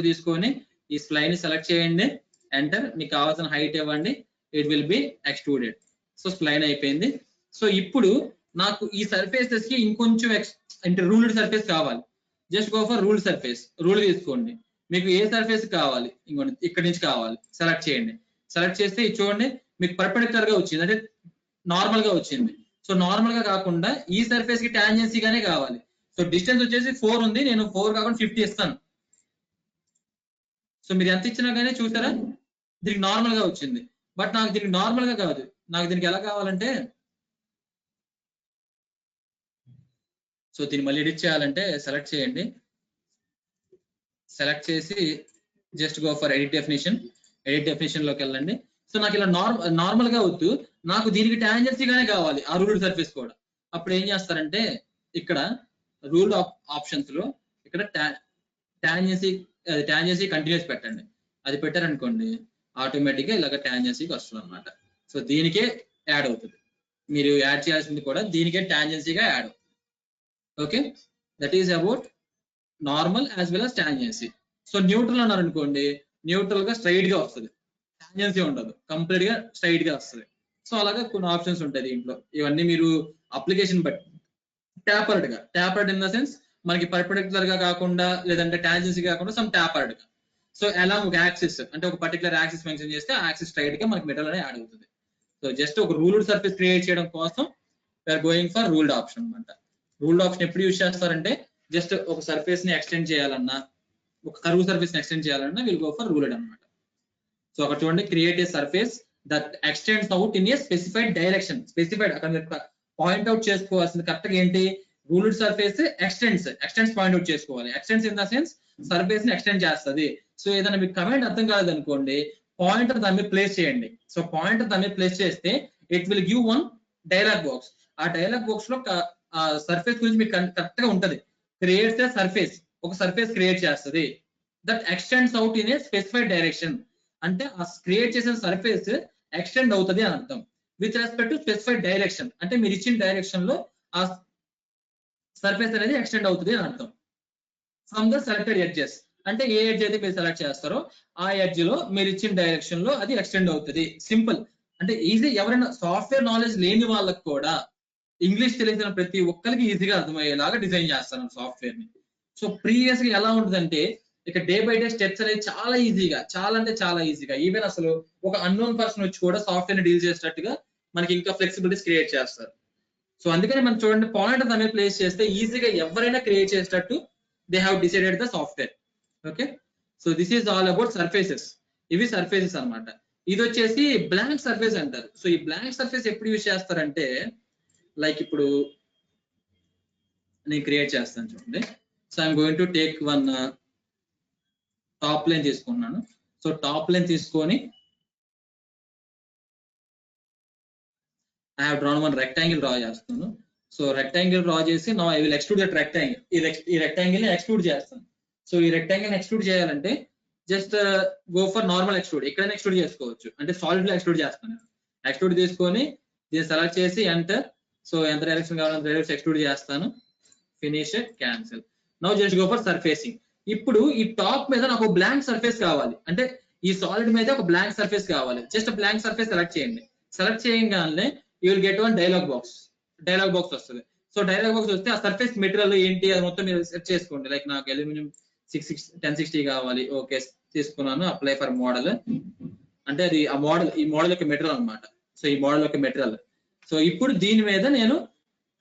తీసుకొని ఈ spline select చేయండి. Enter. మీకు కావాల్సిన హైట్ ఇవ్వండి. It will be extruded. So spline అయిపోయింది. సో ఇప్పుడు నాకు ఈ సర్ఫేసెస్ కి ఇంకొంచెం అంటే రూల్డ్ సర్ఫేస్ కావాలి. Just go for ruled surface. Rule తీసుకోండి. మీకు ఏ సర్ఫేస్ కావాలి, ఇంకోటి ఇక్కడ నుంచి కావాలి, సెలెక్ట్ చేయండి. సెలెక్ట్ చేస్తే ఇది చూడండి మీకు పర్పెండిక్యులర్ గా వచ్చింది, అంటే నార్మల్ గా వచ్చింది. సో నార్మల్ గా కాకుండా ఈ సర్ఫేస్ కి టాంజెన్సీ గానే కావాలి. సో డిస్టెన్స్ వచ్చేసి 4 ఉంది, నేను 4 కాకుండా 50 ఇస్తాను. సో మీరు ఎంత ఇచ్చినా కానీ చూసారా దీనికి నార్మల్ గా వచ్చింది. బట్ నాకు దీనికి నార్మల్ గా కాదు, నాకు దీనికి ఎలా కావాలంటే, సో దీన్ని మళ్ళీ ఎడిట్ చేయాలంటే సెలెక్ట్ చేయండి. సెలెక్ట్ చేసి just go for edit definition లోకి వెళ్ళండి. సో నాకు ఇలా నార్మల్ గా వద్దు, నాకు దీనికి టాంజెన్సీ గానే కావాలి ఆ రూల్డ్ సర్ఫేస్ కూడా. అప్పుడు ఏం చేస్తారంటే ఇక్కడ రూల్ ఆప్షన్స్ లో ఇక్కడ టాంజెన్సీ కంటిన్యూస్ పెట్టండి. అది పెట్టారనుకోండి ఆటోమేటిక్ గా ఇలాగ టాంజెన్సీకి వస్తుంది అనమాట. సో దీనికే యాడ్ అవుతుంది. మీరు యాడ్ చేయాల్సింది కూడా దీనికే టాంజెన్సీగా యాడ్ అవుతుంది. Okay, that is about normal as well as tangency. So neutral అన్నారు అనుకోండి, న్యూట్రల్ గా స్ట్రైట్ గా వస్తుంది, టాంజెన్సీ ఉండదు, కంప్లీట్ గా స్ట్రైట్ గా వస్తుంది. సో అలాగా కొన్ని ఆప్షన్స్ ఉంటాయి దీంట్లో. ఇవన్నీ మీరు అప్లికేషన్ బట్టి ట్యాపర్డ్ ఇన్ ద సెన్స్ మనకి పర్పెండిక్యులర్ గా కాకుండా లేదంటే టాంజెన్సీ కాకుండా సమ్ ట్యాపర్డ్ గా. సో ఎలా ఒక యాక్సిస్ అంటే ఒక పర్టికులర్ యాక్సిస్ మెన్షన్ చేస్తే ఆ యాక్సిస్ స్ట్రైట్ గా మనకి మెటల్ అనేది యాడ్ అవుతుంది. సో జస్ట్ ఒక రూల్డ్ సర్ఫేస్ క్రియేట్ చేయడం కోసం we're going for ruled option అనమాట. రూల్డ్ ఆప్షన్ ఎప్పుడు యూజ్ చేస్తారంటే జస్ట్ ఒక సర్ఫేస్ ని ఎక్స్టెండ్ చేయాలన్నా, ఒక కర్వ్ సర్ఫేస్ ని ఎక్స్టెండ్ చేయాలన్నా విల్ గో ఫర్ రూల్డ్ అనమాట. సో అక్కడ చూడండి, create a surface that extends out in a specified direction. Specified అక్కడ మీరు పాయింట్ అవుట్ చేసుకోవాల్సింది కరెక్ట్ గా ఏంటి, ruled surface extends point out చేసుకోవాలి. Extends in the sense surface ని ఎక్స్టెండ్ చేస్తుంది. సో ఏదైనా మీకు కమెంట్ అర్థం కాలేదు అనుకోండి, పాయింటర్ దాని మీద ప్లేస్ చేయండి. సో పాయింటర్ దాని మీద ప్లేస్ చేస్తే it will give one dialog box. ఆ డైలాగ్ బాక్స్ లో సర్ఫేస్ గురించి మీకు కరెక్ట్ గా ఉంటది. క్రియేట్స్ ఏ సర్ఫేస్, ఒక సర్ఫేస్ క్రియేట్ చేస్తుంది that extends out in a specified direction. అంటే ఆ క్రియేట్ చేసిన సర్ఫేస్ ఎక్స్టెండ్ అవుతుంది అని అర్థం with respect to specified direction. అంటే మీరు ఇచ్చిన డైరెక్షన్ లో ఆ సర్ఫేస్ అనేది ఎక్స్టెండ్ అవుతుంది అని అర్థం. ఫ్రమ్ ద సెలెక్టెడ్ ఎడ్జెస్, అంటే ఏ ఎడ్జ్ అయితే మీరు సెలెక్ట్ చేస్తారో ఆ ఎడ్జ్ లో మీరు ఇచ్చిన డైరెక్షన్ లో అది ఎక్స్టెండ్ అవుతుంది. సింపుల్, అంటే ఈజీ. ఎవరైనా సాఫ్ట్వేర్ నాలెడ్జ్ లేని వాళ్ళకి కూడా ఇంగ్లీష్ తెలిసిన ప్రతి ఒక్కరికి ఈజీగా అర్థమయ్యేలాగా డిజైన్ చేస్తాను సాఫ్ట్వేర్ ని. సో ప్రీవియస్ గా ఎలా ఉంటుందంటే ఇక డే బై డే స్టెప్స్ అనేది చాలా ఈజీగా, చాలా అంటే చాలా ఈజీగా, ఈవెన్ అసలు ఒక అన్నోన్ పర్సన్ వచ్చి కూడా సాఫ్ట్వేర్ ని డీల్ చేసేటట్టుగా మనకి ఇంకా ఫ్లెక్సిబిలిటీస్ క్రియేట్ చేస్తారు. సో అందుకని మనం చూడండి, పాయింట్ దాని ప్లేస్ చేస్తే ఈజీగా ఎవరైనా క్రియేట్ చేసేటట్టు they have decided the software. Okay, so this is all about surfaces. ఇవి సర్ఫేసెస్ అన్నమాట. ఇది వచ్చేసి బ్లాంక్ సర్ఫేస్ అంటారు. సో ఈ బ్లాంక్ సర్ఫేస్ ఎప్పుడు యూజ్ చేస్తారంటే లైక్ ఇప్పుడు నేను క్రియేట్ చేస్తాను చూడండి. So I'm going to take one top line తీసుకున్నాను. సో టాప్ లైన్ తీసుకొని I have drawn one rectangle draw చేస్తాను. సో రెక్టాంగిల్ డ్రా చేసి now I will extrude that rectangle. ఈ రెక్టాంగిల్ ని ఎక్స్ట్రూడ్ చేస్తాను. సో ఈ రెక్టాంగిల్ ని ఎక్స్ట్రూడ్ చేయాలంటే just go for normal extrude. ఎక్కడైనా ఎక్స్ట్రూడ్ చేసుకోవచ్చు. అంటే సాలిడ్ లో ఎక్స్ట్రూడ్ చేస్తాను. ఎక్స్ట్రూడ్ తీసుకొని దీన్ని సెలెక్ట్ చేసి ఎంటర్. సో ఎంత డైరెక్షన్ కావాలంటే డైరెక్షన్ ఎక్స్ట్రూడ్ చేస్తాను. Finish, cancel. Now just go for surfacing. ఇప్పుడు ఈ టాప్ మీద నాకు బ్లాంక్ సర్ఫేస్ కావాలి. అంటే ఈ సాలిడ్ మీద ఒక బ్లాంక్ సర్ఫేస్ కావాలి. జస్ట్ బ్లాంక్ సర్ఫేస్ సెలెక్ట్ చేయండి. సెలెక్ట్ చేయగానే you will get one dialog box వస్తుంది. సో డైలాగ్ బాక్స్ వస్తే ఆ సర్ఫేస్ మెటీరియల్ ఏంటి అది మొత్తం మీరు సెట్ చేసుకోండి. లైక్ నాకు అల్యూమినియం 1060 కావాలి. ఓకే తీసుకున్నాను. Apply for model. అంటే అది ఆ మోడల్, ఈ మోడల్ యొక్క మెటీరియల్ అన్నమాట. సో ఈ మోడల్ యొక్క మెటీరియల్. సో ఇప్పుడు దీని మీద నేను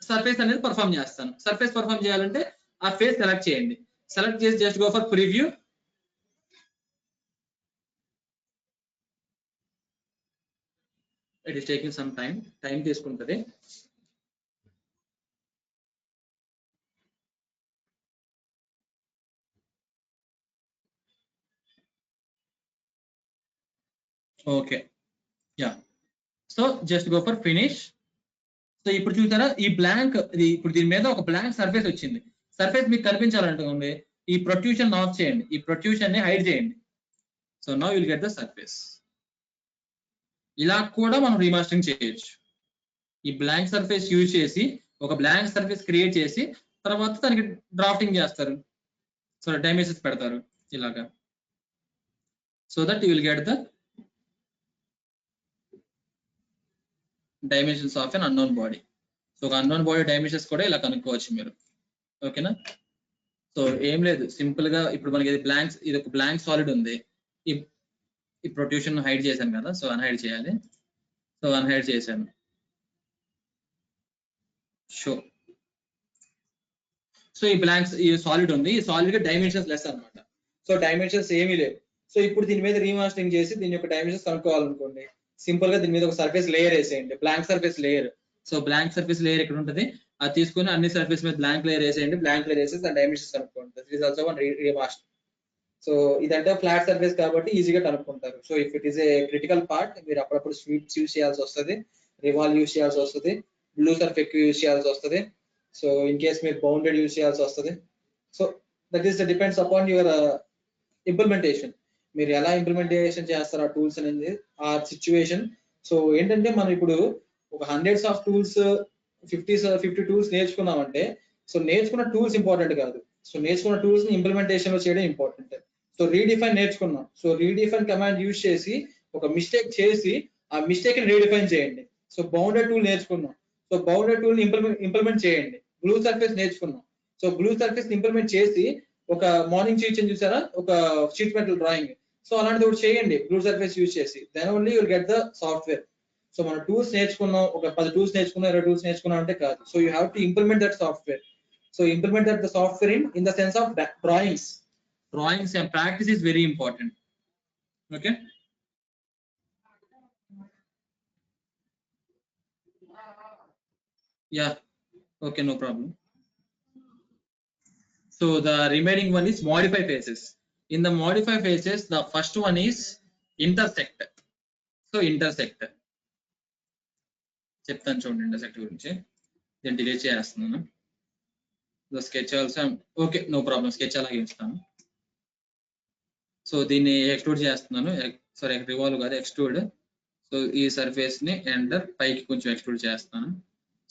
సర్ఫేస్ అనేది పర్ఫామ్ చేస్తాను. సర్ఫేస్ పర్ఫామ్ చేయాలంటే ఆ ఫేస్ సెలెక్ట్ చేయండి. సెలెక్ట్ చేసి just go for preview. It is taking some time తీసుకుంటది. Okay yeah. So just go for finish. So ఇప్పుడు చూసారా ఈ బ్లాంక్, ఇప్పుడు దీని మీద ఒక బ్లాంక్ సర్ఫేస్ వచ్చింది. సర్ఫేస్ మీకు కనిపించాలంటే ఈ ప్రొట్రూషన్ ఆఫ్ చేయండి. ఈ ప్రొట్రూషన్ ని హైడ్ చేయండి. So now will get the surface. ఇలా కూడా మనం రీమాస్టరింగ్ చేయొచ్చు. ఈ బ్లాంక్ సర్ఫేస్ యూజ్ చేసి ఒక బ్లాంక్ సర్ఫేస్ క్రియేట్ చేసి తర్వాత దానికి డ్రాఫ్టింగ్ చేస్తారు. సో డైమెన్షన్స్ పెడతారు ఇలాగా. So that you will get the dimensions of N unknown body. So ఒక అన్నోన్ బాడీ డైమెన్షన్స్ కూడా ఇలా కనుక్కోవచ్చు మీరు. ఓకేనా? సో ఏం లేదు, సింపుల్ గా ఇప్పుడు మనకి ఇది ఒక బ్లాంక్ సాలిడ్ ఉంది. ఈ ప్రొట్రూషన్ హైడ్ చేశాను కదా. సో అన్హైడ్ చేయాలి. సో అన్హైడ్ చేశాను. షో. సో ఈ సాలిడ్ ఉంది. ఈ సాలిడ్ కి డైమెన్షన్స్ లెస్ అన్నమాట. సో డైమెన్షన్స్ ఏమీ లేవు. సో ఇప్పుడు దీని మీద రీమాస్టరింగ్ చేసి దీని యొక్క డైమెన్షన్స్ కనుక్కోవాలనుకోండి, సింపుల్ గా దీని మీద ఒక సర్ఫేస్ లేయర్ వేసేయండి. Blank surface layer. So blank surface layer ఇక్కడ ఉంటుంది. అది తీసుకుని అన్ని సర్ఫేస్ మీద బ్లాంక్ లేయర్ వేసేయండి. బ్లాంక్ లేయర్ వేసేసి దాని డైమెన్షన్స్ కనుక్కోండి. This is also one remaster. So ఇదంటే ఫ్లాట్ సర్ఫేస్ కాబట్టి ఈజీగా కనుక్కుంటారు. So if it is a critical part మీరు అప్పుడప్పుడు స్వీప్స్ యూజ్ చేయాల్సి వస్తుంది, రివాల్వ్ యూజ్ చేయాల్సి వస్తుంది, బ్లూ సర్ఫ్ ఎక్కువ యూజ్ చేయాల్సి వస్తుంది. సో ఇన్ కేస్ మీరు బౌండెడ్ యూజ్ చేయాల్సి వస్తుంది. So that is depends upon your implementation. మీరు ఎలా ఇంప్లిమెంటేషన్ చేస్తారు ఆ టూల్స్ అనేది, ఆ సిచ్యువేషన్. సో ఏంటంటే మనం ఇప్పుడు ఒక హండ్రెడ్స్ ఆఫ్ టూల్స్ 50 టూల్స్ నేర్చుకున్నామంటే, సో నేర్చుకున్న టూల్స్ ఇంపార్టెంట్ కాదు. సో నేర్చుకున్న టూల్స్ ని ఇంప్లిమెంటేషన్ లో చేయడం ఇంపార్టెంట్. సో రీడిఫైన్ నేర్చుకున్నాం. సో రీడిఫైన్ కమాండ్ యూజ్ చేసి ఒక మిస్టేక్ చేసి ఆ మిస్టేక్ ని రీడిఫైన్ చేయండి. సో బౌండెడ్ టూల్ నేర్చుకున్నాం. సో బౌండెడ్ టూల్ ని ఇంప్లిమెంట్ చేయండి. బ్లూ సర్ఫేస్ నేర్చుకున్నాం. సో బ్లూ సర్ఫేస్ ఇంప్లిమెంట్ చేసి ఒక మార్నింగ్ షీట్ చూసారా, ఒక షీట్ మెటల్ డ్రాయింగ్. సో అలాంటిది ఒకటి చేయండి బ్లూ సర్ఫేస్ యూజ్ చేసి. Then only you will get the software. So మనం టూల్స్ నేర్చుకున్నాం, ఒక 10 టూల్స్ నేర్చుకున్నాం, 20 టూల్స్ నేర్చుకున్నాం అంటే కాదు. So you have to implement that software. So implement that the software in the sense of drawings and practice is very important. Okay. Yeah. Okay, no problem. So the remaining one is modify faces. In the modify faces, the first one is intersect. So intersect. చెప్తాను చూడండి intersect గురించి. నేను delete చేస్తున్నాను. The sketch also, okay, no problem. Sketch అలాగే ఇస్తాను. So దీన్ని extrude చేస్తున్నాను. Sorry, revolve కాదు, ఎక్స్ట్రూడ్. సో ఈ సర్ఫేస్ ని ఎంటర్ పైకి కొంచెం ఎక్స్ట్రూడ్ చేస్తాను.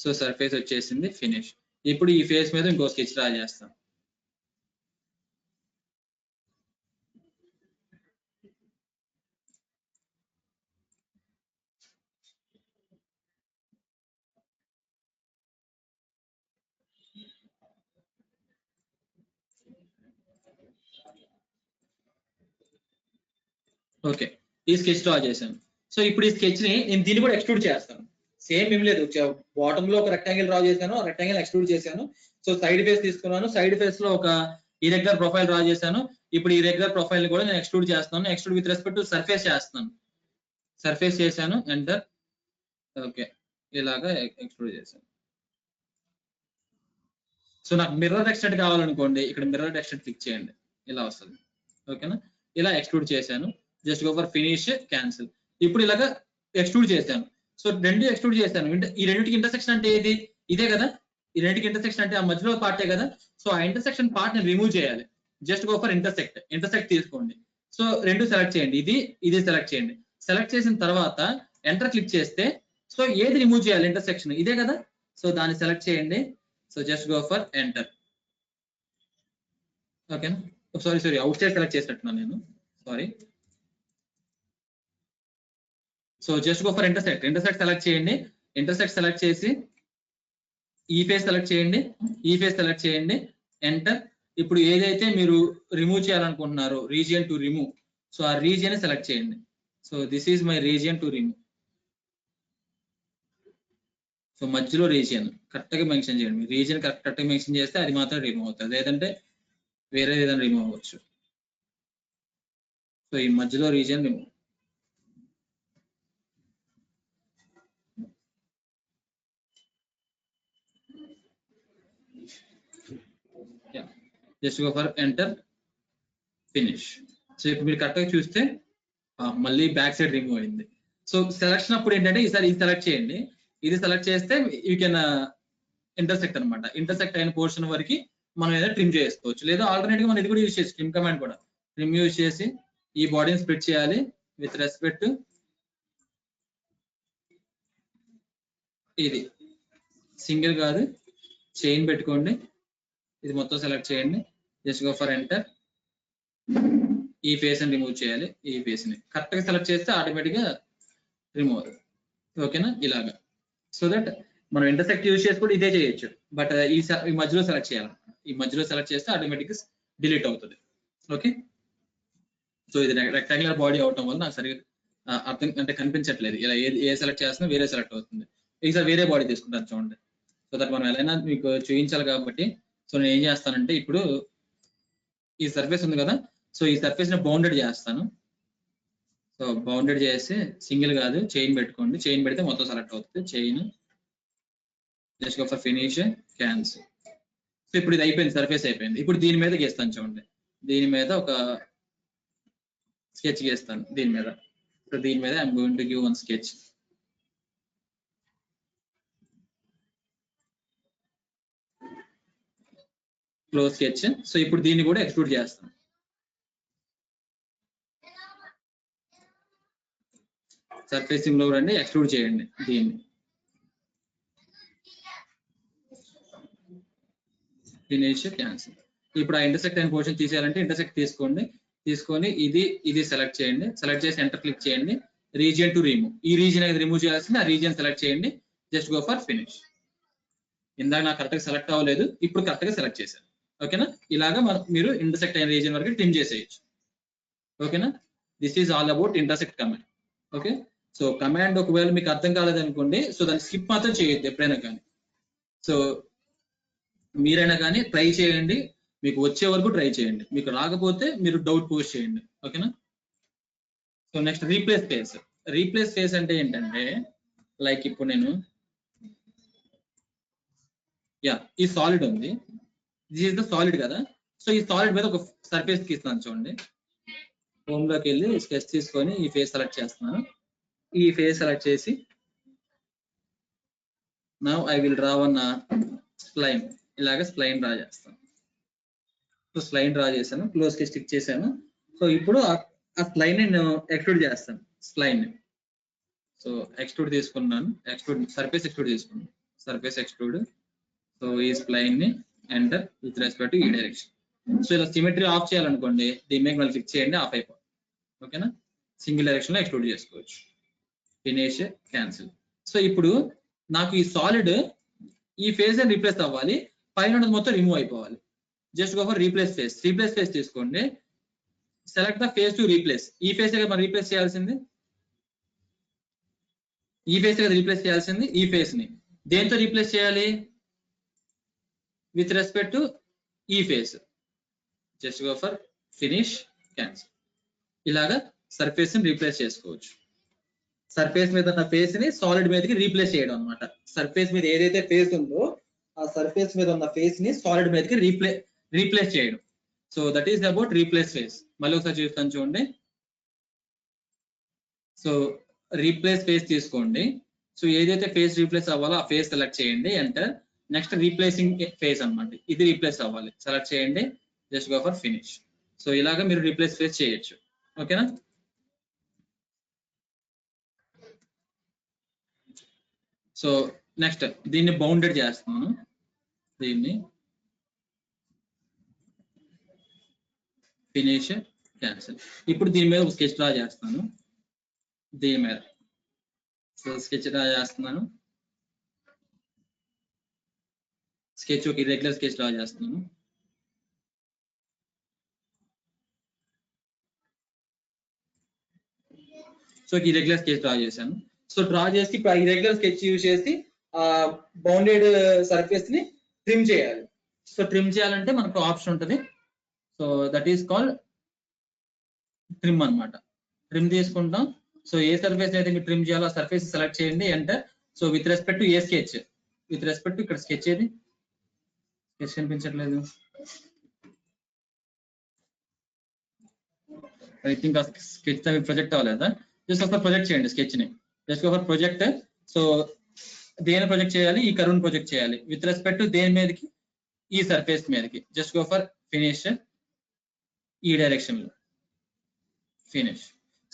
సో సర్ఫేస్ వచ్చేసింది. ఫినిష్. ఇప్పుడు ఈ ఫేస్ మీద ఇంకో స్కెచ్ డ్రా చేస్తాను. ఓకే, ఈ స్కెచ్ డ్రా చేశాను. సో ఇప్పుడు ఈ స్కెచ్ ని నేను దీన్ని కూడా ఎక్స్ట్రూడ్ చేస్తాను. సేమ్ ఏం లేదు, బాటమ్ లో ఒక రెక్టాంగిల్ డ్రా చేశాను, రెక్టాంగిల్ ఎక్స్ట్రూడ్ చేశాను. సో సైడ్ ఫేస్ తీసుకున్నాను. సైడ్ ఫేస్ లో ఒక ఇర్రెగ్యులర్ ప్రొఫైల్ డ్రా చేశాను. ఇప్పుడు ఈ రెగ్యులర్ ప్రొఫైల్ కూడా నేను ఎక్స్ట్రూడ్ చేస్తాను. Extrude with respect to surface చేస్తాను. సర్ఫేస్ చేశాను, ఎంటర్. ఓకే, ఇలాగా ఎక్స్ట్రూడ్ చేశాను. సో నాకు మిర్రర్ ఎక్స్టెంట్ కావాలనుకోండి, ఇక్కడ మిర్రర్ ఎక్స్టెంట్ క్లిక్ చేయండి, ఇలా వస్తుంది. ఓకేనా, ఇలా ఎక్స్ట్రూడ్ చేశాను. Just go for finish, cancel. ఇప్పుడు ఇలాగా ఎక్స్ట్రూడ్ చేశాను. సో రెండు ఎక్స్ట్రూడ్ చేశాను. ఈ రెండింటికి ఇంటర్సెక్షన్ అంటే ఏది? ఇదే కదా. ఈ రెండింటికి ఇంటర్సెక్షన్ అంటే ఆ మధ్యలో పార్టే కదా. సో ఆ ఇంటర్సెక్షన్ పార్ట్ ని రిమూవ్ చేయాలి. Just go for intersect. Intersect తీసుకోండి. సో రెండు సెలెక్ట్ చేయండి, ఇది సెలెక్ట్ చేయండి. సెలెక్ట్ చేసిన తర్వాత ఎంటర్ క్లిక్ చేస్తే సో ఏది రిమూవ్ చేయాలి? ఇంటర్సెక్షన్ ఇదే కదా. సో దాన్ని సెలెక్ట్ చేయండి. So just go for enter. ఓకేనా, సారీ అవుట్ సైడ్ సెలెక్ట్ చేసినట్టున్నాను నేను, sorry. So just go for intersect. Intersect select చేయండి. ఇంటర్సెక్ట్ సెలెక్ట్ చేసి ఈ ఫేస్ సెలెక్ట్ చేయండి, ఈ ఫేస్ సెలెక్ట్ చేయండి, ఎంటర్. ఇప్పుడు ఏదైతే మీరు రిమూవ్ చేయాలనుకుంటున్నారో రీజియన్ టు రిమూవ్, సో ఆ రీజియన్ సెలెక్ట్ చేయండి. So this is my region to remove. So మధ్యలో రీజియన్ కరెక్ట్ గా మెన్షన్ చేయండి. రీజియన్ కరెక్ట్ గా మెన్షన్ చేస్తే అది మాత్రం రిమూవ్ అవుతుంది, లేదంటే వేరే ఏదైనా రిమూవ్ అవ్వచ్చు. సో ఈ మధ్యలో region remove. Just go for enter, finish. So ఇప్పుడు మీరు కరెక్ట్ గా చూస్తే మళ్ళీ బ్యాక్ సైడ్ రిమూవ్ అయింది. సో సెలక్షన్ అప్పుడు ఏంటంటే ఈసారి ఇది సెలెక్ట్ చేయండి. ఇది సెలెక్ట్ చేస్తే యూ కెన్ ఇంటర్సెక్ట్ అనమాట. ఇంటర్సెక్ట్ అయిన పోర్షన్ వరకు మనం ఏదైనా ట్రిమ్ చేసుకోవచ్చు, లేదా ఆల్టర్నేట్ గా మనం ఇది కూడా యూజ్ చేసి ట్రిమ్ కమాండ్ కూడా ట్రిమ్ యూజ్ చేసి ఈ బాడీని స్ప్లిట్ చేయాలి విత్ రెస్పెక్ట్. ఇది సింగిల్ కాదు, చైన్ పెట్టుకోండి. ఇది మొత్తం సెలెక్ట్ చేయండి. Just go for enter. ఈ ఫేస్ ని రిమూవ్ చేయాలి. ఈ ఫేస్ ని కరెక్ట్ గా సెలెక్ట్ చేస్తే ఆటోమేటిక్ గా రిమూవ్ అవుతుంది. ఓకేనా, ఇలాగా. సో దట్ మనం ఇంటర్సెక్ట్ యూజ్ చేసి కూడా ఇదే చేయొచ్చు, బట్ ఈ మధ్యలో సెలెక్ట్ చేయాలి. ఈ మధ్యలో సెలెక్ట్ చేస్తే ఆటోమేటిక్ డిలీట్ అవుతుంది. ఓకే, సో ఇది రెక్టాంగులర్ బాడీ అవటం వల్ల నాకు సరిగ్గా అర్థం అంటే కనిపించట్లేదు. ఇలా ఏ సెలెక్ట్ చేస్తున్నా వేరే సెలెక్ట్ అవుతుంది. ఈసారి వేరే బాడీ తీసుకుంటాను చూడండి. సో దట్ మనం ఎలా మీకు చూపించాలి కాబట్టి సో నేను ఏం చేస్తానంటే ఇప్పుడు ఈ సర్ఫేస్ ఉంది కదా, సో ఈ సర్ఫేస్ ని బౌండెడ్ చేస్తాను. సో బౌండెడ్ చేసి సింగిల్ కాదు చైన్ పెట్టుకోండి. చైన్ పెడితే మొత్తం సెలెక్ట్ అవుతుంది. Chain, just go for finish, cancel. So ఇప్పుడు ఇది అయిపోయింది, సర్ఫేస్ అయిపోయింది. ఇప్పుడు దీని మీద గీస్తాను చూడండి. దీని మీద ఒక స్కెచ్ గీస్తాను. దీని మీద సో దీని మీద I'm going to give one sketch. Close sketch. So ఇప్పుడు దీన్ని కూడా ఎక్స్ట్రూడ్ చేస్తాను. సర్ఫేసింగ్ లో రండి, ఎక్స్ట్రూడ్ చేయండి దీన్ని. Finish, cancel. ఇప్పుడు ఆ ఇంటర్సెక్ట్ అయిన పోర్షన్ తీసేయాలంటే ఇంటర్సెక్ట్ తీసుకోండి. తీసుకొని ఇది సెలెక్ట్ చేయండి. సెలెక్ట్ చేసి ఎంటర్ క్లిక్ చేయండి. రీజియన్ టు రిమూవ్, ఈ రీజియన్ అనేది రిమూవ్ చేయాల్సింది. ఆ రీజియన్ సెలెక్ట్ చేయండి. Just go for finish. ఇందాక నాకు కరెక్ట్ గా సెలెక్ట్ అవ్వలేదు, ఇప్పుడు కరెక్ట్ గా సెలెక్ట్ చేశాను. ఓకేనా, ఇలాగా మీరు ఇంటర్సెక్ట్ అయిన రీజియన్ వరకు ట్రిమ్ చేసేయచ్చు. ఓకేనా, this is all about intersect command. Okay, so command ఒకవేళ మీకు అర్థం కాలేదనుకోండి, సో దాన్ని స్కిప్ మాత్రం చేయొద్దు ఎప్పుడైనా కానీ. సో మీరైనా కానీ ట్రై చేయండి, మీకు వచ్చే వరకు ట్రై చేయండి. మీకు రాకపోతే మీరు డౌట్ పోస్ట్ చేయండి. ఓకేనా, so next replace face. Replace face అంటే ఏంటంటే లైక్ ఇప్పుడు నేను ఈ సాలిడ్ ఉంది, దిస్ ఈస్ ద సాలిడ్ కదా. సో ఈ సాలిడ్ మీద ఒక సర్ఫేస్ గీస్తాను చూడండి. హోమ్ లోకి వెళ్ళి స్కెచ్ తీసుకొని ఈ ఫేస్ సెలెక్ట్ చేస్తున్నాను. ఈ ఫేస్ సెలెక్ట్ చేసి now I will draw one spline. ఇలాగ స్ప్లైన్ డ్రా చేస్తాను. సో స్ప్లైన్ డ్రా చేశాను, క్లోజ్ కి స్టిక్ చేశాను. సో ఇప్పుడు ఆ స్ప్లైన్ నేను ఎక్స్ట్రూడ్ చేస్తాను. స్ప్లైన్ సో ఎక్స్ట్రూడ్ తీసుకున్నాను, సర్ఫేస్ ఎక్స్ట్రూడ్ తీసుకున్నాను. Surface extrude. సో ఈ స్ప్లైన్ ని ఎంటర్ విత్ రెస్పెక్ట్ టు ఈ డైరెక్షన్. సో ఇలా సిమెట్రీ ఆఫ్ చేయాలనుకోండి, దీని మీద మళ్ళీ క్లిక్ చేయండి, ఆఫ్ అయిపోతుంది. ఓకేనా, సింగిల్ డైరెక్షన్ లో ఎక్స్ట్రూడ్ చేసుకోవచ్చు. Finish, cancel. సో ఇప్పుడు నాకు ఈ సాలిడ్ ఈ ఫేస్ అని రీప్లేస్ అవ్వాలి, పైన మొత్తం రిమూవ్ అయిపోవాలి. Just go for replace face. Replace face తీసుకోండి. Select the face to replace. ఈ ఫేస్ మనం రీప్లేస్ చేయాల్సింది, ఈ ఫేస్ కదా రీప్లేస్ చేయాల్సింది. ఈ ఫేస్ ని దేంతో రీప్లేస్ చేయాలి? విత్ రెస్పెక్ట్ టు ఈ face. Just go for finish, cancel. ఇలాగా సర్ఫేస్ ని రీప్లేస్ చేసుకోవచ్చు. సర్ఫేస్ మీద ఉన్న ఫేస్ ని సాలిడ్ మీదకి రీప్లేస్ చేయడం అన్నమాట. సర్ఫేస్ మీద ఏదైతే ఫేస్ ఉందో ఆ సర్ఫేస్ మీద ఉన్న ఫేస్ ని సాలిడ్ మీదకి రీప్లేస్ చేయడం. So that is about replace face. మళ్ళీ ఒకసారి చూస్తాను చూడండి. సో రీప్లేస్ ఫేస్ తీసుకోండి. సో ఏదైతే ఫేస్ రీప్లేస్ అవ్వాలో ఆ ఫేస్ సెలెక్ట్ చేయండి, ఎంటర్. నెక్స్ట్ రీప్లేసింగ్ ఫేస్ అన్నమాట, ఇది రీప్లేస్ అవ్వాలి, సెలెక్ట్ చేయండి, just go for finish. So ఇలాగా మీరు రీప్లేస్ ఫేస్ చేయొచ్చు. ఓకేనా? సో నెక్స్ట్ దీన్ని బౌండెడ్ చేస్తున్నాను. దీన్ని ఫినిష్, క్యాన్సిల్. ఇప్పుడు దీని మీద ఒక స్కెచ్ డ్రా చేస్తాను. దీని మీద సో స్కెచ్ డ్రా చేస్తున్నాను. స్కెచ్ ఒక ఇర్రెగ్యులర్ స్కెచ్ డ్రా చేస్తున్నాను. సో ఇర్రెగ్యులర్ స్కెచ్ డ్రా చేశాను. సో డ్రా చేసి ఇప్పుడు ఇర్రెగ్యులర్ స్కెచ్ యూజ్ చేసి ఆ బౌండెడ్ సర్ఫేస్ ని ట్రిమ్ చేయాలి. సో ట్రిమ్ చేయాలంటే మనకు ఆప్షన్ ఉంటుంది. So that is called trim అన్నమాట. ట్రిమ్ తీసుకుంటాం. సో ఏ సర్ఫేస్ అయితే మీరు ట్రిమ్ చేయాలో ఆ సర్ఫేస్ సెలెక్ట్ చేయండి, enter. So with respect to A sketch, with respect to ఇక్కడ స్కెచ్ ఏది స్కెచ్ కనిపించట్లేదు. ఐ థింక్ ఆ స్కెచ్ ప్రొజెక్ట్ అవ్వలేదా? జస్ట్ ఒకసారి ప్రొజెక్ట్ చేయండి స్కెచ్ ని. జస్ట్ ఒకసారి ప్రొజెక్ట్. సో దేని ప్రొజెక్ట్ చేయాలి? ఈ కర్వ్ ప్రొజెక్ట్ చేయాలి విత్ రెస్పెక్ట్ టు దేని మీదకి? ఈ సర్ఫేస్ మీదకి. జస్ట్ గో ఫర్ ఫినిష్, ఈ డైరెక్షన్ లో ఫినిష్.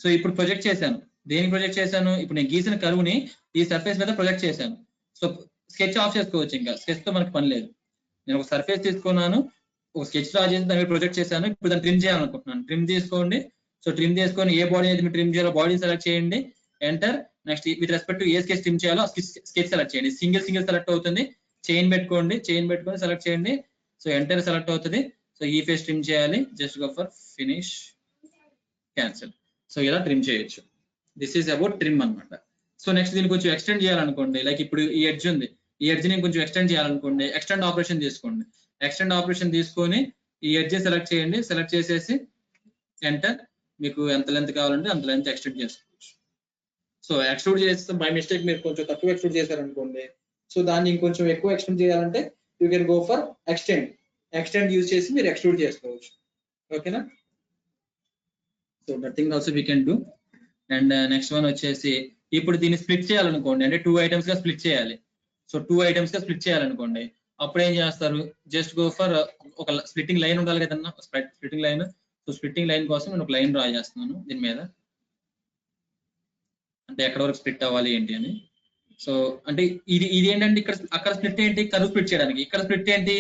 సో ఇప్పుడు ప్రొజెక్ట్ చేశాను. దేనికి ప్రొజెక్ట్ చేశాను? ఇప్పుడు నేను గీసిన కర్వ్ ని ఈ సర్ఫేస్ మీద ప్రొజెక్ట్ చేశాను. సో స్కెచ్ ఆఫ్ చేసుకోవచ్చు, ఇంకా స్కెచ్ తో మనకు పని లేదు. నేను ఒక సర్ఫేస్ తీసుకున్నాను, ఒక స్కెచ్ డ్రా చేసి దాని మీద ప్రొజెక్ట్ చేశాను. ఇప్పుడు దాన్ని ట్రిమ్ చేయాలనుకుంటున్నాను. ట్రిమ్ తీసుకోండి. సో ట్రిమ్ చేసుకొని ఏ బాడీ అయితే మీరు ట్రిమ్ చేయాలో బాడీ సెలెక్ట్ చేయండి, enter. Next with respect to A sketch trim చేయాలో స్కెచ్ సెలెక్ట్ చేయండి. సింగిల్ సెలెక్ట్ అవుతుంది. చైన్ పెట్టుకోండి, చైన్ పెట్టుకొని సెలెక్ట్ చేయండి. సో ఎంటర్ సెలెక్ట్ అవుతుంది. సో ఈ ఫేస్ ట్రిమ్ చేయాలి, just go for finish, cancel. So ఇలా ట్రిమ్ చేయొచ్చు. దిస్ ఈస్ అబౌట్ ట్రిమ్ అన్నమాట. సో నెక్స్ట్ దీన్ని కొంచెం ఎక్స్టెండ్ చేయాలనుకోండి, లైక్ ఇప్పుడు ఈ ఎడ్జ్ ఉంది, ఈ ఎడ్జ్ ని కొంచెం ఎక్స్టెండ్ చేయాలనుకోండి, ఎక్స్టెండ్ ఆపరేషన్ తీసుకోండి. ఎక్స్టెండ్ ఆపరేషన్ తీసుకొని ఈ ఎడ్జ్ సెలెక్ట్ చేయండి, సెలెక్ట్ చేసేసి ఎంటర్. మీకు ఎంత లెంత్ కావాలంటే అంత లెంత్ ఎక్స్టెండ్ చేసుకోవచ్చు. సో ఎక్స్ట్రూడ్ చేస్తే బై మిస్టేక్ మీరు కొంచెం తక్కువ ఎక్స్ట్రూడ్ చేశారనుకోండి, సో దాన్ని ఇంకొంచెం ఎక్కువ ఎక్స్టెండ్ చేయాలంటే you can go for extend use చేసి మీరు ఎక్స్ట్రూడ్ చేసుకోవచ్చు. ఓకేనా? So that thing also we can do. And next one వచ్చేసి ఇప్పుడు దీన్ని స్ప్లిట్ చేయాలనుకోండి, అంటే 2 ఐటమ్స్ గా స్ప్లిట్ చేయాలి. సో 2 ఐటమ్స్ గా స్ప్లిట్ చేయాలనుకోండి, అప్పుడు ఏం చేస్తారు? జస్ట్ గో ఫర్ ఒక స్ప్లిట్టింగ్ లైన్ ఉండాలి కదన్నా, splitting line. So splitting line కోసం నేను ఒక లైన్ డ్రా చేస్తున్నాను దీని మీద, అంటే ఎక్కడ వరకు స్ప్లిట్ అవ్వాలి ఏంటి అని. సో అంటే ఇది ఏంటంటే ఇక్కడ అక్కడ స్ప్లిట్ ఏంటి? కర్వ్ స్ప్లిట్ చేయడానికి. ఇక్కడ స్ప్లిట్ ఏంటి?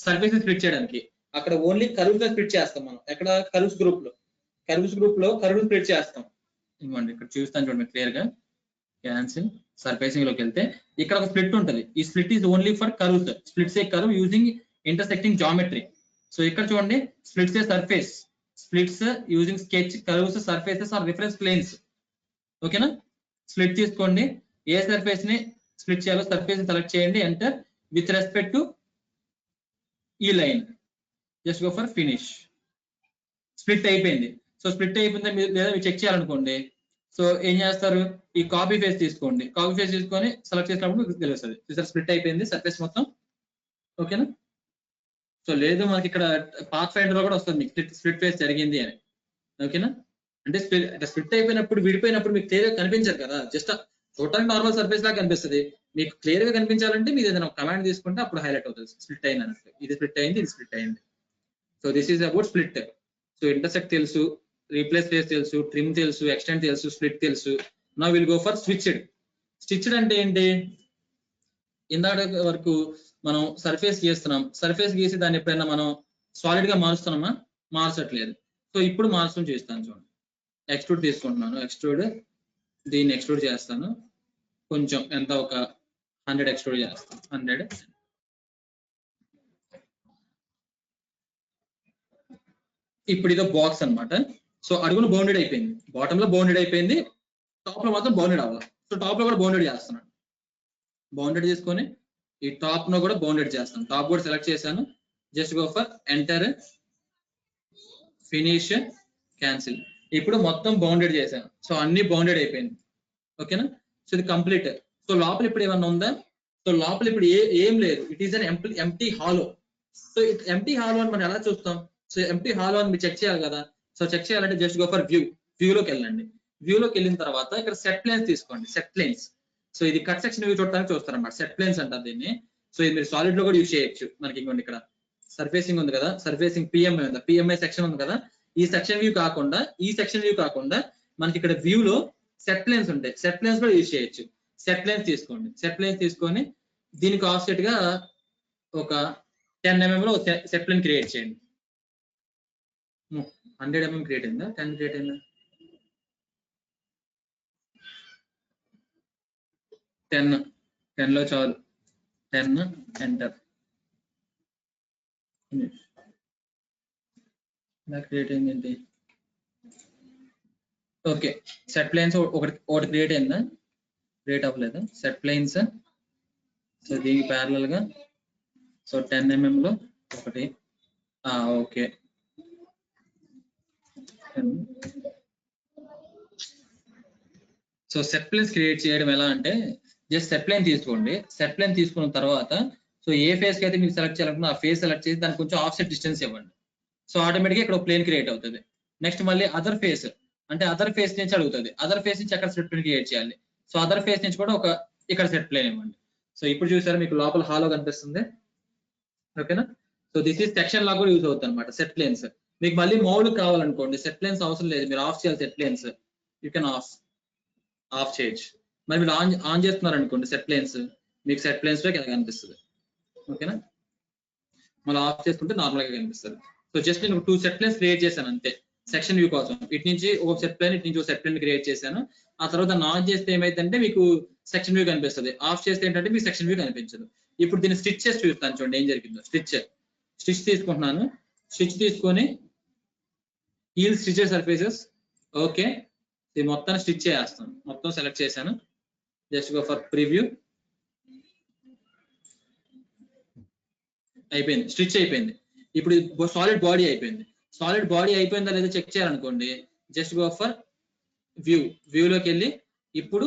సర్ఫేస్ స్ప్లిట్ చేయడానికి. అక్కడ ఓన్లీ కర్వ్ గా స్ప్లిట్ చేస్తాం మనం. ఎక్కడ? కర్వ్స్ గ్రూప్ లో కర్వ్ స్ప్లిట్ చేస్తాం. ఇవ్వండి ఇక్కడ చూస్తాను చూడండి క్లియర్ గా. క్యాన్సిల్, సర్ఫేసింగ్ లోకి వెళ్తే ఇక్కడ ఒక స్ప్లిట్ ఉంటుంది. ఈ split is only for curves. Splits a curve using intersecting geometry. So ఇక్కడ చూడండి, splits a surface, splits using sketch curves surfaces or reference planes. ఓకేనా? స్ప్లిట్ తీసుకోండి. ఏ సర్ఫేస్ ని స్ప్లిట్ చేయాలో సర్ఫేస్ సెలెక్ట్ చేయండి, ఎంటర్. విత్ రెస్పెక్ట్ టు ఈ line, just go for finish. Split అయిపోయింది. సో స్ప్లిట్ అయిపోయిందా లేదా మీరు చెక్ చేయాలనుకోండి, సో ఏం చేస్తారు? ఈ కాపీ ఫేస్ తీసుకోండి. కాపీ ఫేస్ తీసుకొని సెలెక్ట్ చేసినప్పుడు మీకు తెలుస్తుంది స్ప్లిట్ అయిపోయింది సర్ఫేస్ మొత్తం. ఓకేనా? సో లేదు మనకి ఇక్కడ పాత్ ఫైండర్ లో కూడా వస్తుంది మీకు స్ప్లిట్ ఫేస్ జరిగింది అని. ఓకేనా? అంటే స్ప్లిట్ అయిపోయినప్పుడు, విడిపోయినప్పుడు మీకు క్లియర్ గా కనిపించదు కదా, జస్ట్ టోటల్ నార్మల్ సర్ఫేస్ లాగా కనిపిస్తుంది. మీకు క్లియర్ గా కనిపించాలంటే మీరు ఏదైనా కమాండ్ తీసుకుంటే అప్పుడు హైలైట్ అవుతుంది స్ప్లిట్ అయినట్లు. ఇది స్ప్లిట్ అయింది, ఇది స్ప్లిట్ అయింది. So this is about split. So intersect తెలుసు, రీప్లేస్ ఫేస్ తెలుసు, ట్రిమ్ తెలుసు, ఎక్స్టెండ్ తెలుసు, స్ప్లిట్ తెలుసు. Now will go for switched. Stitched అంటే ఏంటి? ఇందాక వరకు మనం సర్ఫేస్ గీస్తున్నాం, సర్ఫేస్ గీసి దాన్ని ఎప్పుడైనా మనం సాలిడ్ గా మారుస్తున్నామా? మార్చట్లేదు. సో ఇప్పుడు మార్చడం చేస్తాను చూడండి. ఎక్స్ట్రూడ్ తీసుకుంటున్నాను, ఎక్స్ట్రూడ్, దీన్ని ఎక్స్ట్రూడ్ చేస్తాను కొంచెం, ఎంత ఒక 100 ఎక్స్ట్రూడ్ చేస్తాను. 100. ఇప్పుడు ఇదో బాక్స్ అన్నమాట. సో అడుగును బౌండెడ్ అయిపోయింది, బాటమ్ లో బౌండెడ్ అయిపోయింది, టాప్ లో మాత్రం బౌండెడ్ అవ్వాలి. సో టాప్ లో కూడా బౌండెడ్ చేస్తున్నాను. బౌండెడ్ చేసుకొని ఈ టాప్ లో కూడా బౌండెడ్ చేస్తాను. టాప్ కూడా సెలెక్ట్ చేశాను, just go for enter. Finish, cancel. ఇప్పుడు మొత్తం బౌండెడ్ చేశాను. సో అన్ని బౌండెడ్ అయిపోయింది. ఓకేనా? సో ఇది కంప్లీట్. సో లోపల ఇప్పుడు ఏమన్నా ఉందా? సో లోపల ఇప్పుడు ఏం లేదు. It is an empty hollow. So empty hollow అని మనం ఎలా చూస్తాం? సో ఎంప్టీ హాలో అని మీరు చెక్ చేయాలి కదా. సో చెక్ చేయాలంటే జస్ట్ గో ఫర్ వ్యూలోకి వెళ్ళండి. వ్యూలోకి వెళ్ళిన తర్వాత ఇక్కడ సెట్ ప్లేన్స్ తీసుకోండి. Set planes. సో ఇది కట్ సెక్షన్ వ్యూ చూడటానికి చూస్తారన్నమాట. సెట్ ప్లేన్స్ అంటారు దీన్ని. సో ఇది మీరు సాలిడ్ లో కూడా యూజ్ చేయొచ్చు. మనకి ఇంకోండి ఇక్కడ సర్ఫేసింగ్ ఉంది కదా, సర్ఫేసింగ్ పిఎంఐ ఉంది, పిఎంఐ సెక్షన్ ఉంది కదా. ఈ సెక్షన్ వ్యూ కాకుండా మనకి ఇక్కడ వ్యూలో సెట్ ప్లేన్స్ ఉంటాయి. సెట్ ప్లేన్స్ కూడా యూజ్ చేయొచ్చు. సెట్ ప్లేన్స్ తీసుకోండి. సెట్ ప్లేన్స్ తీసుకొని దీనికి ఆఫ్సెట్ గా ఒక 10 mm లో సెట్ ప్లేన్ క్రియేట్ చేయండి. 100 mm క్రియేట్ అయిందా? 10 క్రియేట్ అయిందా? 10 లో చాలు. 10 ఎంటర్. ఇలా క్రియేట్ అయింది ఏంటి? ఓకే, సెట్ ప్లేన్స్ ఒకటి క్రియేట్ అయిందా? క్రియేట్ అవ్వలేదు. Set planes. సో దీనికి ప్యారలల్ గా సో 10 mm లో ఒకటి. Okay, so set planes create చేయడం ఎలా అంటే జస్ట్ సెట్ ప్లేన్ తీసుకోండి. సెట్ ప్లేన్ తీసుకున్న తర్వాత సో ఏ ఫేస్ కి అయితే మీరు సెలెక్ట్ చేయాలనుకున్నా ఆ ఫేస్ సెలెక్ట్ చేసి దానికి కొంచెం ఆఫ్సెట్ డిస్టెన్స్ ఇవ్వండి. సో ఆటోమేటిక్గా ఇక్కడ ప్లేన్ క్రియేట్ అవుతుంది. నెక్స్ట్ మళ్ళీ అదర్ ఫేస్ అంటే అదర్ ఫేస్ నుంచి అడుగుతుంది. అదర్ ఫేస్ నుంచి అక్కడ సెట్ ప్లేన్ క్రియేట్ చేయాలి. సో అదర్ ఫేస్ నుంచి కూడా ఇక్కడ సెట్ ప్లేన్ ఇవ్వండి. సో ఇప్పుడు చూసారా మీకు లోపల హాలో కనిపిస్తుంది. ఓకేనా? సో దిస్ ఈస్ సెక్షన్ లాగా కూడా యూజ్ అవుతుంది అనమాట సెట్ ప్లేన్స్. మీకు మళ్ళీ మౌల్ కావాలనుకోండి, సెట్ ప్లేన్స్ అవసరం లేదు, మీరు ఆఫ్ చేయాలి set planes. You can off చేయొచ్చు. మరి మీరు ఆన్ చేస్తున్నారు అనుకోండి సెట్ ప్లేన్స్, మీకు సెట్ ప్లేన్స్ లో ఇలా కనిపిస్తుంది. ఓకేనా? మళ్ళీ ఆఫ్ చేసుకుంటే నార్మల్ గా కనిపిస్తుంది. సో జస్ట్ నేను 2 సెట్ ప్లేన్స్ క్రియేట్ చేశాను అంతే సెక్షన్ వ్యూ కోసం. ఇటు నుంచి ఒక సెట్ ప్లేన్, ఇటు నుంచి ఒక సెట్ ప్లేన్ క్రియేట్ చేశాను. ఆ తర్వాత ఆన్ చేస్తే ఏమైందంటే మీకు సెక్షన్ వ్యూ కనిపిస్తుంది. ఆఫ్ చేస్తే ఏంటంటే మీకు సెక్షన్ వ్యూ కనిపించదు. ఇప్పుడు దీన్ని స్టిచ్ చేసి చూస్తాను చూడండి ఏం జరిగిందో. స్టిచ్ తీసుకుంటున్నాను. స్టిచ్ తీసుకొని హీల్ స్టిచెస్ సర్ఫేసెస్. ఓకే, ఇది మొత్తాన్ని స్టిచ్ చేస్తాను. మొత్తం సెలెక్ట్ చేశాను. Just go for preview. అయిపోయింది, స్టిచ్ అయిపోయింది. ఇప్పుడు సాలిడ్ బాడీ అయిపోయింది. సాలిడ్ బాడీ అయిపోయిందా లేదా చెక్ చేయాలనుకోండి, జస్ట్ గో ఫర్ వ్యూలోకి వెళ్ళి ఇప్పుడు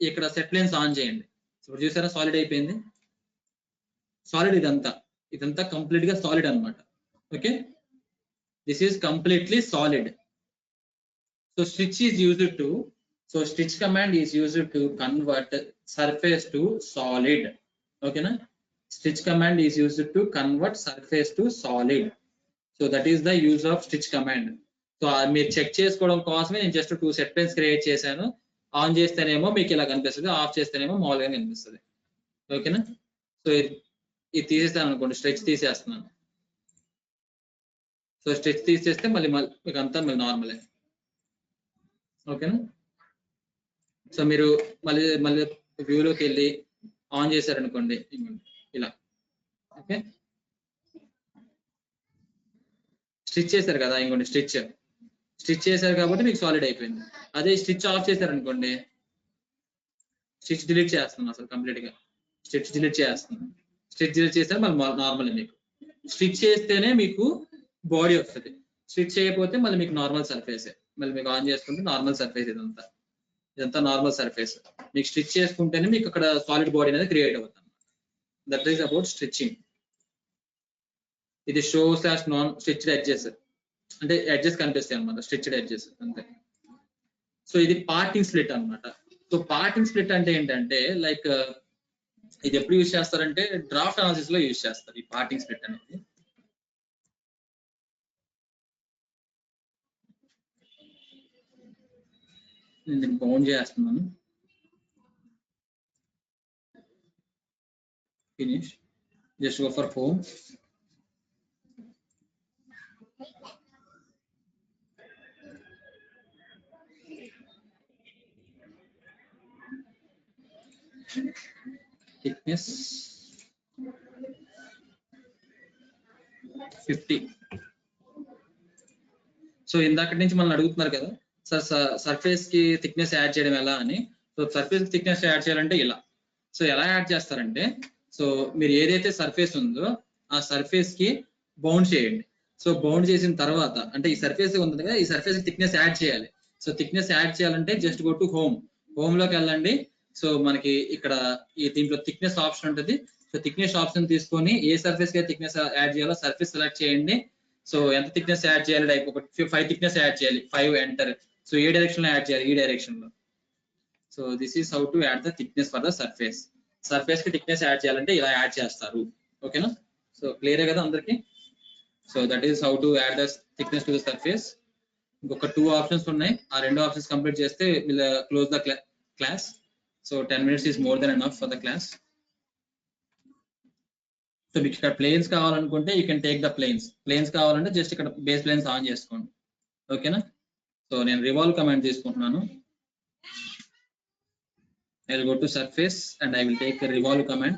ఇక్కడ సెట్ ప్లేన్స్ ఆన్ చేయండి. ఇప్పుడు చూసారా సాలిడ్ అయిపోయింది. సాలిడ్ ఇదంతా కంప్లీట్ గా సాలిడ్ అన్నమాట. Okay, this is completely solid. So stitch is used to stitch command is used to convert surface to solid. ఓకేనా? Stitch command is used to convert surface to solid. So that is the use of stitch command. So మీరు check చేసుకోవడం కోసమే నేను just 2 set planes create చేశాను. On చేస్తేనేమో మీకు ఇలా కనిపిస్తుంది, ఆఫ్ చేస్తేనేమో మామూలుగా కనిపిస్తుంది. ఓకేనా? సో ఇది తీసేస్తాను అనుకోండి, స్ట్రెచ్ తీసేస్తున్నాను. సో స్ట్రెచ్ తీసేస్తే మళ్ళీ మీకు అంతా మళ్ళీ నార్మలే. ఓకేనా? సో మీరు మళ్ళీ వ్యూలోకి వెళ్ళి ఆన్ చేశారనుకోండి ఇలా. ఓకే, స్టిచ్ చేశారు కదా, ఇంకోటి స్టిచ్ చేశారు కాబట్టి మీకు సాలిడ్ అయిపోయింది. అదే స్టిచ్ ఆఫ్ చేశారనుకోండి, స్టిచ్ డిలీట్ చేస్తున్నాను అసలు కంప్లీట్ గా. స్టిచ్ డిలీట్ చేస్తే మళ్ళీ నార్మల్. మీకు స్టిచ్ చేస్తేనే మీకు బాడీ వస్తుంది. స్టిచ్ చేయకపోతే మళ్ళీ మీకు నార్మల్ సర్ఫేస్. మళ్ళీ మీకు ఆన్ చేసుకుంటే నార్మల్ సర్ఫేస్. ఇదంతా నార్మల్ సర్ఫేస్. మీకు స్టిచ్ చేసుకుంటేనే మీకు అక్కడ సాలిడ్ బాడీ అనేది క్రియేట్ అవుతుంది. That is about stitching. ఇది షో/నాన్ స్టిచ్డ్ ఎడ్జెస్ అంటే ఎడ్జెస్ కనిపిస్తాయి అనమాట, స్టిచ్డ్ ఎడ్జెస్ అంతే. సో ఇది పార్టింగ్ స్ప్లిట్ అన్నమాట. సో పార్టింగ్ స్ప్లిట్ అంటే ఏంటంటే లైక్ ఇది ఎప్పుడు యూజ్ చేస్తారంటే డ్రాఫ్ట్ అనాలిసిస్ లో యూజ్ చేస్తారు ఈ పార్టింగ్ స్ప్లిట్ అనేది. నేను బౌండ్ చేస్తున్నాను. Finish. Just go for home. Thickness 50. So ఇందాక నుంచి మనం అడుగుతున్నారు కదా సార్ సర్ఫేస్ కి థిక్నెస్ యాడ్ చేయడం ఎలా అని. సో సర్ఫేస్ కి థిక్నెస్ యాడ్ చేయాలంటే ఇలా. సో ఎలా యాడ్ చేస్తారంటే సో మీరు ఏదైతే సర్ఫేస్ ఉందో ఆ సర్ఫేస్ కి బౌండ్ చేయండి. సో బౌండ్ చేసిన తర్వాత అంటే ఈ సర్ఫేస్ ఉంది కదా, ఈ సర్ఫేస్ థిక్నెస్ యాడ్ చేయాలి. సో థిక్నెస్ యాడ్ చేయాలంటే జస్ట్ గో టు హోమ్ లోకి వెళ్ళండి. సో మనకి ఇక్కడ ఈ దీంట్లో థిక్నెస్ ఆప్షన్ ఉంటుంది. సో థిక్నెస్ ఆప్షన్ తీసుకొని ఏ సర్ఫేస్ కి థిక్నెస్ యాడ్ చేయాలో సర్ఫేస్ సెలెక్ట్ చేయండి. సో ఎంత థిక్నెస్ యాడ్ చేయాలి, లైక్ ఒక 5 థిక్నెస్ యాడ్ చేయాలి, 5 ఎంటర్. సో ఏ డైరెక్షన్ లో యాడ్ చేయాలి, ఈ డైరెక్షన్ లో. So this is how to add the thickness for the surface. Surface కి థిక్నెస్ యాడ్ చేయాలంటే ఇలా యాడ్ చేస్తారు. ఓకేనా? సో క్లియర్ కదా అందరికి? So that is how to add the thickness to the surface. ఇంకొక 2 ఆప్షన్స్ ఉన్నాయి. ఆ 2 ఆప్షన్స్ కంప్లీట్ చేస్తే will close the class. So 10 minutes is more than enough for the class. So మీకు ఇక్కడ ప్లేన్స్ కావాలనుకుంటే you can take the planes కావాలంటే just ఇక్కడ బేస్ ప్లేన్స్ ఆన్ చేసుకోండి. ఓకేనా? సో నేను రివాల్వ్ కమాండ్ తీసుకుంటున్నాను. I will go to surface and I will take a revolve command.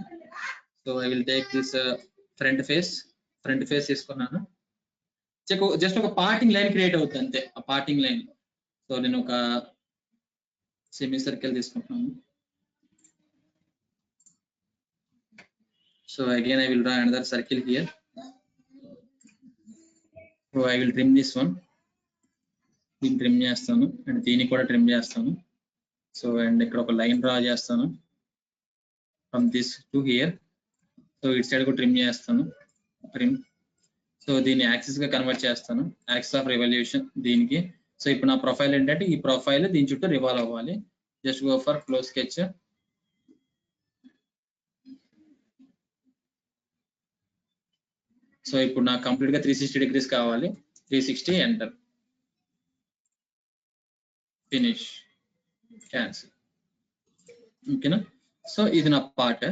So I will take this front face తీసుకున్నాను. Just ఒక parting line create అవుతుంది అంతే. ఆ పార్టింగ్ లైన్. సో నేను ఒక సెమీ సర్కిల్ తీసుకుంటున్నాను. So again I will draw another circle here. So I will trim this one. దీన్ని trim చేస్తాను అండ్ దీన్ని కూడా ట్రిమ్ చేస్తాను. సో అండ్ ఇక్కడ ఒక లైన్ డ్రా చేస్తాను from this to hear. So ఇటు సైడ్ కూడా ట్రిమ్ చేస్తాను, ట్రిమ్. సో దీన్ని యాక్సిస్ గా కన్వర్ట్ చేస్తాను, యాక్సిస్ ఆఫ్ రెవల్యూషన్ దీనికి. సో ఇప్పుడు నా ప్రొఫైల్ ఏంటంటే ఈ ప్రొఫైల్ దీని చుట్టూ రివాల్వ్ అవ్వాలి. Just go for close sketch. So ఇప్పుడు నాకు కంప్లీట్ గా 360 degrees కావాలి. 360 ఎంటర్, ఫినిష్, క్యాన్సిల్. ఓకేనా? సో ఇది నా పార్ట్.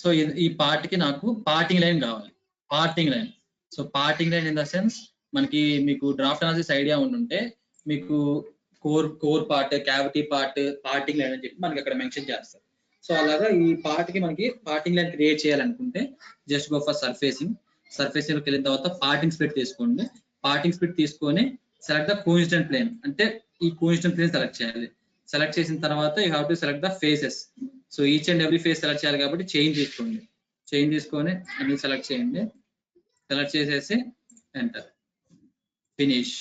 సో ఈ పార్ట్ కి నాకు పార్టింగ్ లైన్ కావాలి. Parting line. So parting line in the sense మనకి మీకు డ్రాఫ్ట్ అనాలిసిస్ ఐడియా ఉండుంటే మీకు core part, cavity part, parting line అని చెప్పి మనకి అక్కడ మెన్షన్ చేస్తారు. సో అలాగా ఈ పార్ట్ కి మనకి పార్టింగ్ లైన్ క్రియేట్ చేయాలనుకుంటే just go for surfacing. Surfacing లోకి వెళ్ళిన తర్వాత పార్టింగ్ స్ప్లిట్ తీసుకోండి. పార్టింగ్ స్ప్లిట్ తీసుకొని సెలెక్ట్ ద కోఇన్సిడెంట్ ప్లేన్, అంటే ఈ కోఇన్సిడెంట్ ప్లేన్ సెలెక్ట్ చేయాలి. సెలెక్ట్ చేసిన తర్వాత you have to select the faces. So each and every face select చేయాలి కాబట్టి చైన్ తీసుకోండి. చైన్ తీసుకొని అన్ని సెలెక్ట్ చేయండి. సెలెక్ట్ చేసేసి ఎంటర్, ఫినిష్,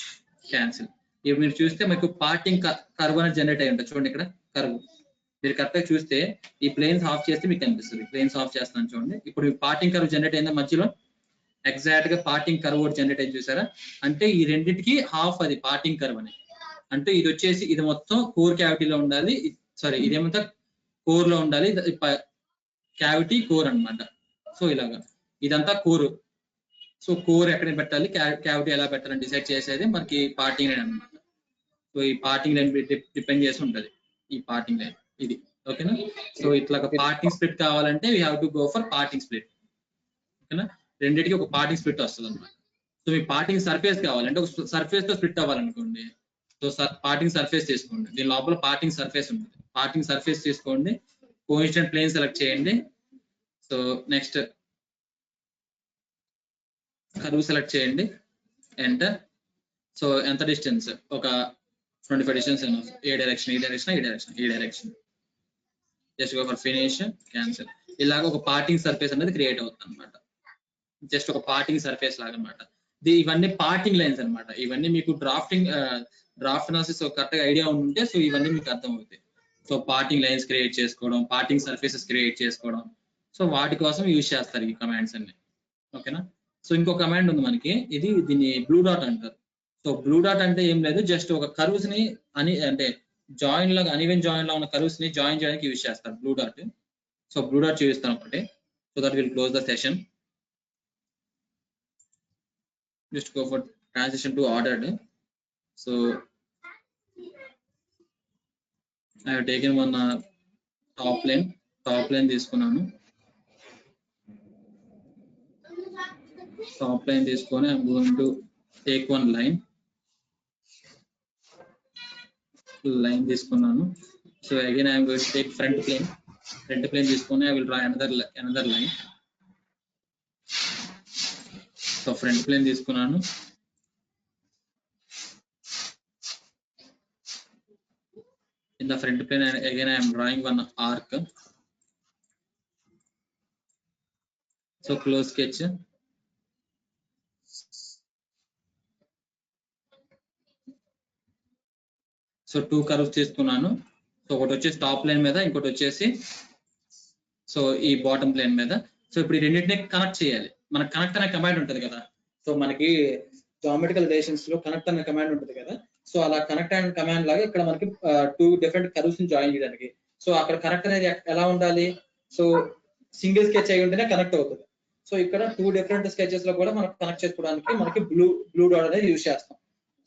క్యాన్సిల్. ఇప్పుడు మీరు చూస్తే మీకు పార్టింగ్ కర్వ్ అనేది జనరేట్ అయ్యి ఉంటుంది. చూడండి ఇక్కడ కర్వ్. మీరు కరెక్ట్ గా చూస్తే ఈ ప్లేన్స్ ఆఫ్ చేస్తే మీకు కనిపిస్తుంది. ప్లేన్స్ ఆఫ్ చేస్తాను చూడండి. ఇప్పుడు పార్టింగ్ కర్వ్ జనరేట్ అయిందా మధ్యలో? ఎగ్జాక్ట్ గా పార్టింగ్ కర్వ్ ఒకటి జనరేట్ అయింది చూసారా? అంటే ఈ రెండింటికి హాఫ్ అది పార్టింగ్ కర్వ్ అని. అంటే ఇది వచ్చేసి ఇది మొత్తం కోర్ క్యావిటీలో ఉండాలి. సారీ, ఇదేమంతా కోర్ లో ఉండాలి. క్యావిటీ కోర్ అన్నమాట. సో ఇలాగా ఇదంతా కోర్. సో కోర్ ఎక్కడ పెట్టాలి, క్యావిటీ ఎలా పెట్టాలని డిసైడ్ చేసేది మనకి పార్టింగ్ లైన్ అన్నమాట. సో ఈ పార్టింగ్ లైన్ డిపెండ్ చేసి ఉంటది ఈ పార్టింగ్ లైన్ ఇది. ఓకేనా? సో ఇట్లా పార్టింగ్ స్ప్లిట్ కావాలంటే we have to go for parting split. ఓకేనా? రెండింటికి ఒక పార్టింగ్ స్ప్లిట్ వస్తుంది అన్నమాట. సో మీ పార్టింగ్ సర్ఫేస్ కావాలంటే ఒక సర్ఫేస్ తో స్ప్లిట్ అవ్వాలనుకోండి. సో పార్టింగ్ సర్ఫేస్ తీసుకోండి. దీని లోపల పార్టింగ్ సర్ఫేస్ ఉంటుంది. పార్టింగ్ సర్ఫేస్ తీసుకోండి, కోఇన్సిడెంట్ ప్లేన్ సెలెక్ట్ చేయండి. సో నెక్స్ట్ కర్వ్ సెలెక్ట్ చేయండి, ఎంటర్. సో ఎంత డిస్టెన్స్? ఒక 25 డిస్టెన్స్. ఏ డైరెక్షన్, ఈ డైరెక్షన్, ఈ డైరెక్షన్, ఈ direction. Just go for finish, cancel. ఇలాగ ఒక పార్టింగ్ సర్ఫేస్ అనేది క్రియేట్ అవుతుంది అనమాట. జస్ట్ ఒక పార్టింగ్ సర్ఫేస్ లాగా అనమాట. ఇవన్నీ పార్టింగ్ లైన్స్ అనమాట. ఇవన్నీ మీకు డ్రాఫ్ట్ అనాలిసిస్ కరెక్ట్ గా ఐడియా ఉంటే సో ఇవన్నీ మీకు అర్థం అవుతాయి. సో పార్టింగ్ లైన్స్ క్రియేట్ చేసుకోవడం, పార్టింగ్ సర్ఫేసెస్ క్రియేట్ చేసుకోవడం, సో వాటి కోసం యూజ్ చేస్తారు ఈ కమాండ్స్ అన్ని. ఓకేనా? సో ఇంకో కమాండ్ ఉంది మనకి, దీన్ని బ్లూ డాట్ అంటారు. సో బ్లూ డాట్ అంటే ఏం లేదు, జస్ట్ ఒక కర్వ్స్ ని అంటే జాయిన్ లాగా అన్ఈవెన్ జాయిన్ లా ఉన్న కర్వ్స్ ని జాయిన్ చేయడానికి యూజ్ చేస్తారు blue dot. So blue dot చూపిస్తాను ఒకటి. So that will close the session. Just go for transition to ordered. So I have taken one top plane తీసుకున్నాను. Top plane తీసుకొని I'm going to take one line తీసుకున్నాను. So again I am going to take front plane తీసుకొని I will draw another line. So front plane తీసుకున్నాను. In the front plane again I am drawing one arc. So close sketch. So 2 curves తీసుకున్నాను. So ఒకటి వచ్చేసి top plane మీద, ఇంకోటి వచ్చేసి so ఈ bottom plane మీద. సో ఇప్పుడు ఈ రెండింటిని కనెక్ట్ చేయాలి. మనకు కనెక్ట్ అనే కమాండ్ ఉంటుంది కదా. సో మనకి జామెట్రికల్ రిలేషన్స్ లో కనెక్ట్ అనే కమాండ్ ఉంటుంది కదా. సో అలా కనెక్ట్ అనే కమాండ్ లాగా ఇక్కడ మనకి 2 డిఫరెంట్ కర్వ్స్ ని జాయిన్ చేయడానికి. సో అక్కడ కనెక్ట్ అనేది ఎలా ఉండాలి? సో సింగిల్ స్కెచ్ అయి ఉంటేనే కనెక్ట్ అవుతుంది. సో ఇక్కడ 2 డిఫరెంట్ స్కెచెస్ లో కూడా మనం కనెక్ట్ చేసుకోవడానికి మనకి బ్లూ డాట్ అనేది యూజ్ చేస్తాం.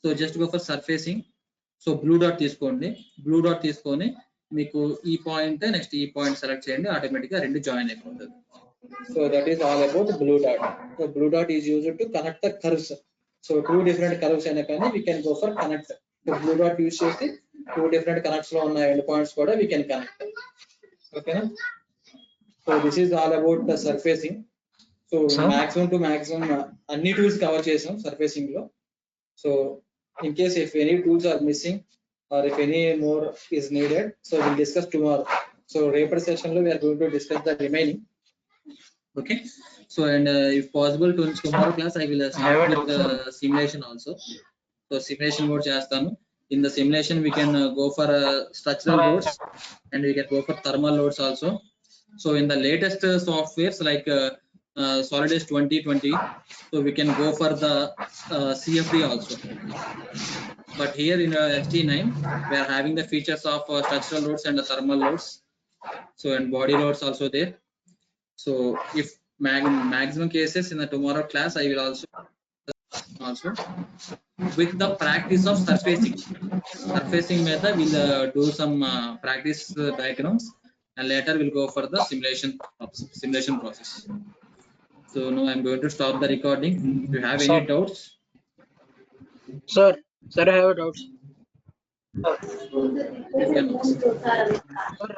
So just go for surfacing. So blue dot తీసుకోండి. బ్లూ డాట్ తీసుకొని మీకు ఈ పాయింట్ నెక్స్ట్ ఈ పాయింట్ సెలెక్ట్ చేయండి, ఆటోమేటిక్ గా రెండు జాయిన్ అయిపోతుంది. So that is all about blue dot. So blue dot is used to connect the curves. So 2 different curves అయినా కానీ we can go for connect. So blue dot use చేసి 2 different connects లో ఉన్న end points కూడా we can connect. ఓకేనా? So this is all about the surfacing. So maximum to maximum అన్ని tools cover చేసాం surfacing లో. So in case if any tools are missing or if any more is needed, so we'll discuss tomorrow. So report session lo we are going to discuss the remaining. Okay, so and if possible tomorrow class I will start with the simulation also. So simulation mode chestanu. In the simulation we can go for structural loads and we can go for thermal loads also. So in the latest softwares like Solidus 2020, so we can go for the CFD also. But here in ST9 we are having the features of structural loads and the thermal loads. So and body loads also there. So if maximum cases in the tomorrow class I will also with the practice of surfacing method we'll do some practice diagrams and later we'll go for the simulation process. So now I'm going to stop the recording. If you have any doubts? Sir, I have a doubt. You can ask. Sir,